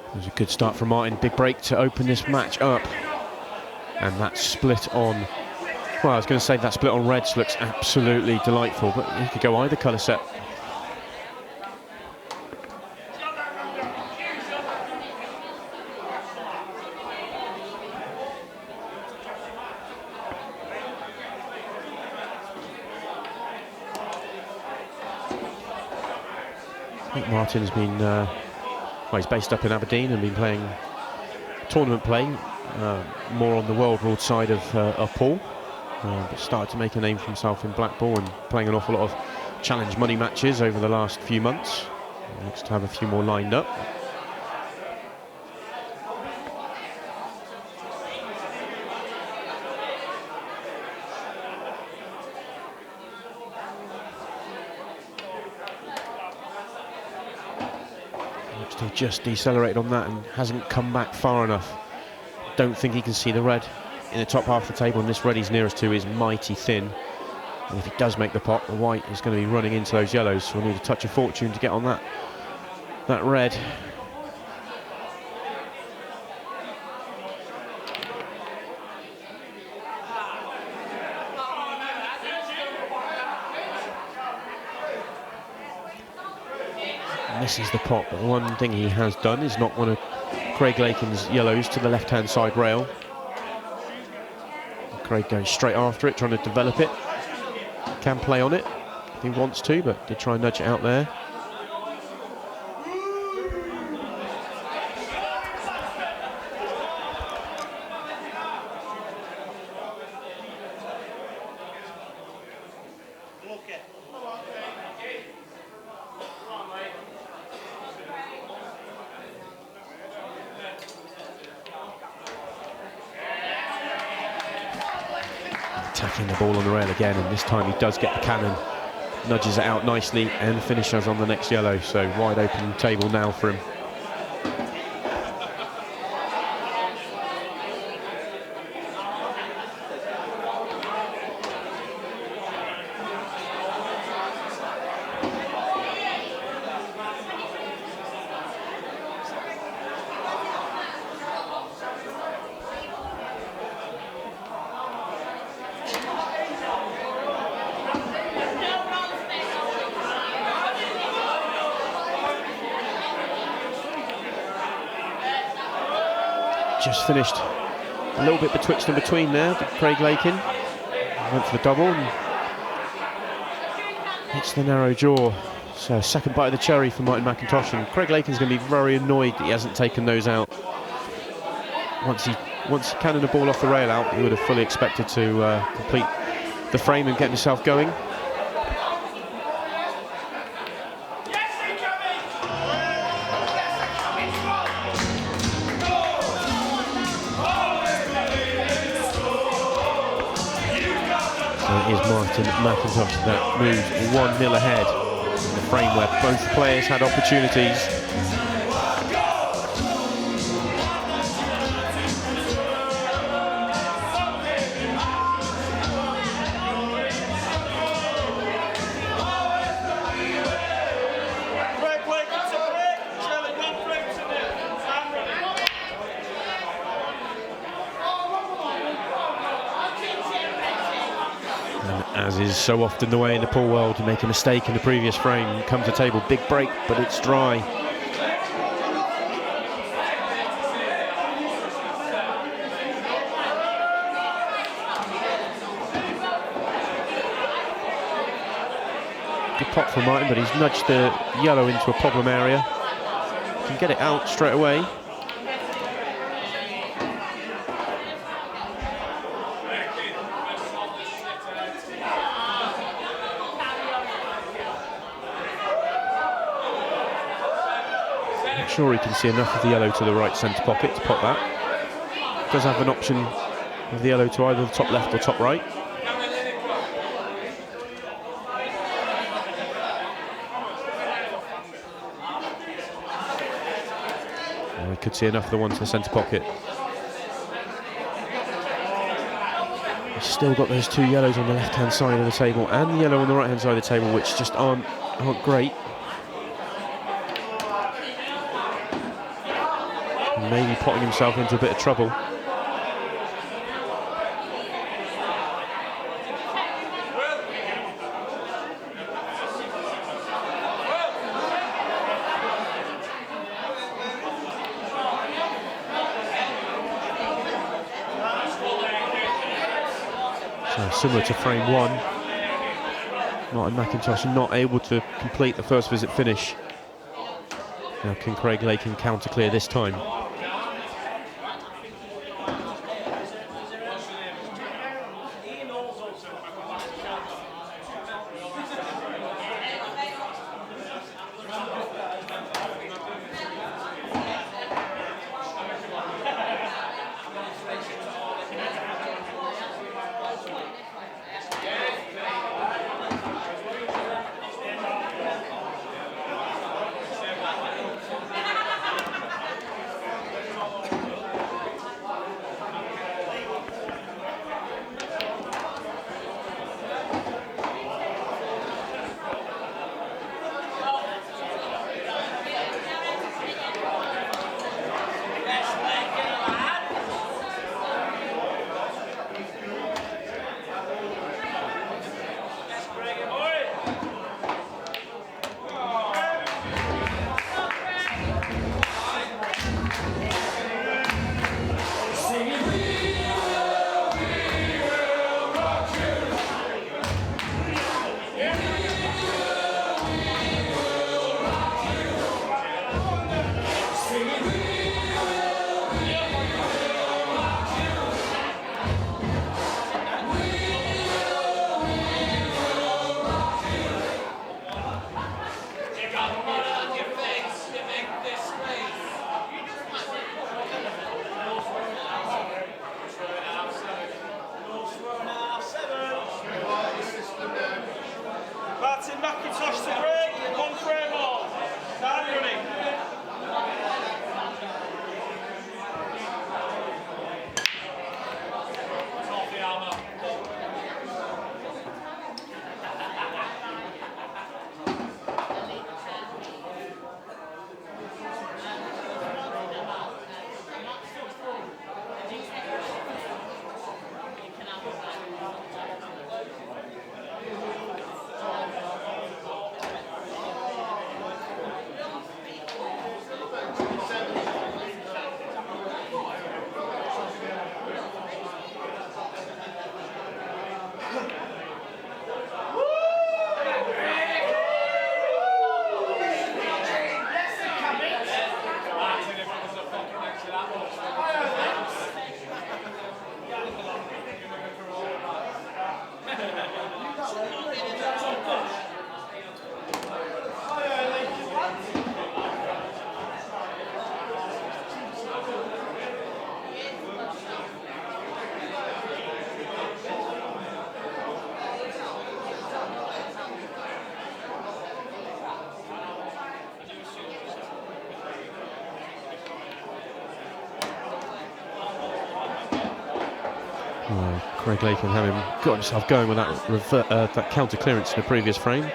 Speaker 4: It was a good start from Martin, big break to open this match up. And that split on, well, I was going to say that split on reds looks absolutely delightful, but you could go either colour set. I think Martin's been, well, he's based up in Aberdeen and been playing tournament play, more on the world ruled side of Paul, but started to make a name for himself in black ball and playing an awful lot of challenge money matches over the last few months. He looks to have a few more lined up. He just decelerated on that and hasn't come back far enough. Don't think he can see the red in the top half of the table, and this red he's nearest to is mighty thin. And if he does make the pot, the white is going to be running into those yellows, so we'll need a touch of fortune to get on that red. Misses the pot, but the one thing he has done is knock one of Craig Lakin's yellows to the left-hand side rail. Craig goes straight after it, trying to develop it. Can play on it if he wants to, but did try and nudge it out there. attacking the ball on the rail again, and this time he does get the cannon, nudges it out nicely and finishes on the next yellow. So wide open table now for him. Just finished a little bit betwixt and between there. Craig Lakin went for the double and hits the narrow jaw. So second bite of the cherry for Martin McIntosh, and Craig Lakin's going to be very annoyed that he hasn't taken those out. Once he cannoned the ball off the rail out, he would have fully expected to complete the frame and get himself going. It is Martin McIntosh that moves 1-0 ahead in the frame where both players had opportunities. As is so often the way in the pool world, you make a mistake in the previous frame, come to table, big break, but it's dry. Good pot for Martin, but he's nudged the yellow into a problem area. Can get it out straight away. Sure, he can see enough of the yellow to the right centre pocket to pot that. Does have an option of the yellow to either the top left or top right. Well, he could see enough of the one to the centre pocket. He's still got those two yellows on the left-hand side of the table and the yellow on the right-hand side of the table, which just aren't great. Maybe potting himself into a bit of trouble. So similar to frame one, Martin McIntosh not able to complete the first visit finish. Now can Craig Lakin counter clear this time? Craig Lakin having got himself going with that counter clearance in the previous frame.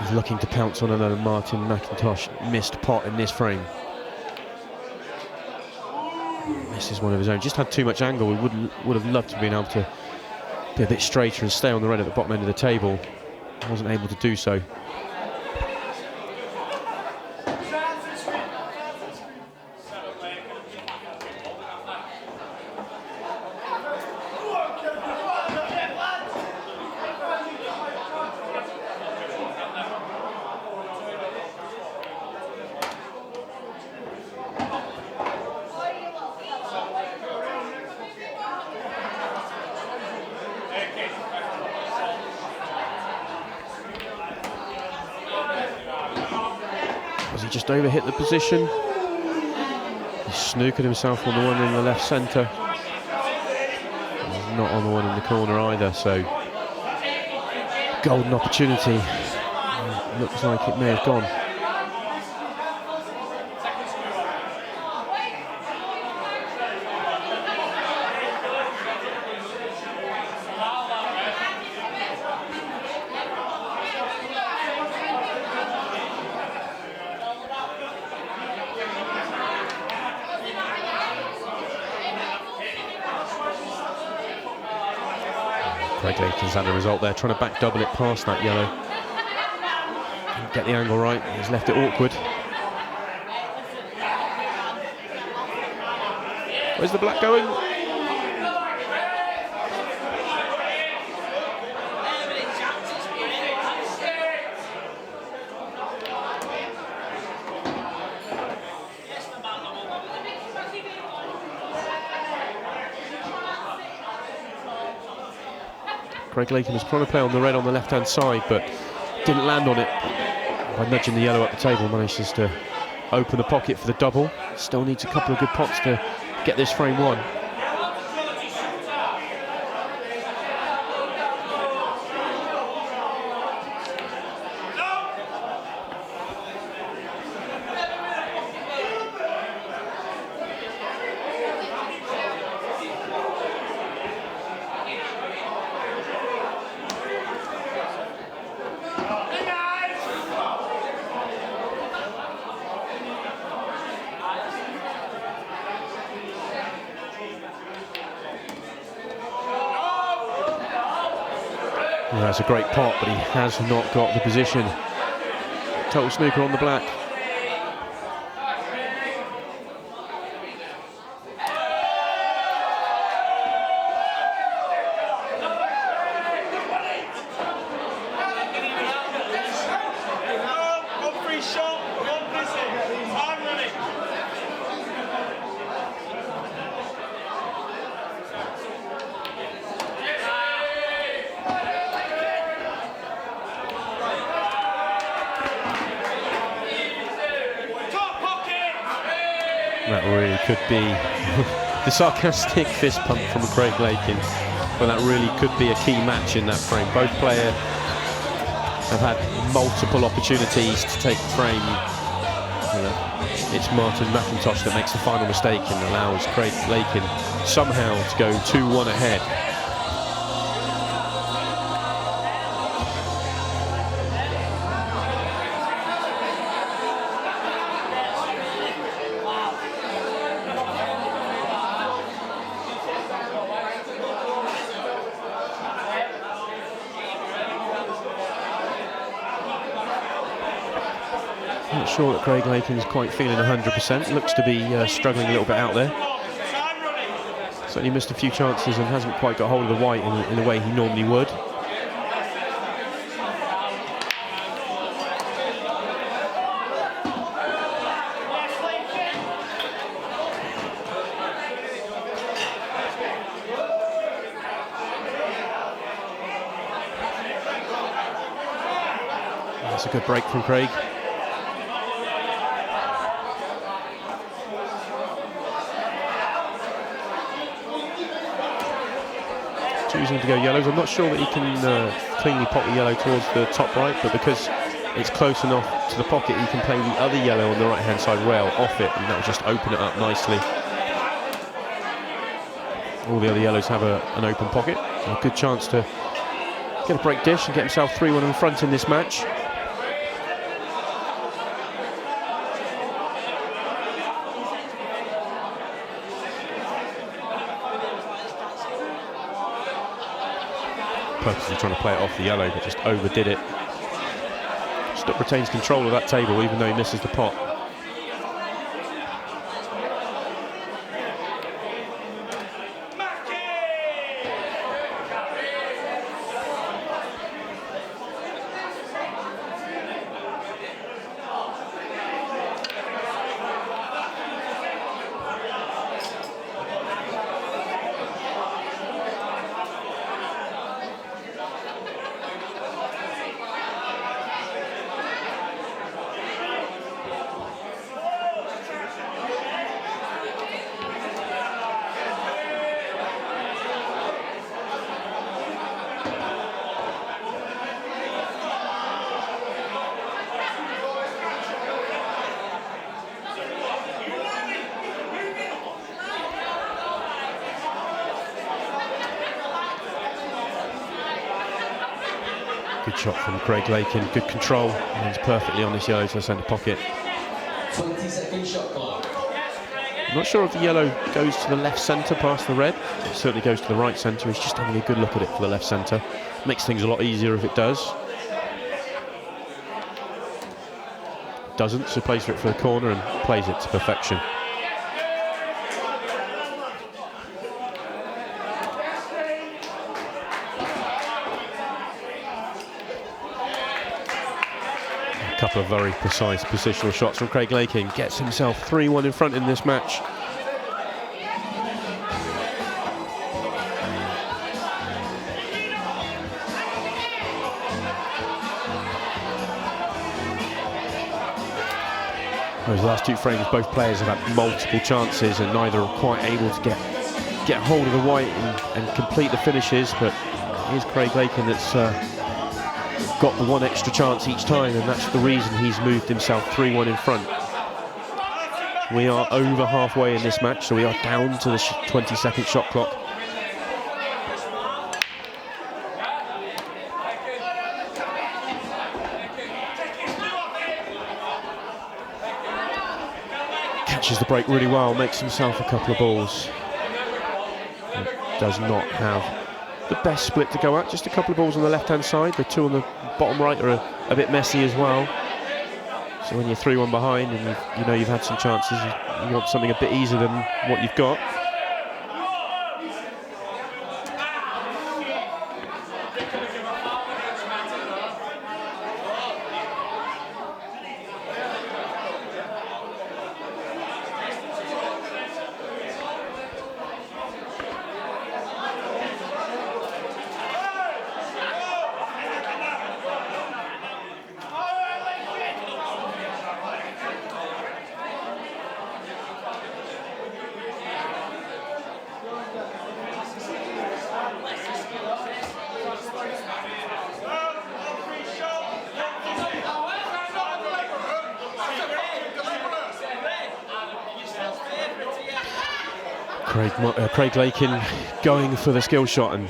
Speaker 4: He's looking to pounce on another Martin McIntosh missed pot in this frame. This is one of his own. Just had too much angle. We would have loved to have been able to be a bit straighter and stay on the red at the bottom end of the table. Wasn't able to do so. Just overhit the position. He's snookered himself on the one in the left centre. He's not on the one in the corner either, so golden opportunity. Looks like it may have gone. Craig Lakin's had a result there, trying to back double it past that yellow. Didn't get the angle right, he's left it awkward. Where's the black going? Craig Lakin was trying to play on the red on the left-hand side, but didn't land on it. By nudging the yellow up the table, manages to open the pocket for the double. Still needs a couple of good pots to get this frame won. Well, that's a great pot, but he has not got the position. Total snooker on the black. That really could be the sarcastic fist pump from Craig Lakin, but that really could be a key match in that frame. Both players have had multiple opportunities to take the frame. It's Martin McIntosh that makes the final mistake and allows Craig Lakin somehow to go 2-1 ahead. Not sure that Craig Lakin's quite feeling 100%. Looks to be struggling a little bit out there. Certainly missed a few chances and hasn't quite got hold of the white in the way he normally would. That's a good break from Craig. Choosing to go yellows. I'm not sure that he can cleanly pot the yellow towards the top right, but because it's close enough to the pocket, he can play the other yellow on the right-hand side rail off it, and that will just open it up nicely. All the other yellows have an open pocket. So a good chance to get a break dish and get himself 3-1 in front in this match. Purposely trying to play it off the yellow, but just overdid it. Still retains control of that table, even though he misses the pot. Good shot from Craig Lakin, good control, and he's perfectly on this yellow to the centre pocket.
Speaker 12: 20-second shot clock.
Speaker 4: I'm not sure if the yellow goes to the left centre past the red. It certainly goes to the right centre. He's just having a good look at it for the left centre. Makes things a lot easier if it does. Doesn't, so plays for it for the corner and plays it to perfection. A couple of very precise positional shots from Craig Lakin. Gets himself 3-1 in front in this match. Those last two frames, both players have had multiple chances and neither are quite able to get hold of the white and complete the finishes, but here's Craig Lakin that's got the one extra chance each time, and that's the reason he's moved himself 3-1 in front. We are over halfway in this match, so we are down to the 20-second shot clock. Catches the break really well, makes himself a couple of balls. Does not have the best split to go at, just a couple of balls on the left-hand side. The two on the bottom right are a bit messy as well. So when you're 3-1 behind and you know you've had some chances, you want something a bit easier than what you've got. Craig Lakin going for the skill shot, and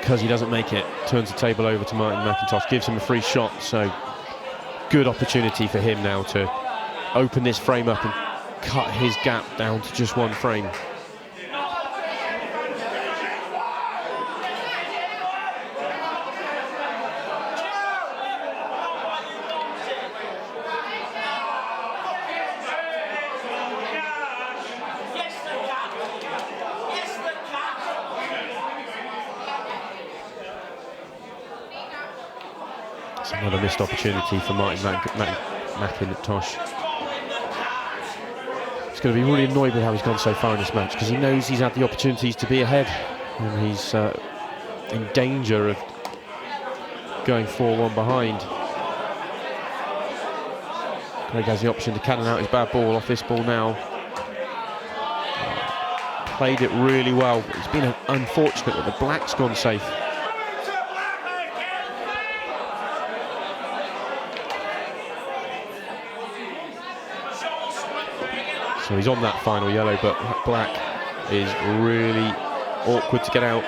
Speaker 4: because he doesn't make it, turns the table over to Martin McIntosh, gives him a free shot. So good opportunity for him now to open this frame up and cut his gap down to just one frame. Another missed opportunity for Martin McIntosh. He's going to be really annoyed with how he's gone so far in this match, because he knows he's had the opportunities to be ahead, and he's in danger of going 4-1 behind. Craig has the option to cannon out his bad ball off this ball now. Played it really well, but it's been unfortunate that the black's gone safe. So he's on that final yellow, but black is really awkward to get out.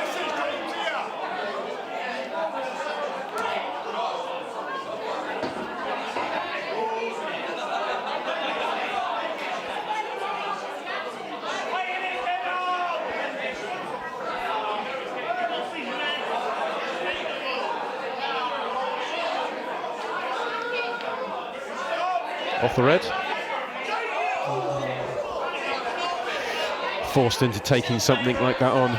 Speaker 4: Off the red. Forced into taking something like that on.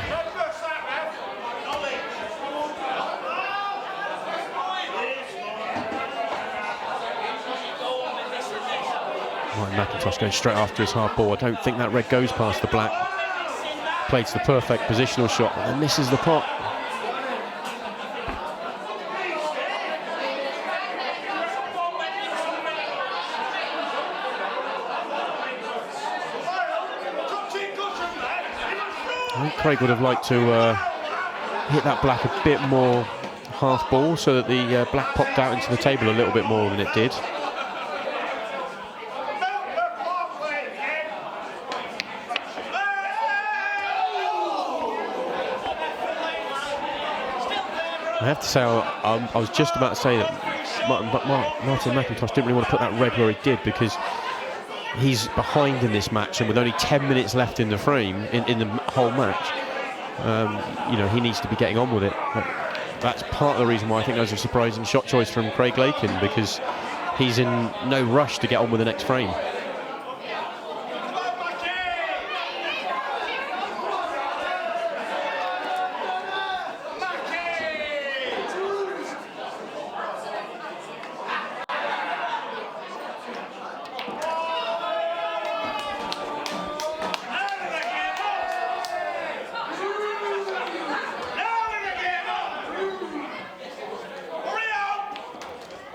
Speaker 4: Right, McIntosh going straight after his hard ball. I don't think that red goes past the black. Plays the perfect positional shot, but then misses the pot. I think Craig would have liked to hit that black a bit more half ball so that the black popped out into the table a little bit more than it did. I have to say, I was just about to say that Martin McIntosh didn't really want to put that red where he did, because he's behind in this match, and with only 10 minutes left in the frame, in the whole match, you know, he needs to be getting on with it. But that's part of the reason why I think that was a surprising shot choice from Craig Lakin, because he's in no rush to get on with the next frame.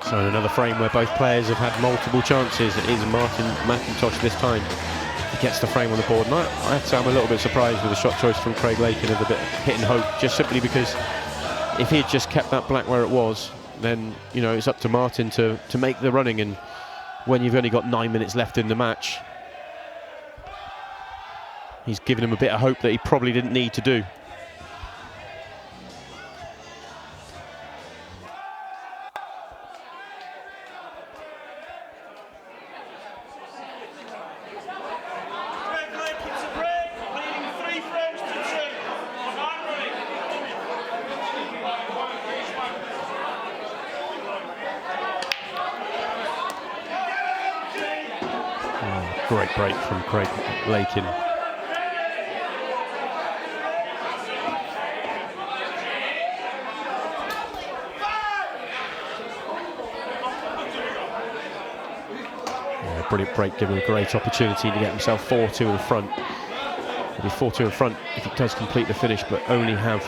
Speaker 4: So in another frame where both players have had multiple chances, it is Martin McIntosh this time. He gets the frame on the board, and I have to say I'm a little bit surprised with the shot choice from Craig Lakin of a bit hit and hope, just simply because if he had just kept that black where it was, then, you know, it's up to Martin to make the running, and when you've only got 9 minutes left in the match, he's given him a bit of hope that he probably didn't need to do. Great break from Craig Lakin. Yeah, brilliant break, giving him a great opportunity to get himself 4-2 in front. He'll be 4-2 in front if he does complete the finish, but only have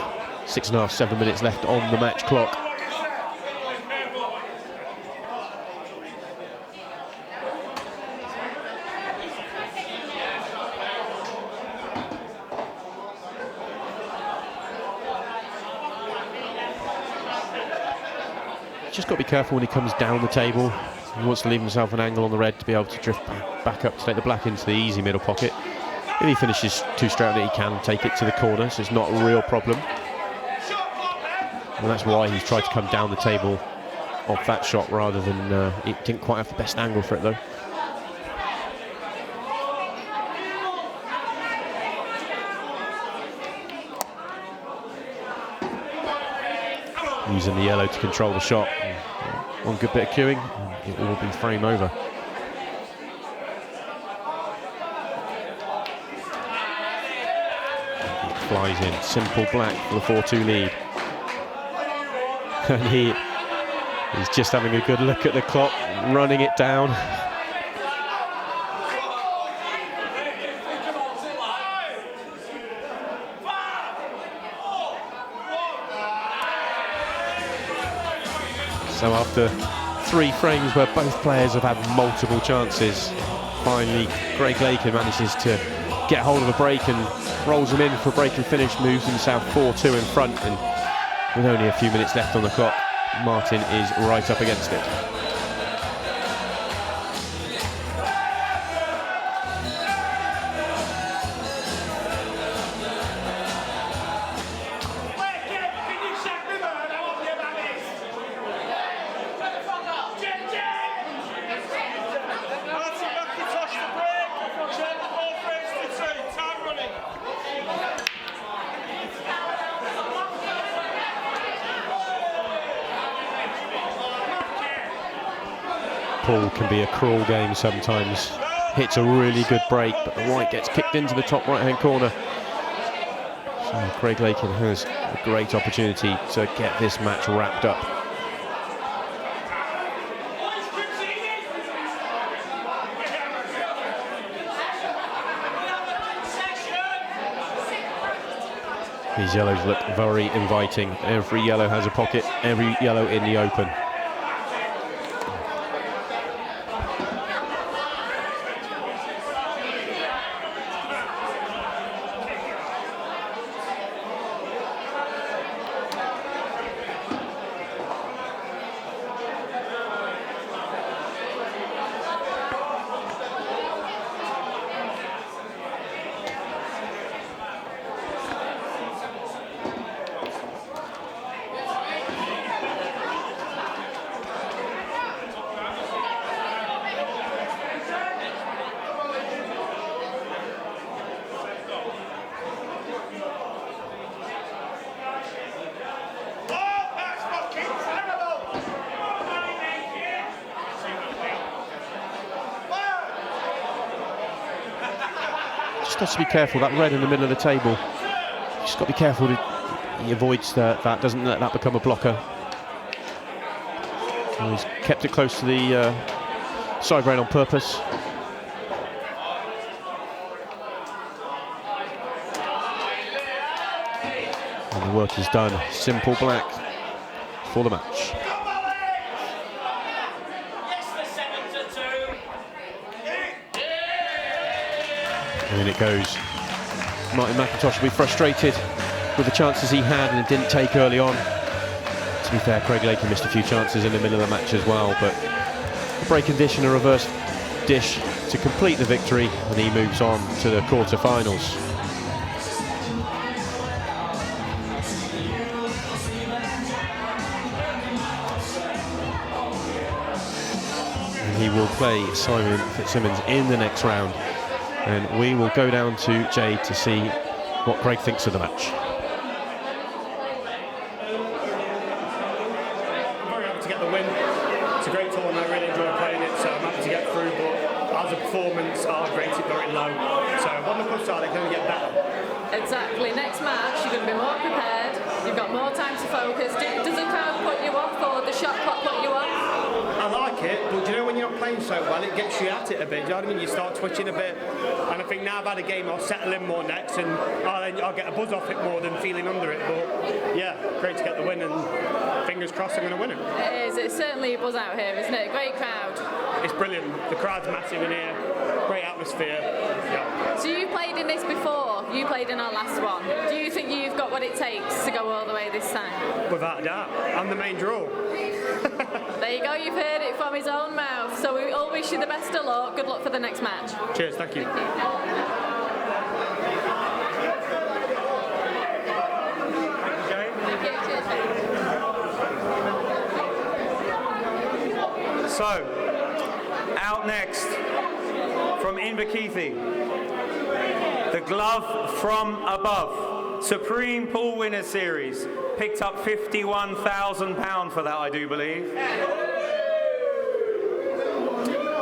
Speaker 4: 6.5, 7 minutes left on the match clock. Just got to be careful when he comes down the table. He wants to leave himself an angle on the red to be able to drift back up to take the black into the easy middle pocket. If he finishes too straight on it, he can take it to the corner, so it's not a real problem. And that's why he's tried to come down the table off that shot rather than, it didn't quite have the best angle for it though. Using the yellow to control the shot. One good bit of cueing, it will be frame over. It flies in, simple black for the 4-2 lead. And he's just having a good look at the clock, running it down. So after 3 frames where both players have had multiple chances, finally Craig Lakin manages to get hold of a break and rolls him in for a break and finish, moves himself 4-2 in front, and with only a few minutes left on the clock, Martin is right up against it. pool can be a cruel game sometimes. Hits a really good break, but the white gets kicked into the top right-hand corner. So Craig Lakin has a great opportunity to get this match wrapped up. These yellows look very inviting. Every yellow has a pocket, every yellow in the open. Just has to be careful, that red in the middle of the table. Just got to be careful he avoids that, doesn't let that become a blocker. And he's kept it close to the side rail on purpose. And the work is done. Simple black for the match. And in it goes. Martin McIntosh will be frustrated with the chances he had and didn't take early on. To be fair, Craig Lakin missed a few chances in the middle of the match as well, but a break condition, a reverse dish to complete the victory, and he moves on to the quarter-finals. And he will play Simon Fitzsimmons in the next round. And we will go down to Jade to see what Craig thinks of the match.
Speaker 13: I'm very happy to get the win. It's a great tournament, I really enjoy playing it, so I'm happy to get through, but as a performance, I'd rate it very low. So on the plus side, it can only get better.
Speaker 2: Exactly. Next match, you're going to be more prepared. You've got more time to focus. Does the crowd put you off, or the shot clock put you off?
Speaker 13: I like it, but you know when you're not playing so well, it gets you at it a bit. Do you know what I mean? You start twitching a bit, and I think now I've had a game, I'll settle in more next, and I'll get a buzz off it more than feeling under it. But yeah, great to get the win, and fingers crossed I'm going to win it.
Speaker 2: It is. It's certainly a buzz out here, isn't it? Great crowd.
Speaker 13: It's brilliant. The crowd's massive in here. Great atmosphere. Yeah.
Speaker 2: So you played in this before. You played in our last one. Do you think you've got what it takes to go all the way this time?
Speaker 13: Without a doubt. I'm the main draw.
Speaker 2: There you go, you've heard it from his own mouth. So we all wish you the best of luck. Good luck for the next match.
Speaker 13: Cheers, thank you.
Speaker 1: So, out next from Inverkeithing, the glove from above, Supreme Pool Winner Series, picked up £51,000 for that, I do believe.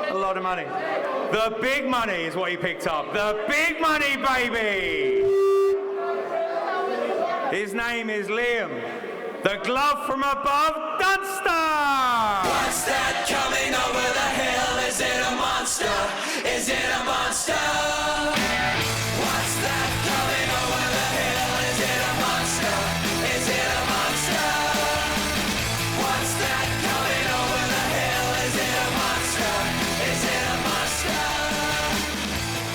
Speaker 1: A lot of money. The big money is what he picked up. The big money, baby! His name is Liam. The glove from above, Dunster!
Speaker 7: What's that coming over the hill? Is it a monster? Is it a monster? What's that coming over the hill? Is it a monster? Is it a monster? What's that coming over the hill? Is it a monster? Is it a monster?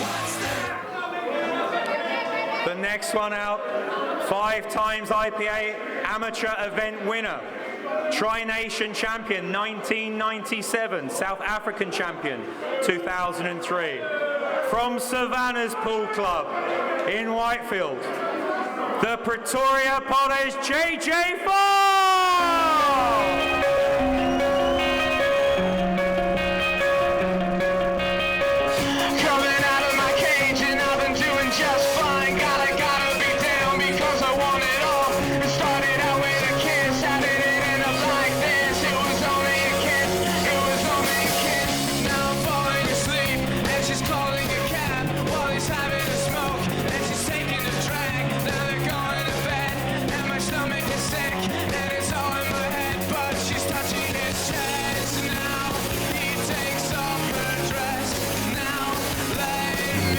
Speaker 7: What's that?
Speaker 1: The next one out, 5 times IPA amateur event winner, Tri-Nation champion 1997, South African champion 2003. From Savannah's Pool Club in Whitefield, the Pretoria Potters JJ Fall!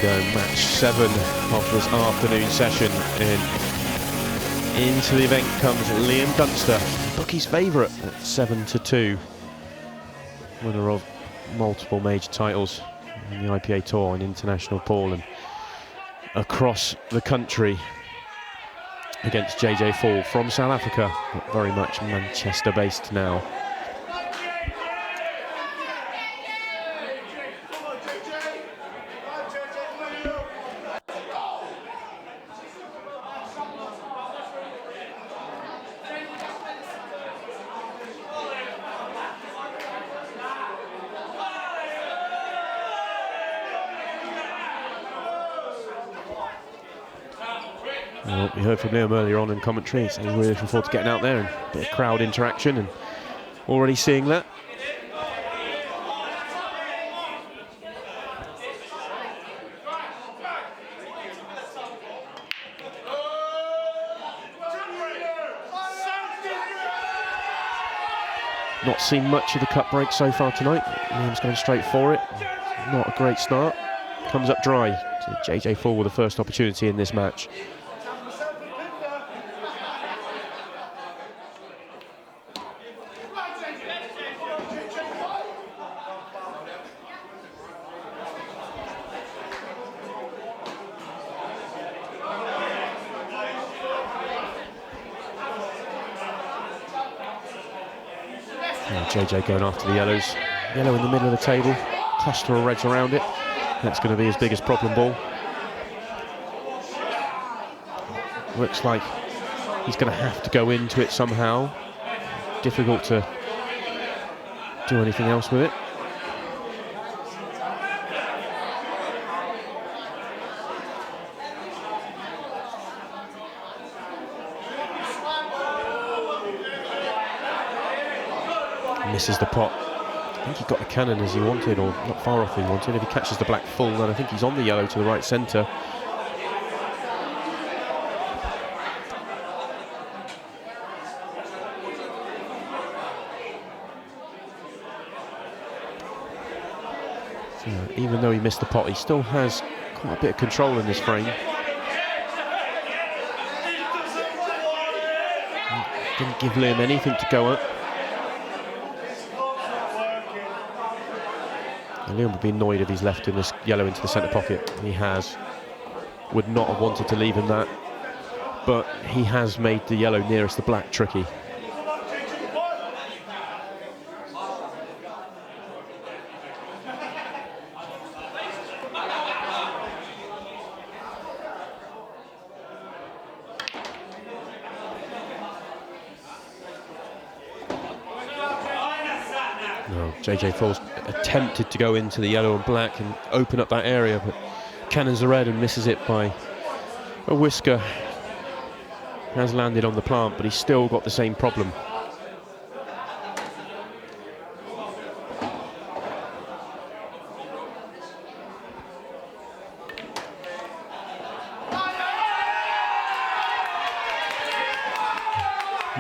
Speaker 4: we go, match 7 of this afternoon session, and into the event comes Liam Dunster, bookie's favourite at 7-2, winner of multiple major titles in the IPA Tour and International Pool and across the country, against JJ Fall from South Africa, but very much Manchester based now. Well, we heard from Liam earlier on in commentary, saying he's really looking forward to getting out there and a bit of crowd interaction, and already seeing that. Not seen much of the cut break so far tonight. Liam's going straight for it. Not a great start. Comes up dry to JJ Fall with the first opportunity in this match. JJ going after the yellows. Yellow in the middle of the table, cluster of reds around it. That's going to be his biggest problem ball. Looks like he's going to have to go into it somehow. Difficult to do anything else with it. Misses the pot. I think he got the cannon as he wanted, or not far off he wanted. If he catches the black full, then I think he's on the yellow to the right centre. So even though he missed the pot, he still has quite a bit of control in this frame. Didn't give Liam anything to go at. Liam would be annoyed if he's left in this yellow into the centre pocket. He has. Would not have wanted to leave him that, but he has made the yellow nearest the black tricky. No, JJ Falls attempted to go into the yellow and black and open up that area, but cannons the red and misses it by a whisker. Has landed on the plant, but he's still got the same problem.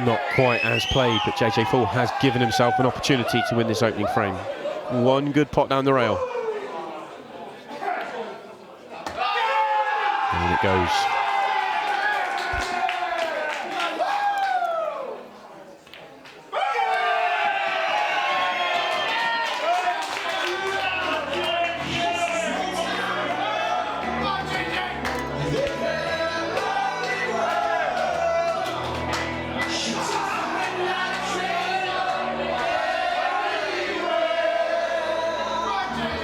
Speaker 4: Not quite as played, but JJ Fall has given himself an opportunity to win this opening frame. One good pot down the rail. And it goes.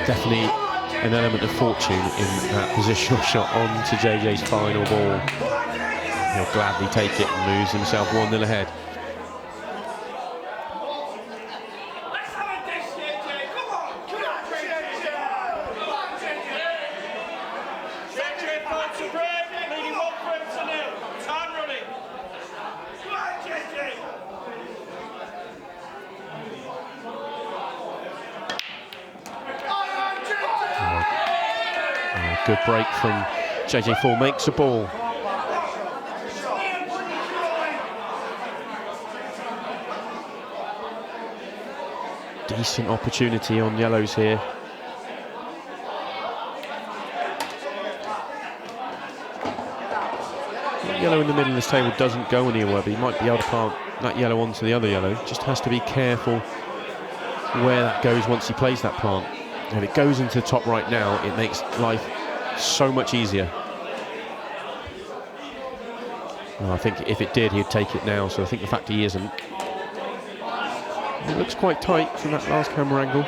Speaker 4: Definitely an element of fortune in that positional shot on to JJ's final ball. He'll gladly take it and moves himself 1-0 ahead. Good break from JJ Fall, makes a ball. Decent opportunity on yellows here. Yellow in the middle of this table doesn't go anywhere, but he might be able to plant that yellow onto the other yellow. Just has to be careful where that goes once he plays that plant. If it goes into the top right now, it makes life so much easier. Well, I think if it did, he'd take it now, so I think the fact he isn't. It looks quite tight from that last camera angle.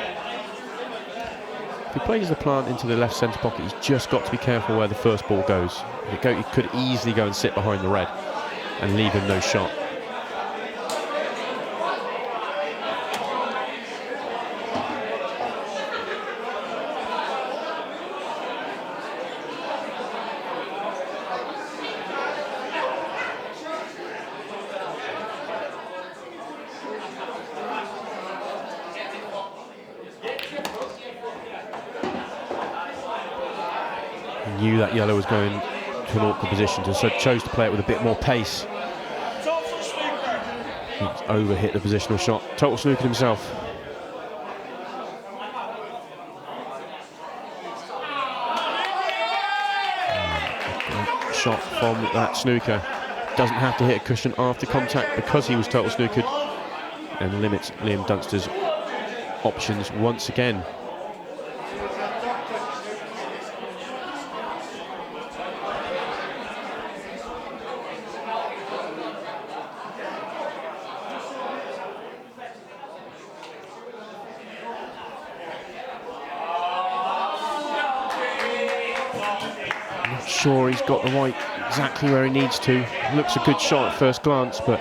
Speaker 4: If he plays the plant into the left centre pocket, he's just got to be careful where the first ball goes. He could easily go and sit behind the red and leave him no shot. Knew that yellow was going to an awkward position, so chose to play it with a bit more pace. He's overhit the positional shot. Total snookered himself. Great shot from that snooker. Doesn't have to hit a cushion after contact because he was total snookered, and limits Liam Dunster's options once again. Sure he's got the white exactly where he needs to. Looks a good shot at first glance, but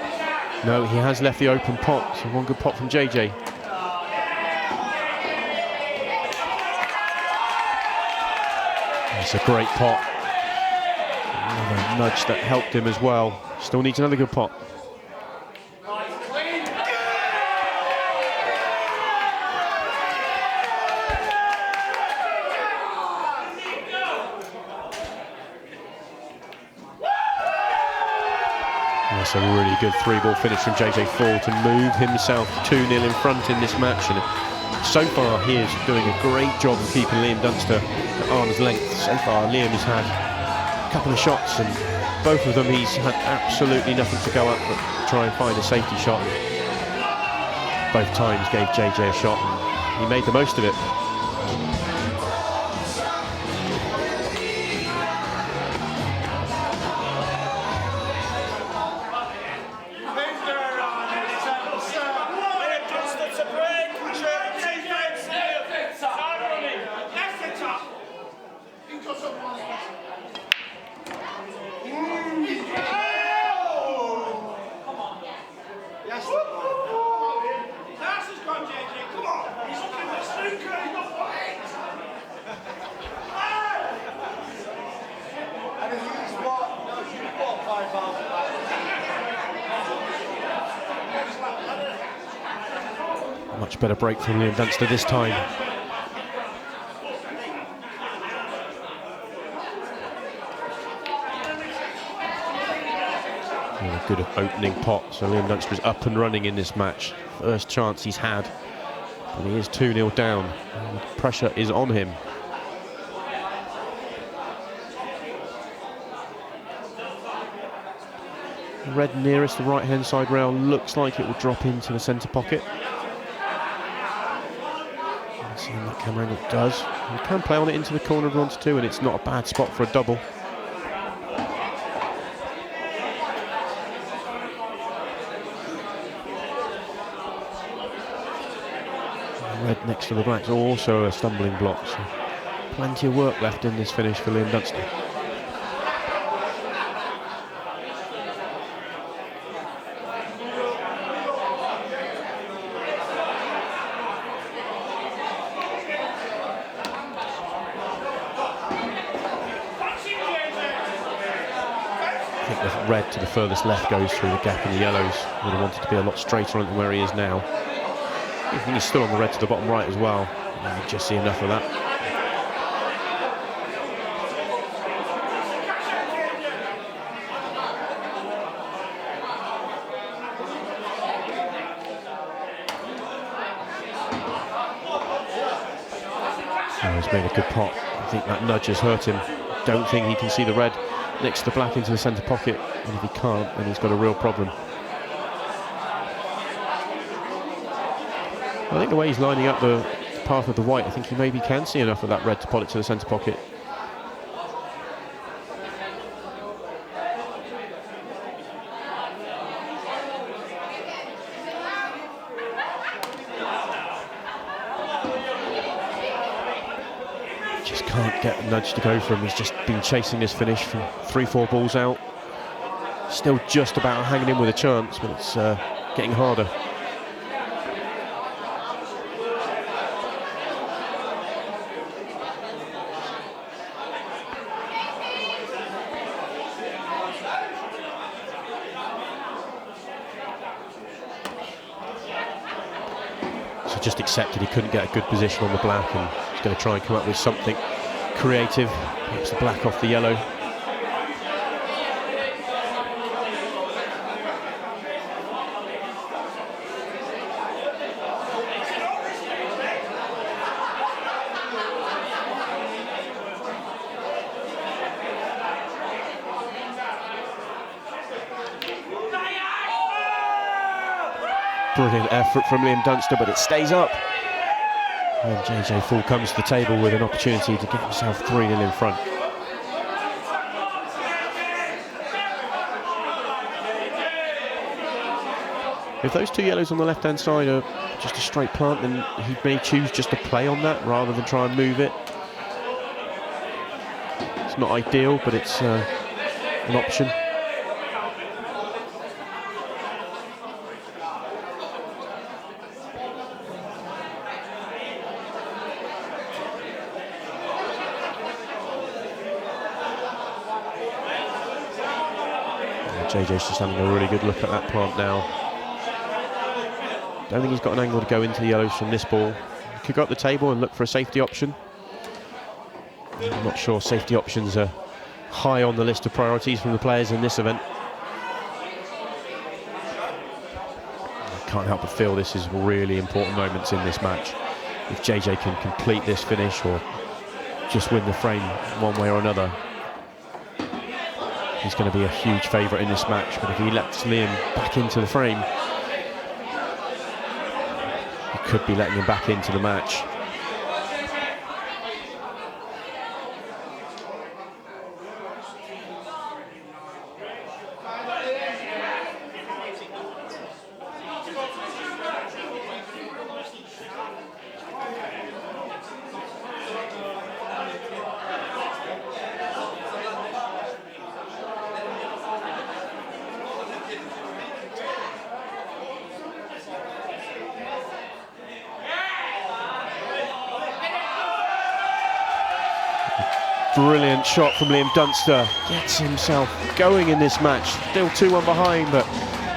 Speaker 4: no, he has left the open pot. So one good pot from JJ. It's a great pot. Another nudge that helped him as well. Still needs another good pot. That's a really good 3-ball finish from JJ Fall to move himself 2-0 in front in this match. And so far, he is doing a great job of keeping Liam Dunster at arm's length. So far, Liam has had a couple of shots, and both of them he's had absolutely nothing to go up but try and find a safety shot. Both times gave JJ a shot, and he made the most of it. Much better break from Liam Dunster this time. And a good opening pot, so Liam Dunster is up and running in this match. First chance he's had, and he is 2-0 down. And pressure is on him. Red nearest the right-hand side rail looks like it will drop into the centre pocket. Seeing that camera angle, it does. You can play on it into the corner of 1-2, and it's not a bad spot for a double. Red next to the black's also a stumbling block, so plenty of work left in this finish for Liam Dunster. Red to the furthest left goes through the gap in the yellows. Would have wanted to be a lot straighter on it than where he is now. I think he's still on the red to the bottom right as well. You can just see enough of that. Oh, he's made a good pot. I think that nudge has hurt him. Don't think he can see the red next to the black into the centre pocket, and if he can't, then he's got a real problem. I think the way he's lining up the path of the white, I think he maybe can see enough of that red to pot it to the centre pocket. Just can't get a nudge to go for him. He's just been chasing this finish from 3-4 balls out. Still just about hanging in with a chance, but it's getting harder. So just accepted he couldn't get a good position on the black, and he's going to try and come up with something creative. Perhaps the black off the yellow. Brilliant effort from Liam Dunster, but it stays up. And JJ Fall comes to the table with an opportunity to give himself 3-0 in front. If those two yellows on the left-hand side are just a straight plant, then he may choose just to play on that rather than try and move it. It's not ideal, but it's an option. JJ's just having a really good look at that plant now. Don't think he's got an angle to go into the yellows from this ball. He could go up the table and look for a safety option. I'm not sure safety options are high on the list of priorities from the players in this event. I can't help but feel this is really important moments in this match. If JJ can complete this finish or just win the frame one way or another, he's going to be a huge favourite in this match. But if he lets Liam back into the frame, he could be letting him back into the match. Brilliant shot from Liam Dunster. Gets himself going in this match. Still 2-1 behind, but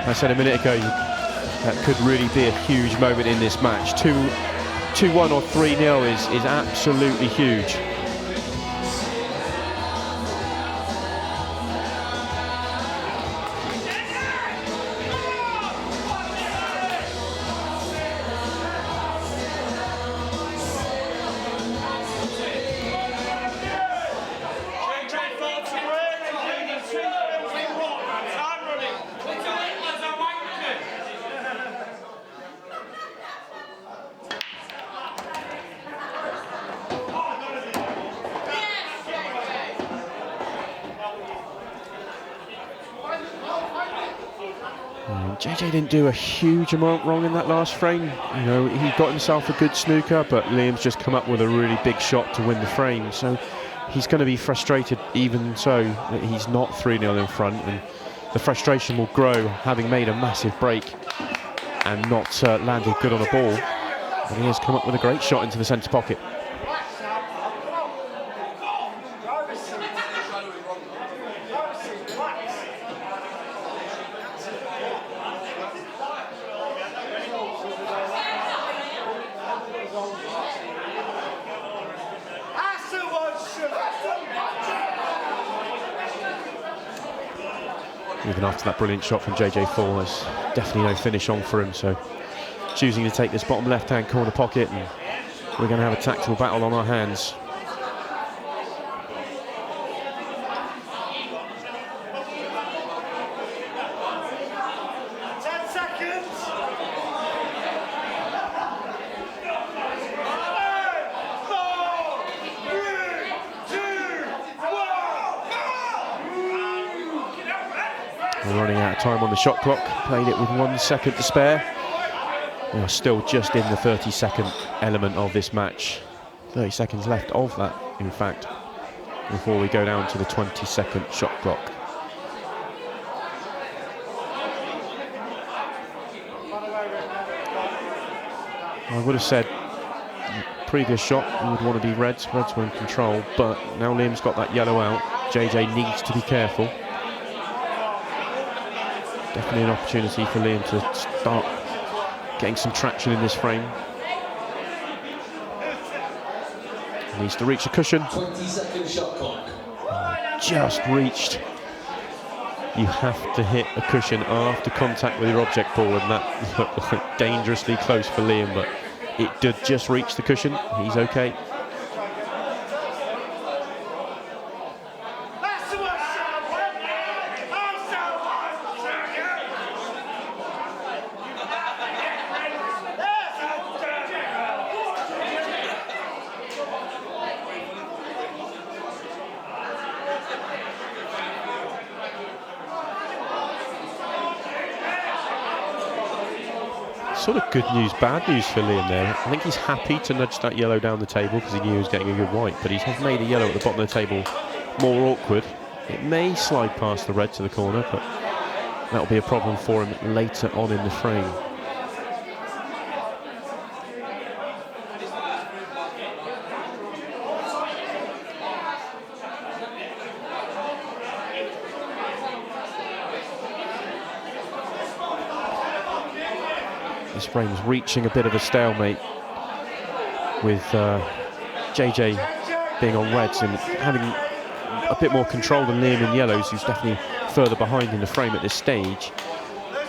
Speaker 4: I said a minute ago, that could really be a huge moment in this match. 2-1 or 3-0 is absolutely huge. JJ didn't do a huge amount wrong in that last frame. You know, he got himself a good snooker, but Liam's just come up with a really big shot to win the frame. So he's going to be frustrated even so that he's not 3-0 in front, and the frustration will grow having made a massive break and not landed good on a ball. But he has come up with a great shot into the centre pocket. Even after that brilliant shot from JJ Fall, there's definitely no finish on for him, so choosing to take this bottom left-hand corner pocket, and we're going to have a tactical battle on our hands. We're running out of time on the shot clock. Played it with 1 second to spare. We are still just in the 30-second element of this match. 30 seconds left of that, in fact, before we go down to the 20-second shot clock. I would have said previous shot we would want to be Reds. Reds were in control, but now Liam's got that yellow out. JJ needs to be careful. Definitely an opportunity for Liam to start getting some traction in this frame. Needs to reach the cushion.
Speaker 12: 20-second shot clock.
Speaker 4: Just reached. You have to hit a cushion after contact with your object ball, and that looked like dangerously close for Liam, but it did just reach the cushion. He's okay. Sort of good news, bad news for Liam there. I think he's happy to nudge that yellow down the table because he knew he was getting a good white, but he's made a yellow at the bottom of the table more awkward. It may slide past the red to the corner, but that'll be a problem for him later on in the frame. This frame's reaching a bit of a stalemate with JJ being on reds and having a bit more control than Liam in yellows, who's definitely further behind in the frame at this stage.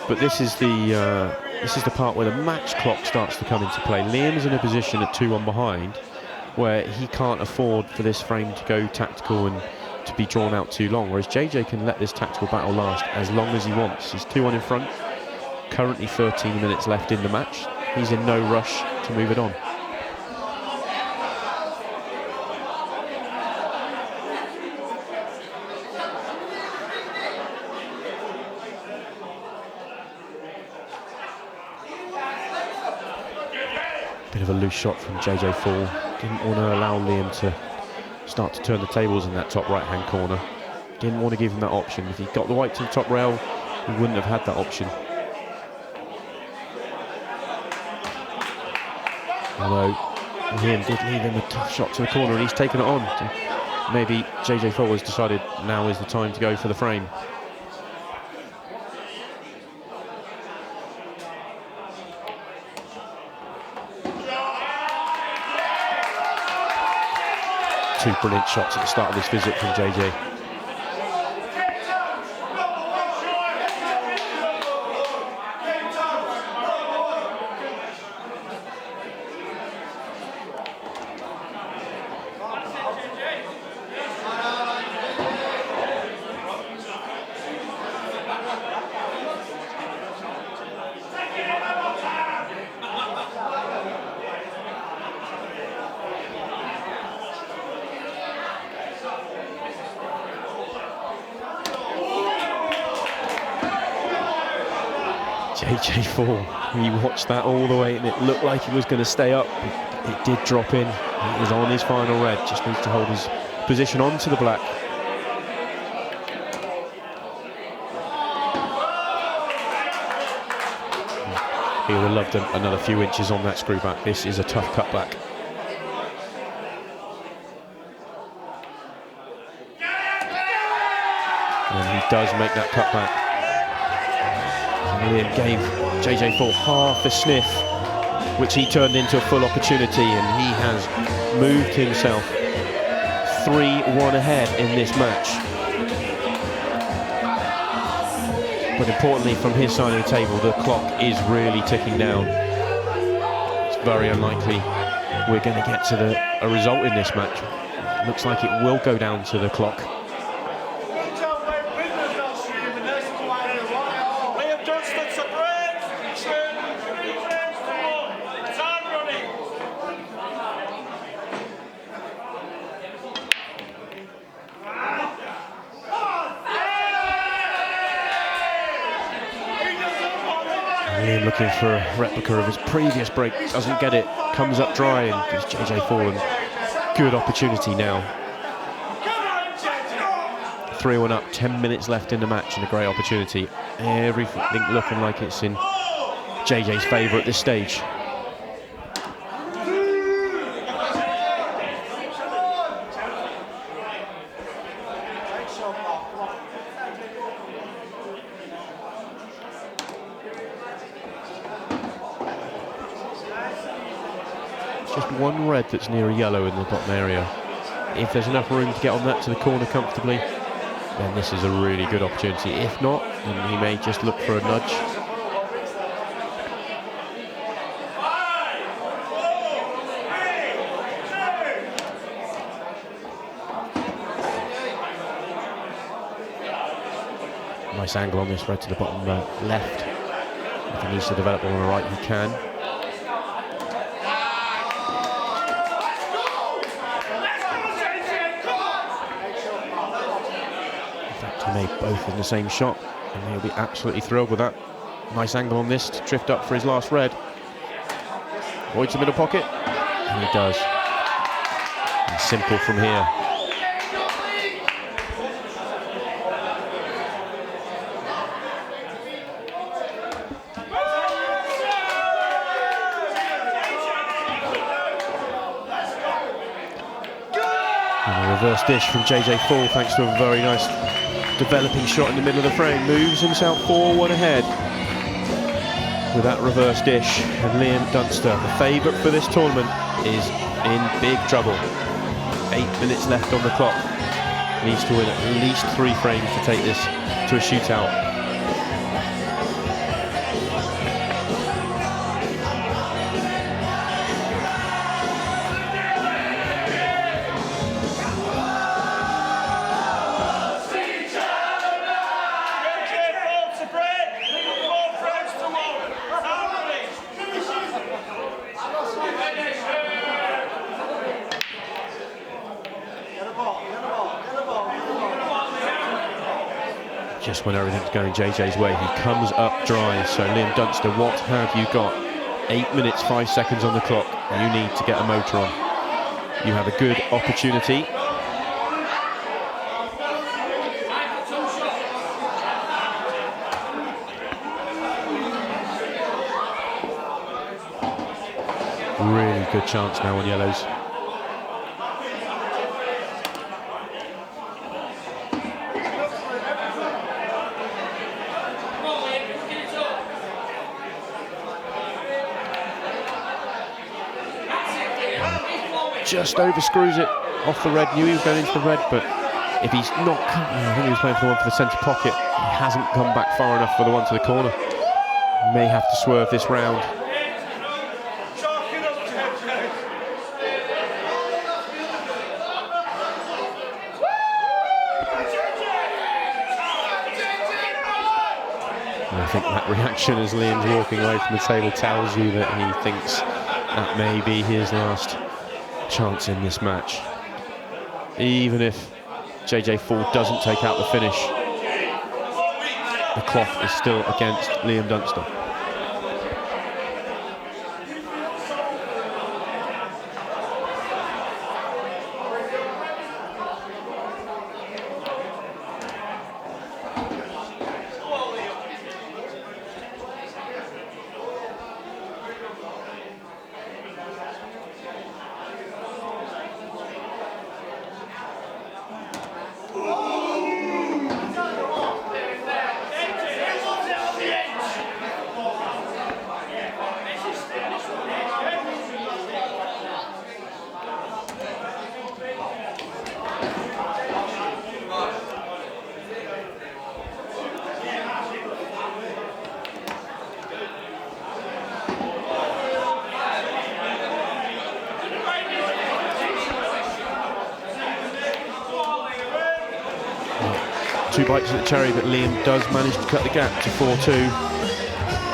Speaker 4: But this is the part where the match clock starts to come into play. Liam's in a position at 2-1 behind where he can't afford for this frame to go tactical and to be drawn out too long, whereas JJ can let this tactical battle last as long as he wants. He's 2-1 in front. Currently 13 minutes left in the match. He's in no rush to move it on. Bit of a loose shot from JJ Fall. Didn't want to allow Liam to start to turn the tables in that top right-hand corner. Didn't want to give him that option. If he got the white to the top rail, he wouldn't have had that option. Although Liam did leave him a tough shot to the corner and he's taken it on. So maybe JJ Fall has decided now is the time to go for the frame. Two brilliant shots at the start of this visit from JJ. JJ Fall, he watched that all the way and it looked like he was going to stay up. It did drop in. He is on his final red, just needs to hold his position onto the black. He would have loved another few inches on that screw back. This is a tough cutback. And he does make that cutback. Liam gave JJ Fall half a sniff, which he turned into a full opportunity, and he has moved himself 3-1 ahead in this match. But importantly, from his side of the table, the clock is really ticking down. It's very unlikely we're going to get to a result in this match. It looks like it will go down to the clock. Liam looking for a replica of his previous break, doesn't get it, comes up dry, and gives JJ Fallen good opportunity now. 3-1 up, 10 minutes left in the match, and a great opportunity. Everything looking like it's in JJ's favour at this stage. Just one red that's near a yellow in the bottom area. If there's enough room to get on that to the corner comfortably, then this is a really good opportunity. If not, then he may just look for a nudge. Nice angle on this red to the bottom left. If he needs to develop on the right, he can. He made both in the same shot, and he'll be absolutely thrilled with that. Nice angle on this to drift up for his last red. Avoids the middle pocket, and he does. And simple from here. And a reverse dish from JJ Fall, thanks to a very nice developing shot in the middle of the frame. Moves himself 4-1 ahead with that reverse dish. And Liam Dunster, the favourite for this tournament, is in big trouble. 8 minutes left on the clock. Needs to win at least 3 frames to take this to a shootout. Just when everything's going JJ's way, he comes up dry. So Liam Dunster, what have you got? 8 minutes, 5 seconds on the clock. You need to get a motor on. You have a good opportunity. Really good chance now on yellows. Just over screws it off the red. Knew he was going into the red, but if he's not, I think he was playing for the one for the centre pocket. He hasn't come back far enough for the one to the corner. May have to swerve this round. And I think that reaction as Liam's walking away from the table tells you that he thinks that may be his last chance in this match. Even if JJ Fall doesn't take out the finish, the clock is still against Liam Dunster. Two bites at the cherry, but Liam does manage to cut the gap to 4-2.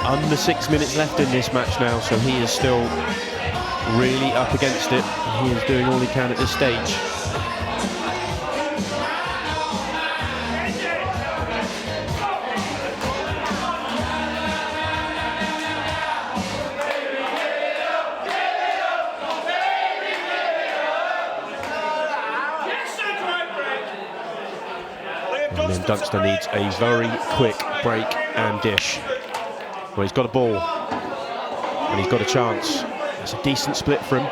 Speaker 4: Under 6 minutes left in this match now, so he is still really up against it. He is doing all he can at this stage. And then Dunster needs a very quick break and dish. Well, he's got a ball and he's got a chance. It's a decent split for him.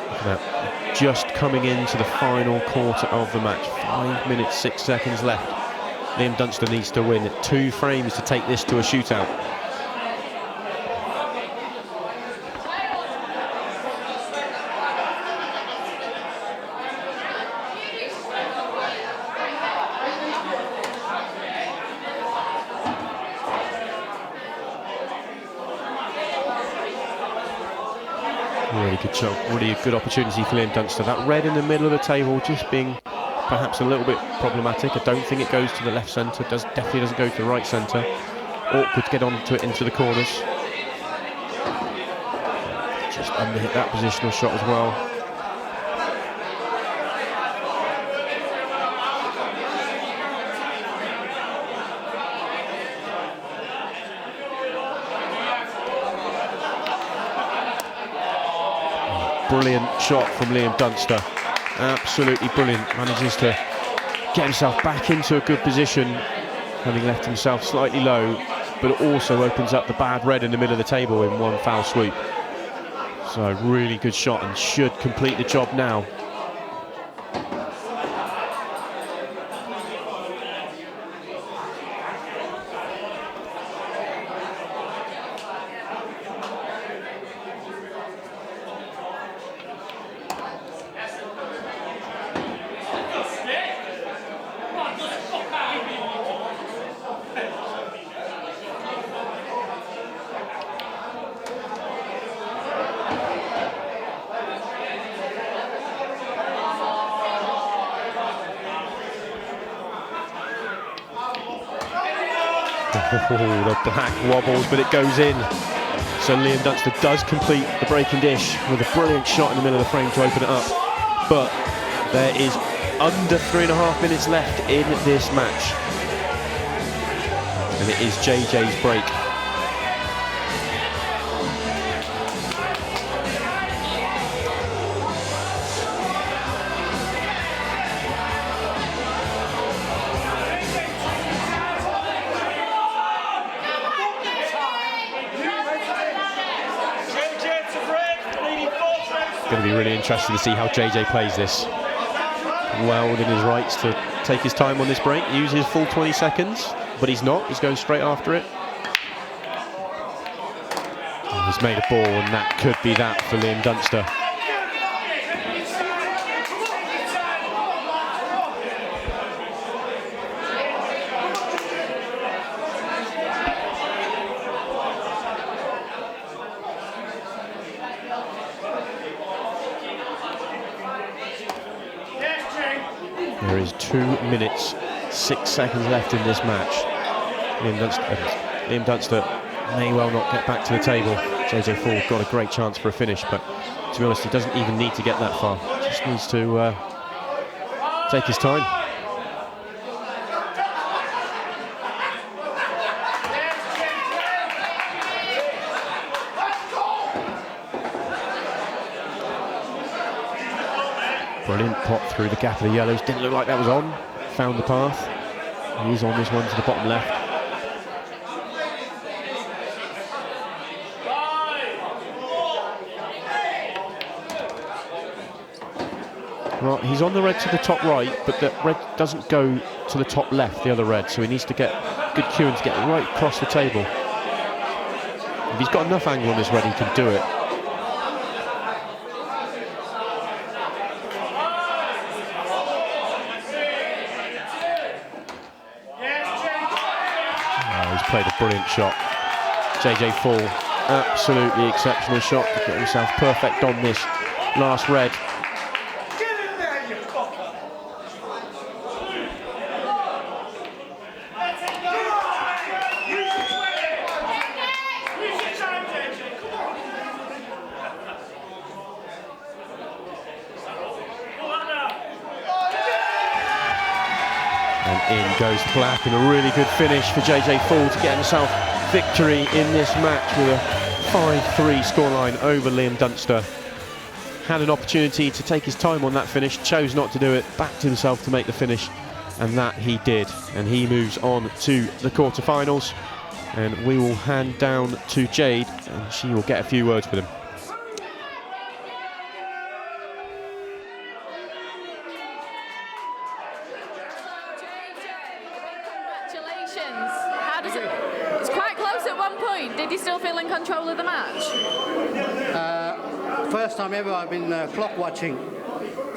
Speaker 4: Look at that. Just coming into the final quarter of the match. 5 minutes, 6 seconds left. Liam Dunster needs to win 2 frames to take this to a shootout. Really good job, really a good opportunity for Liam Dunster. That red in the middle of the table just being perhaps a little bit problematic. I don't think it goes to the left centre, definitely doesn't go to the right centre. Awkward to get onto it into the corners. Just underhit that positional shot as well. Brilliant shot from Liam Dunster, absolutely brilliant. Manages to get himself back into a good position, having left himself slightly low, but it also opens up the bad red in the middle of the table in one foul swoop. So really good shot and should complete the job now. Oh, the black wobbles, but it goes in. So Liam Dunster does complete the breaking dish with a brilliant shot in the middle of the frame to open it up. But there is under 3.5 minutes left in this match. And it is JJ's break. Going to be really interesting to see how JJ plays this. Well within his rights to take his time on this break, use his full 20 seconds, but he's not, he's going straight after it. Oh, he's made a ball, and that could be that for Liam Dunster. There is 2 minutes, 6 seconds left in this match. Liam Dunster may well not get back to the table. JJ Ford got a great chance for a finish, but to be honest, he doesn't even need to get that far. Just needs to take his time. Brilliant pop through the gap of the yellows. Didn't look like that was on. Found the path. He's on this one to the bottom left. Well, he's on the red to the top right, but the red doesn't go to the top left, the other red, so he needs to get good cueing to get right across the table. If he's got enough angle on this red, he can do it. Played a brilliant shot. JJ Fall, absolutely exceptional shot to get himself perfect on this last red. And in goes black, and a really good finish for JJ Fall to get himself victory in this match with a 5-3 scoreline over Liam Dunster. Had an opportunity to take his time on that finish, chose not to do it, backed himself to make the finish, and that he did. And he moves on to the quarterfinals, and we will hand down to Jade, and she will get a few words with him.
Speaker 2: Congratulations. How does it? It's quite close at one point. Did you still feel in control of the match?
Speaker 10: First time ever I've been clock watching,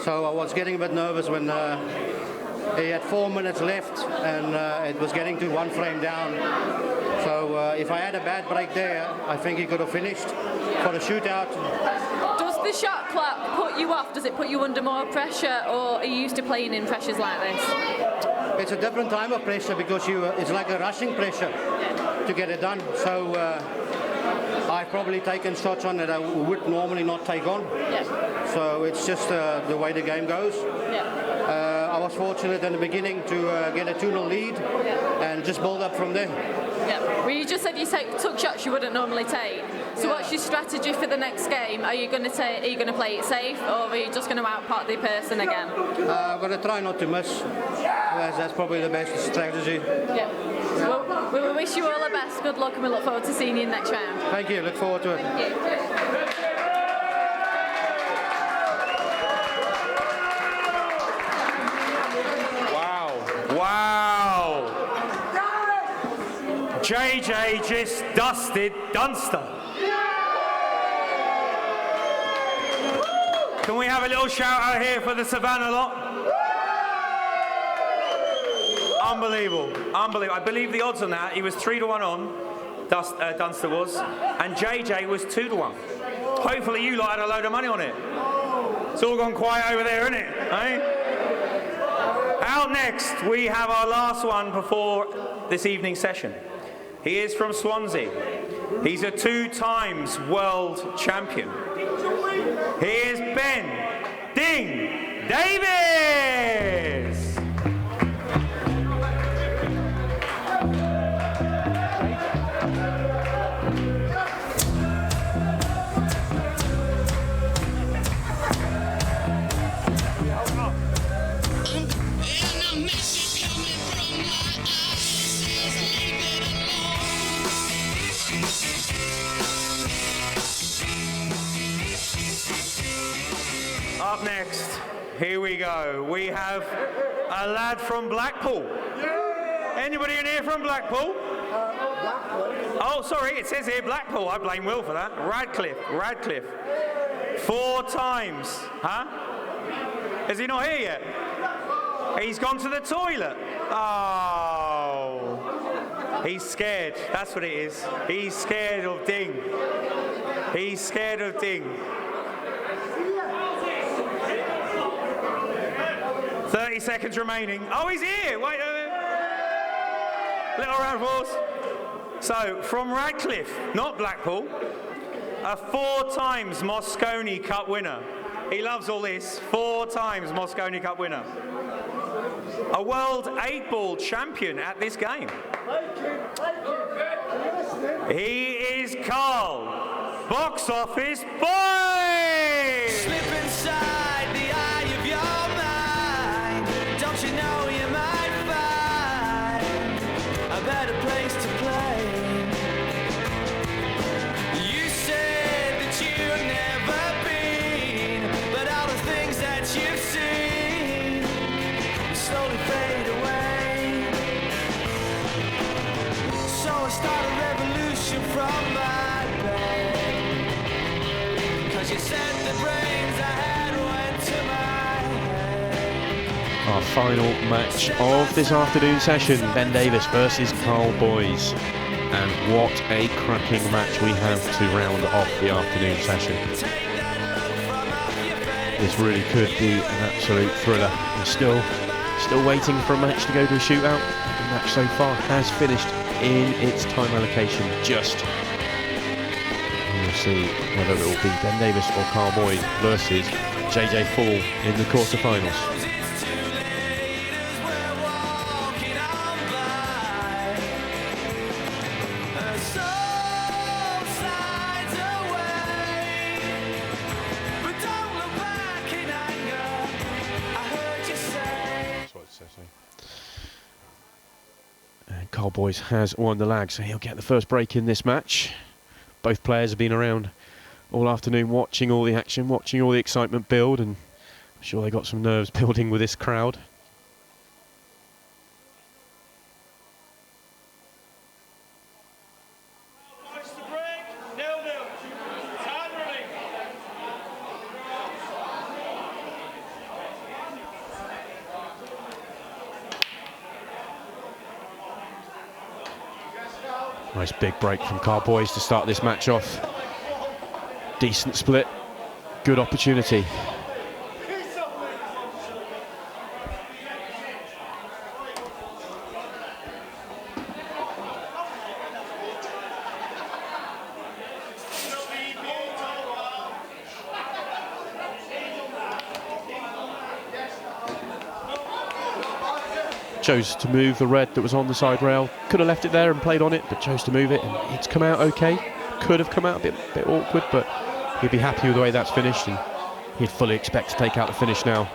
Speaker 10: so I was getting a bit nervous when he had 4 minutes left and it was getting to 1 frame down. So if I had a bad break there, I think he could have finished for the shootout.
Speaker 2: Does the shot clock put you off? Does it put you under more pressure, or are you used to playing in pressures like this?
Speaker 10: It's a different time of pressure because it's like a rushing pressure to get it done. So I've probably taken shots on that I would normally not take on.
Speaker 2: Yeah.
Speaker 10: So it's just the way the game goes.
Speaker 2: Yeah.
Speaker 10: I was fortunate in the beginning to get a 2-0 lead and just build up from there.
Speaker 2: Yeah. Well, you just said you took shots you wouldn't normally take. So what's your strategy for the next game? Are you going to play it safe, or are you just going to outpart the person again?
Speaker 10: I'm going to try not to miss. That's probably the best strategy.
Speaker 2: Yeah. Well, we wish you all the best. Good luck, and we look forward to seeing you in the next round.
Speaker 10: Thank you. Look forward to it.
Speaker 2: Thank you.
Speaker 1: Wow. JJ just dusted Dunster. Can we have a little shout out here for the Savannah lot? Unbelievable, unbelievable. I believe the odds on that, he was 3-1 on, Dunster was, and JJ was 2-1. Hopefully you lot had a load of money on it. It's all gone quiet over there, isn't it? Eh? Out next, we have our last one before this evening's session. He is from Swansea. He's a 2 times world champion. He is Ben Ding Davis. Up next, here we go. We have a lad from Blackpool. Anybody in here from Blackpool? Oh, sorry, it says here Blackpool. I blame Will for that. Radcliffe. 4 times. Huh? Is he not here yet? He's gone to the toilet. Oh. He's scared. That's what it is. He's scared of Ding. He's scared of Ding. 30 seconds remaining. Oh, he's here. Wait a minute. Little round of applause. So, from Radcliffe, not Blackpool, a 4 times Moscone Cup winner. He loves all this. 4 times Moscone Cup winner. A world 8-ball champion at this game. He is Carl, Box Office Boy!
Speaker 7: Slip inside the eye of your mind. Don't you know you might find a better place to play? You said that you've never been, but all the things that you've seen slowly fade away. So I start a revolution from my bed, 'cause you said the brains I had went to my head.
Speaker 4: Our final match of this afternoon session, Ben Davis versus Carl Boys. And what a cracking match we have to round off the afternoon session. This really could be an absolute thriller. We're still waiting for a match to go to a shootout. The match so far has finished in its time allocation just. We'll see whether it will be Ben Davis or Carl Boyd versus JJ Fall in the quarterfinals.
Speaker 7: Soul signs
Speaker 4: Carl Boyes has won the lag, so he'll get the first break in this match. Both players have been around all afternoon watching all the action, watching all the excitement build, and I'm sure they got some nerves building with this crowd. Nice big break from Carl Boyes to start this match off. Decent split, good opportunity. Chose to move the red that was on the side rail. Could have left it there and played on it, but chose to move it, and it's come out okay. Could have come out a bit awkward, but he'd be happy with the way that's finished, and he'd fully expect to take out the finish now.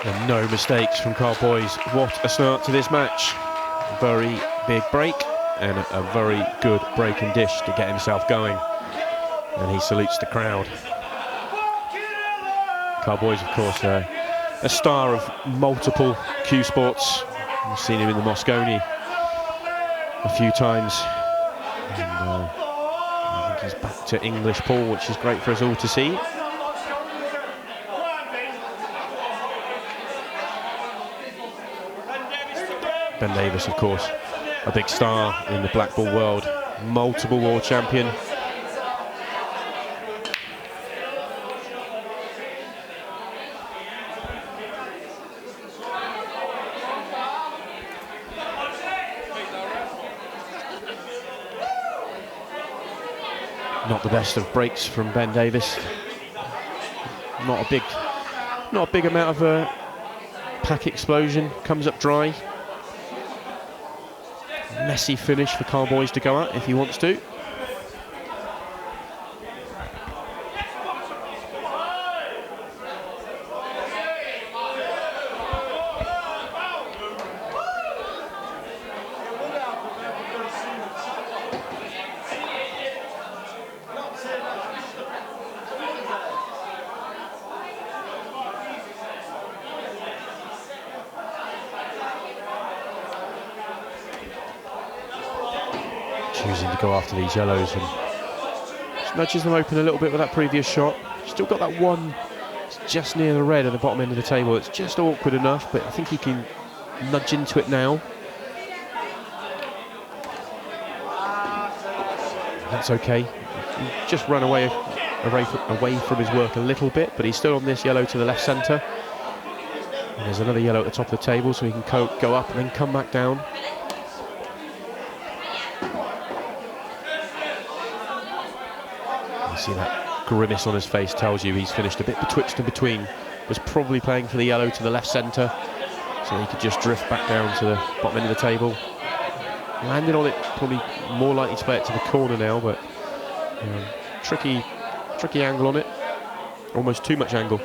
Speaker 4: And no mistakes from Carl Boyes. What a start to this match. Very big break and a very good break and dish to get himself going. And he salutes the crowd. Carl Boyes, of course, a star of multiple Q sports. We've seen him in the Moscone a few times. And I think he's back to English pool, which is great for us all to see. Ben Davis, of course, a big star in the black ball world, multiple world champion. Not the best of breaks from Ben Davis. Not a big amount of pack explosion. Comes up dry. Messy finish for Carl Boyes to go at if he wants to. Choosing to go after these yellows and just nudges them open a little bit with that previous shot. Still got that one just near the red at the bottom end of the table. It's just awkward enough, but I think he can nudge into it now. That's okay. He just run away from his work a little bit, but he's still on this yellow to the left centre. And there's another yellow at the top of the table, so he can go up and then come back down. See that grimace on his face tells you he's finished a bit betwixt and between. Was probably playing for the yellow to the left centre, so he could just drift back down to the bottom end of the table. Landed on it, probably more likely to play it to the corner now, but tricky angle on it. Almost too much angle.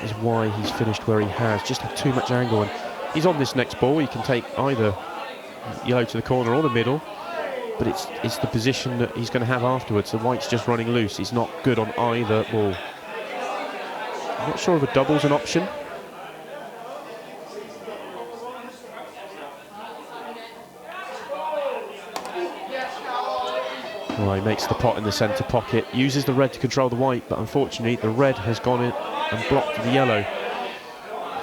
Speaker 4: Is why he's finished where he has, just had too much angle, and he's on this next ball. He can take either yellow to the corner or the middle, but it's the position that he's going to have afterwards. The white's just running loose. He's not good on either ball. I'm not sure if a double's an option. Well, he makes the pot in the centre pocket, uses the red to control the white, but unfortunately the red has gone in and blocked the yellow.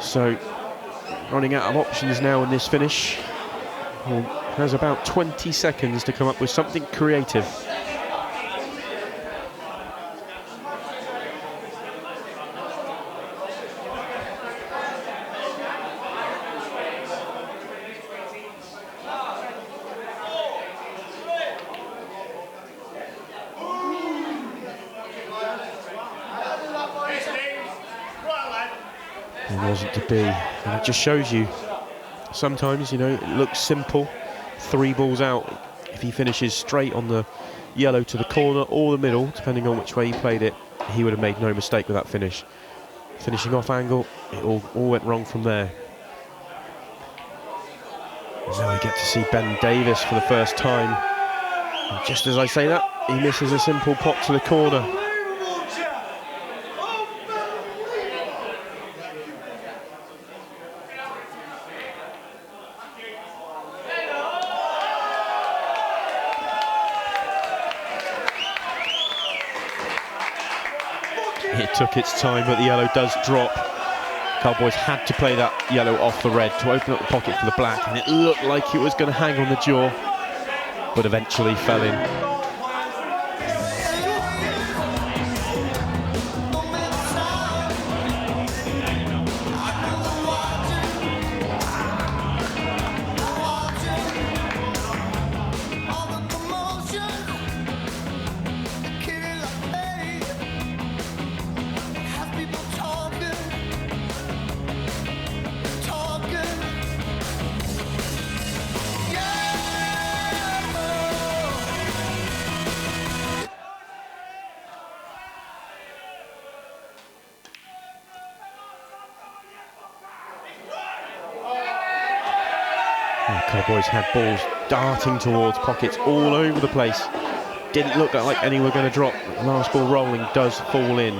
Speaker 4: So running out of options now in this finish. He has about 20 seconds to come up with something creative. It wasn't to be, and it just shows you sometimes, you know, it looks simple, 3 balls out. If he finishes straight on the yellow to the corner or the middle, depending on which way he played it, he would have made no mistake with that finish. Finishing off angle, it all went wrong from there. And now we get to see Ben Davis for the first time. And just as I say that, he misses a simple pot to the corner. It took its time, but the yellow does drop. Cowboys had to play that yellow off the red to open up the pocket for the black, and it looked like it was going to hang on the jaw, but eventually fell in. Cowboys had balls darting towards pockets all over the place. Didn't look like any were going to drop. The last ball rolling does fall in.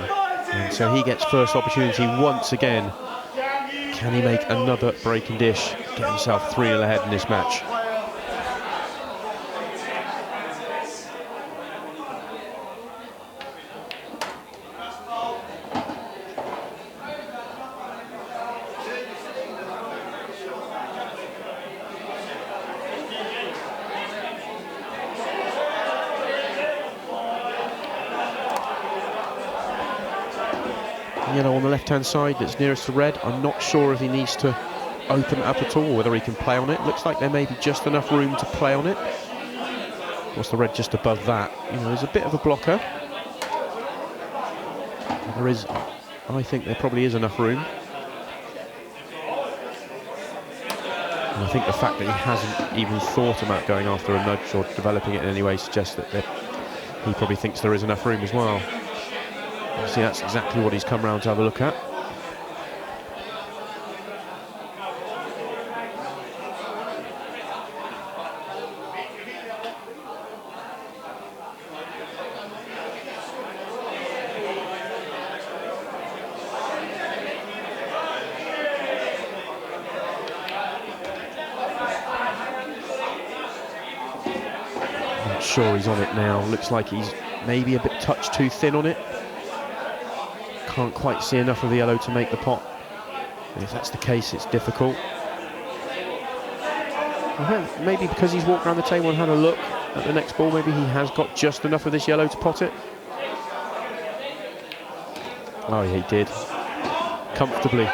Speaker 4: And so he gets first opportunity once again. Can he make another break and dish? Get himself 3-0 ahead in this match. Yellow on the left-hand side that's nearest to red. I'm not sure if he needs to open it up at all, whether he can play on it. Looks like there may be just enough room to play on it. Of course, the red just above that. You know, there's a bit of a blocker. There is, I think there probably is enough room. And I think the fact that he hasn't even thought about going after a nudge or developing it in any way suggests that he probably thinks there is enough room as well. See, that's exactly what he's come round to have a look at. I'm not sure he's on it now. Looks like he's maybe a bit touch too thin on it. Can't quite see enough of the yellow to make the pot. And if that's the case, it's difficult. Maybe because he's walked around the table and had a look at the next ball, maybe he has got just enough of this yellow to pot it. Oh, yeah, he did. Comfortably.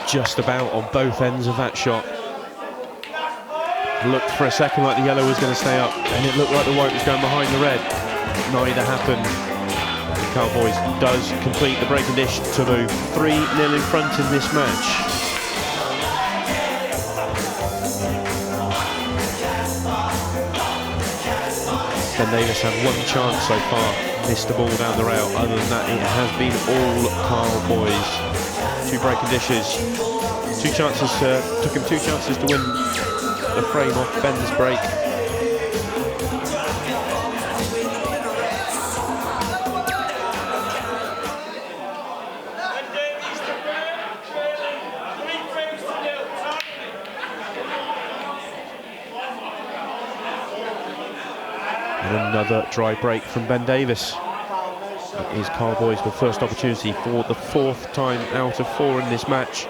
Speaker 4: Just about on both ends of that shot. Looked for a second like the yellow was going to stay up, and it looked like the white was going behind the red. Neither happened. The Cowboys does complete the break and dish to move 3-0 in front in this match. Ben Davis had one chance so far. missed the ball down the rail. Other than that, it has been all Carl Boys. 2 breaking dishes, 2 chances, took him 2 chances to win the frame off Ben's break. And another dry break from Ben Davis. That is Carl Boys' first opportunity for the 4th time out of 4 in this match.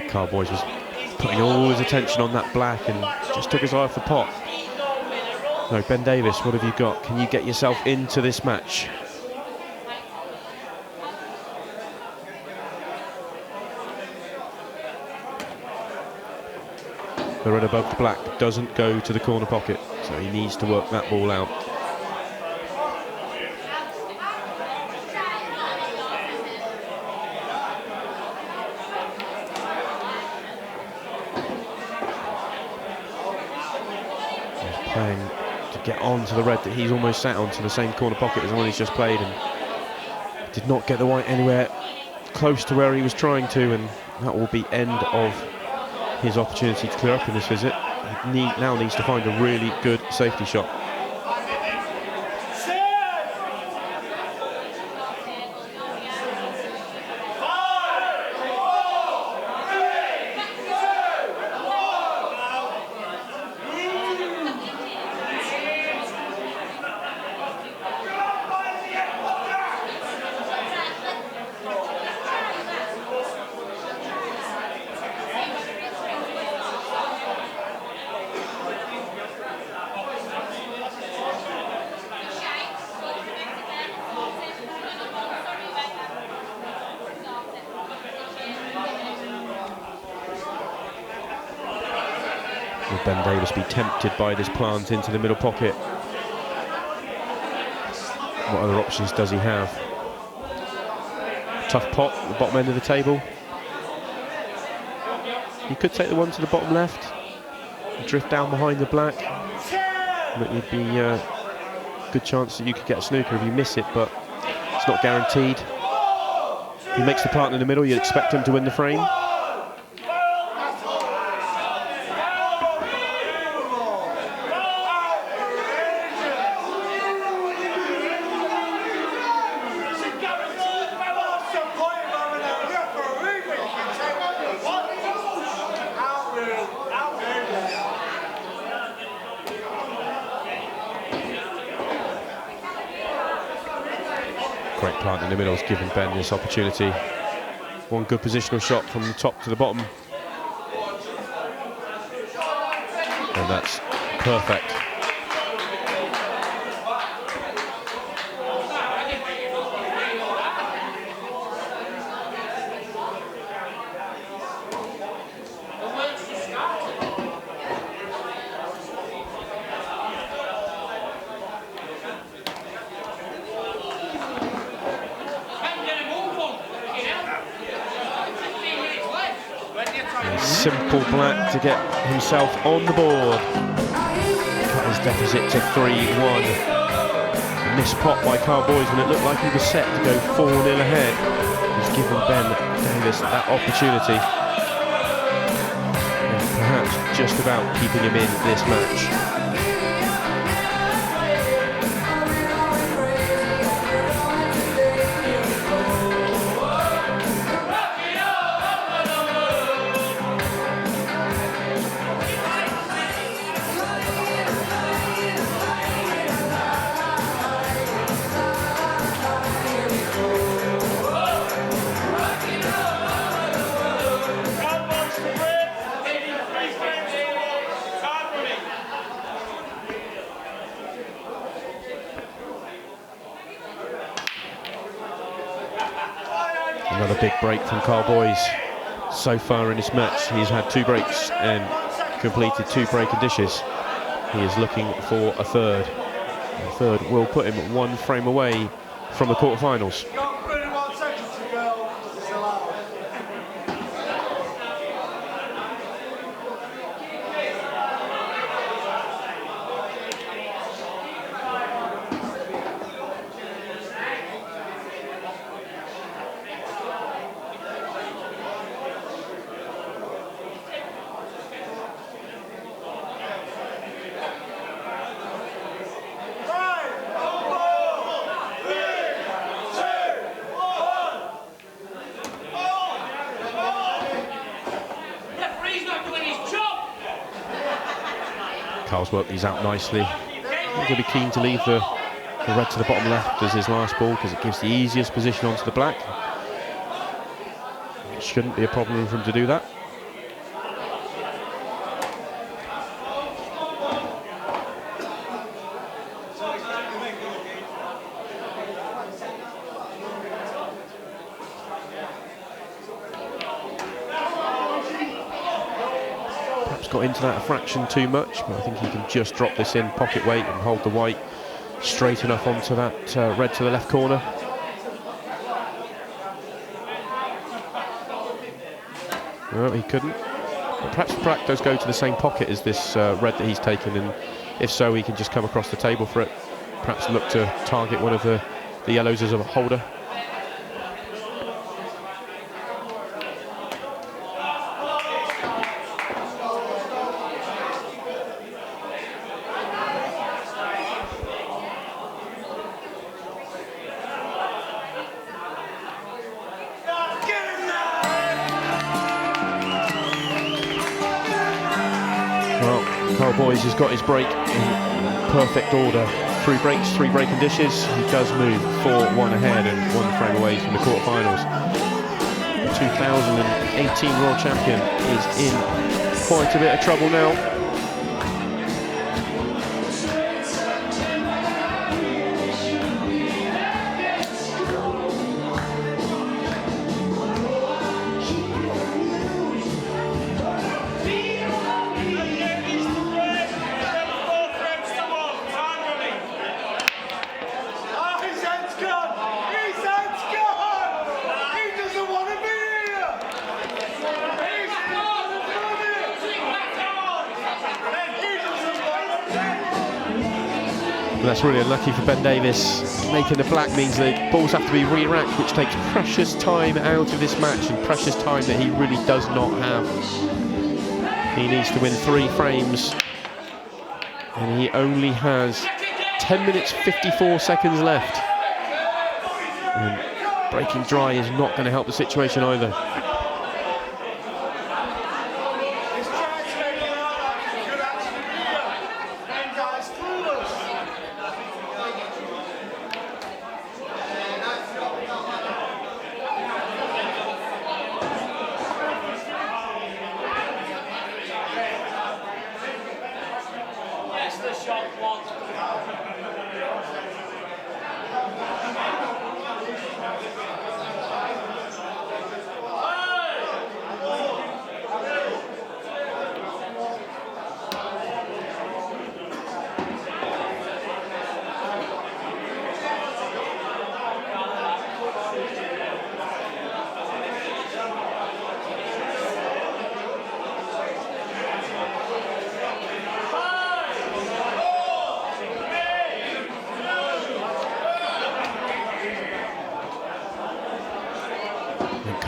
Speaker 4: Carl Boys was putting all his attention on that black and just took his eye off the pot. No, Ben Davis, what have you got? Can you get yourself into this match? The red above the black doesn't go to the corner pocket, so he needs to work that ball out. Playing to get on to the red that he's almost sat on, to the same corner pocket as the one he's just played, and did not get the white anywhere close to where he was trying to, and that will be end of his opportunity to clear up in this visit. He now needs to find a really good safety shot. Will Ben Davis be tempted by this plant into the middle pocket? What other options does he have? Tough pot at the bottom end of the table. He could take the one to the bottom left, drift down behind the black. But it'd be a good chance that you could get a snooker if you miss it, but it's not guaranteed. He makes the plant in the middle, you'd expect him to win the frame. Great plant in the middle has given Ben this opportunity. One good positional shot from the top to the bottom. And that's perfect. Simple Black to get himself on the board. Cut his deficit to 3-1. Missed pot by Cowboys when it looked like he was set to go 4-0 ahead. He's given Ben Davis that opportunity. And perhaps just about keeping him in this match. Another big break from Carl Boys. So far in this match, he's had 2 breaks and completed 2 break and dishes. He is looking for a third. A third will put him 1 frame away from the quarterfinals. Carl's worked these out nicely. He's going to be keen to leave the red to the bottom left as his last ball because it gives the easiest position onto the black. It shouldn't be a problem for him to do that. Got into that a fraction too much, but I think he can just drop this in pocket weight and hold the white straight enough onto that red to the left corner. No, he couldn't. But perhaps Pratt does go to the same pocket as this red that he's taken, and if so, he can just come across the table for it. Perhaps look to target one of the yellows as a holder. Boys has got his break in perfect order. 3 breaks, 3 break and dishes. He does move 4-1 ahead and 1 frame away from the quarterfinals. The 2018 World Champion is in quite a bit of trouble now. That's really unlucky for Ben Davis. Making the black means the balls have to be re-racked, which takes precious time out of this match and precious time that he really does not have. He needs to win 3 frames and he only has 10 minutes 54 seconds left. And breaking dry is not going to help the situation either.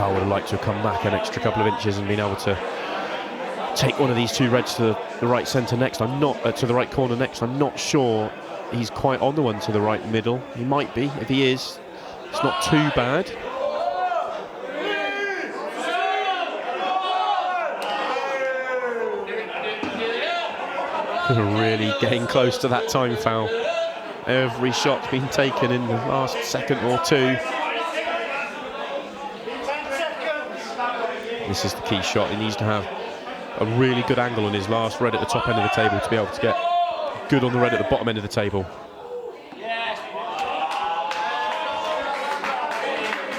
Speaker 4: Carl would have liked to have come back an extra couple of inches and been able to take one of these two reds to the right centre next. I'm not to the right corner next. I'm not sure he's quite on the one to the right middle. He might be. If he is, it's not too bad. Really getting close to that time foul. Every shot's been taken in the last second or two. This is the key shot. He needs to have a really good angle on his last red at the top end of the table to be able to get good on the red at the bottom end of the table.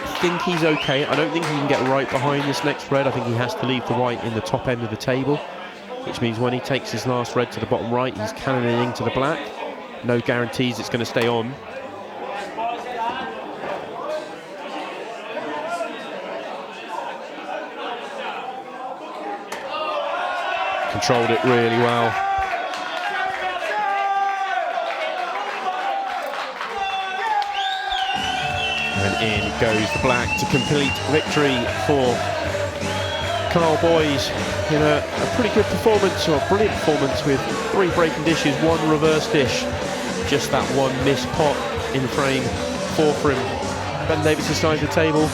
Speaker 4: I think he's okay. I don't think he can get right behind this next red. I think he has to leave the white in the top end of the table, which means when he takes his last red to the bottom right, he's cannoning to the black. No guarantees it's going to stay on. Controlled it really well. And in goes the black to complete victory for Carl Boys in a pretty good performance, or a brilliant performance, with 3 breaking dishes, 1 reverse dish. Just that one missed pot in frame 4 for him. Ben Davis' side of the table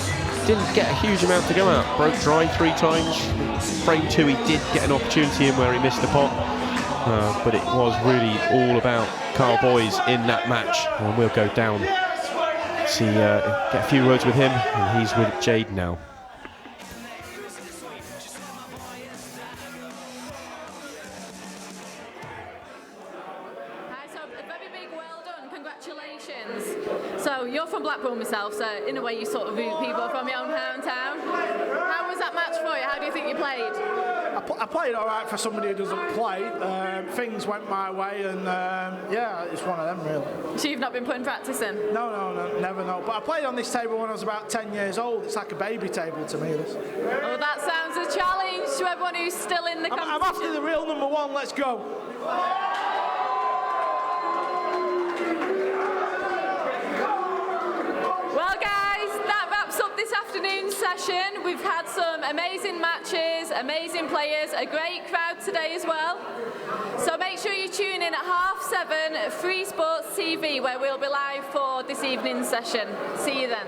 Speaker 4: didn't get a huge amount to go at. Broke dry 3 times. Frame 2 he did get an opportunity in where he missed the pot. But it was really all about Carl Boys in that match. And we'll go down, see, get a few words with him, and he's with Jade now.
Speaker 2: So you're from Blackpool myself, so in a way you sort of root people from your own hometown. How was that match for you? How do you think you played?
Speaker 11: I played all right for somebody who doesn't play. Things went my way, and yeah, it's one of them really.
Speaker 2: So you've not been putting practice in?
Speaker 11: No, never, no. But I played on this table when I was about 10 years old. It's like a baby table to me, this.
Speaker 2: Well, that sounds a challenge to everyone who's still in the competition.
Speaker 11: I'm after the real number 1, let's go.
Speaker 2: Well guys, that wraps up this afternoon's session. We've had some amazing matches, amazing players, a great crowd today as well. So make sure you tune in at 7:30 Free Sports TV, where we'll be live for this evening's session. See you then.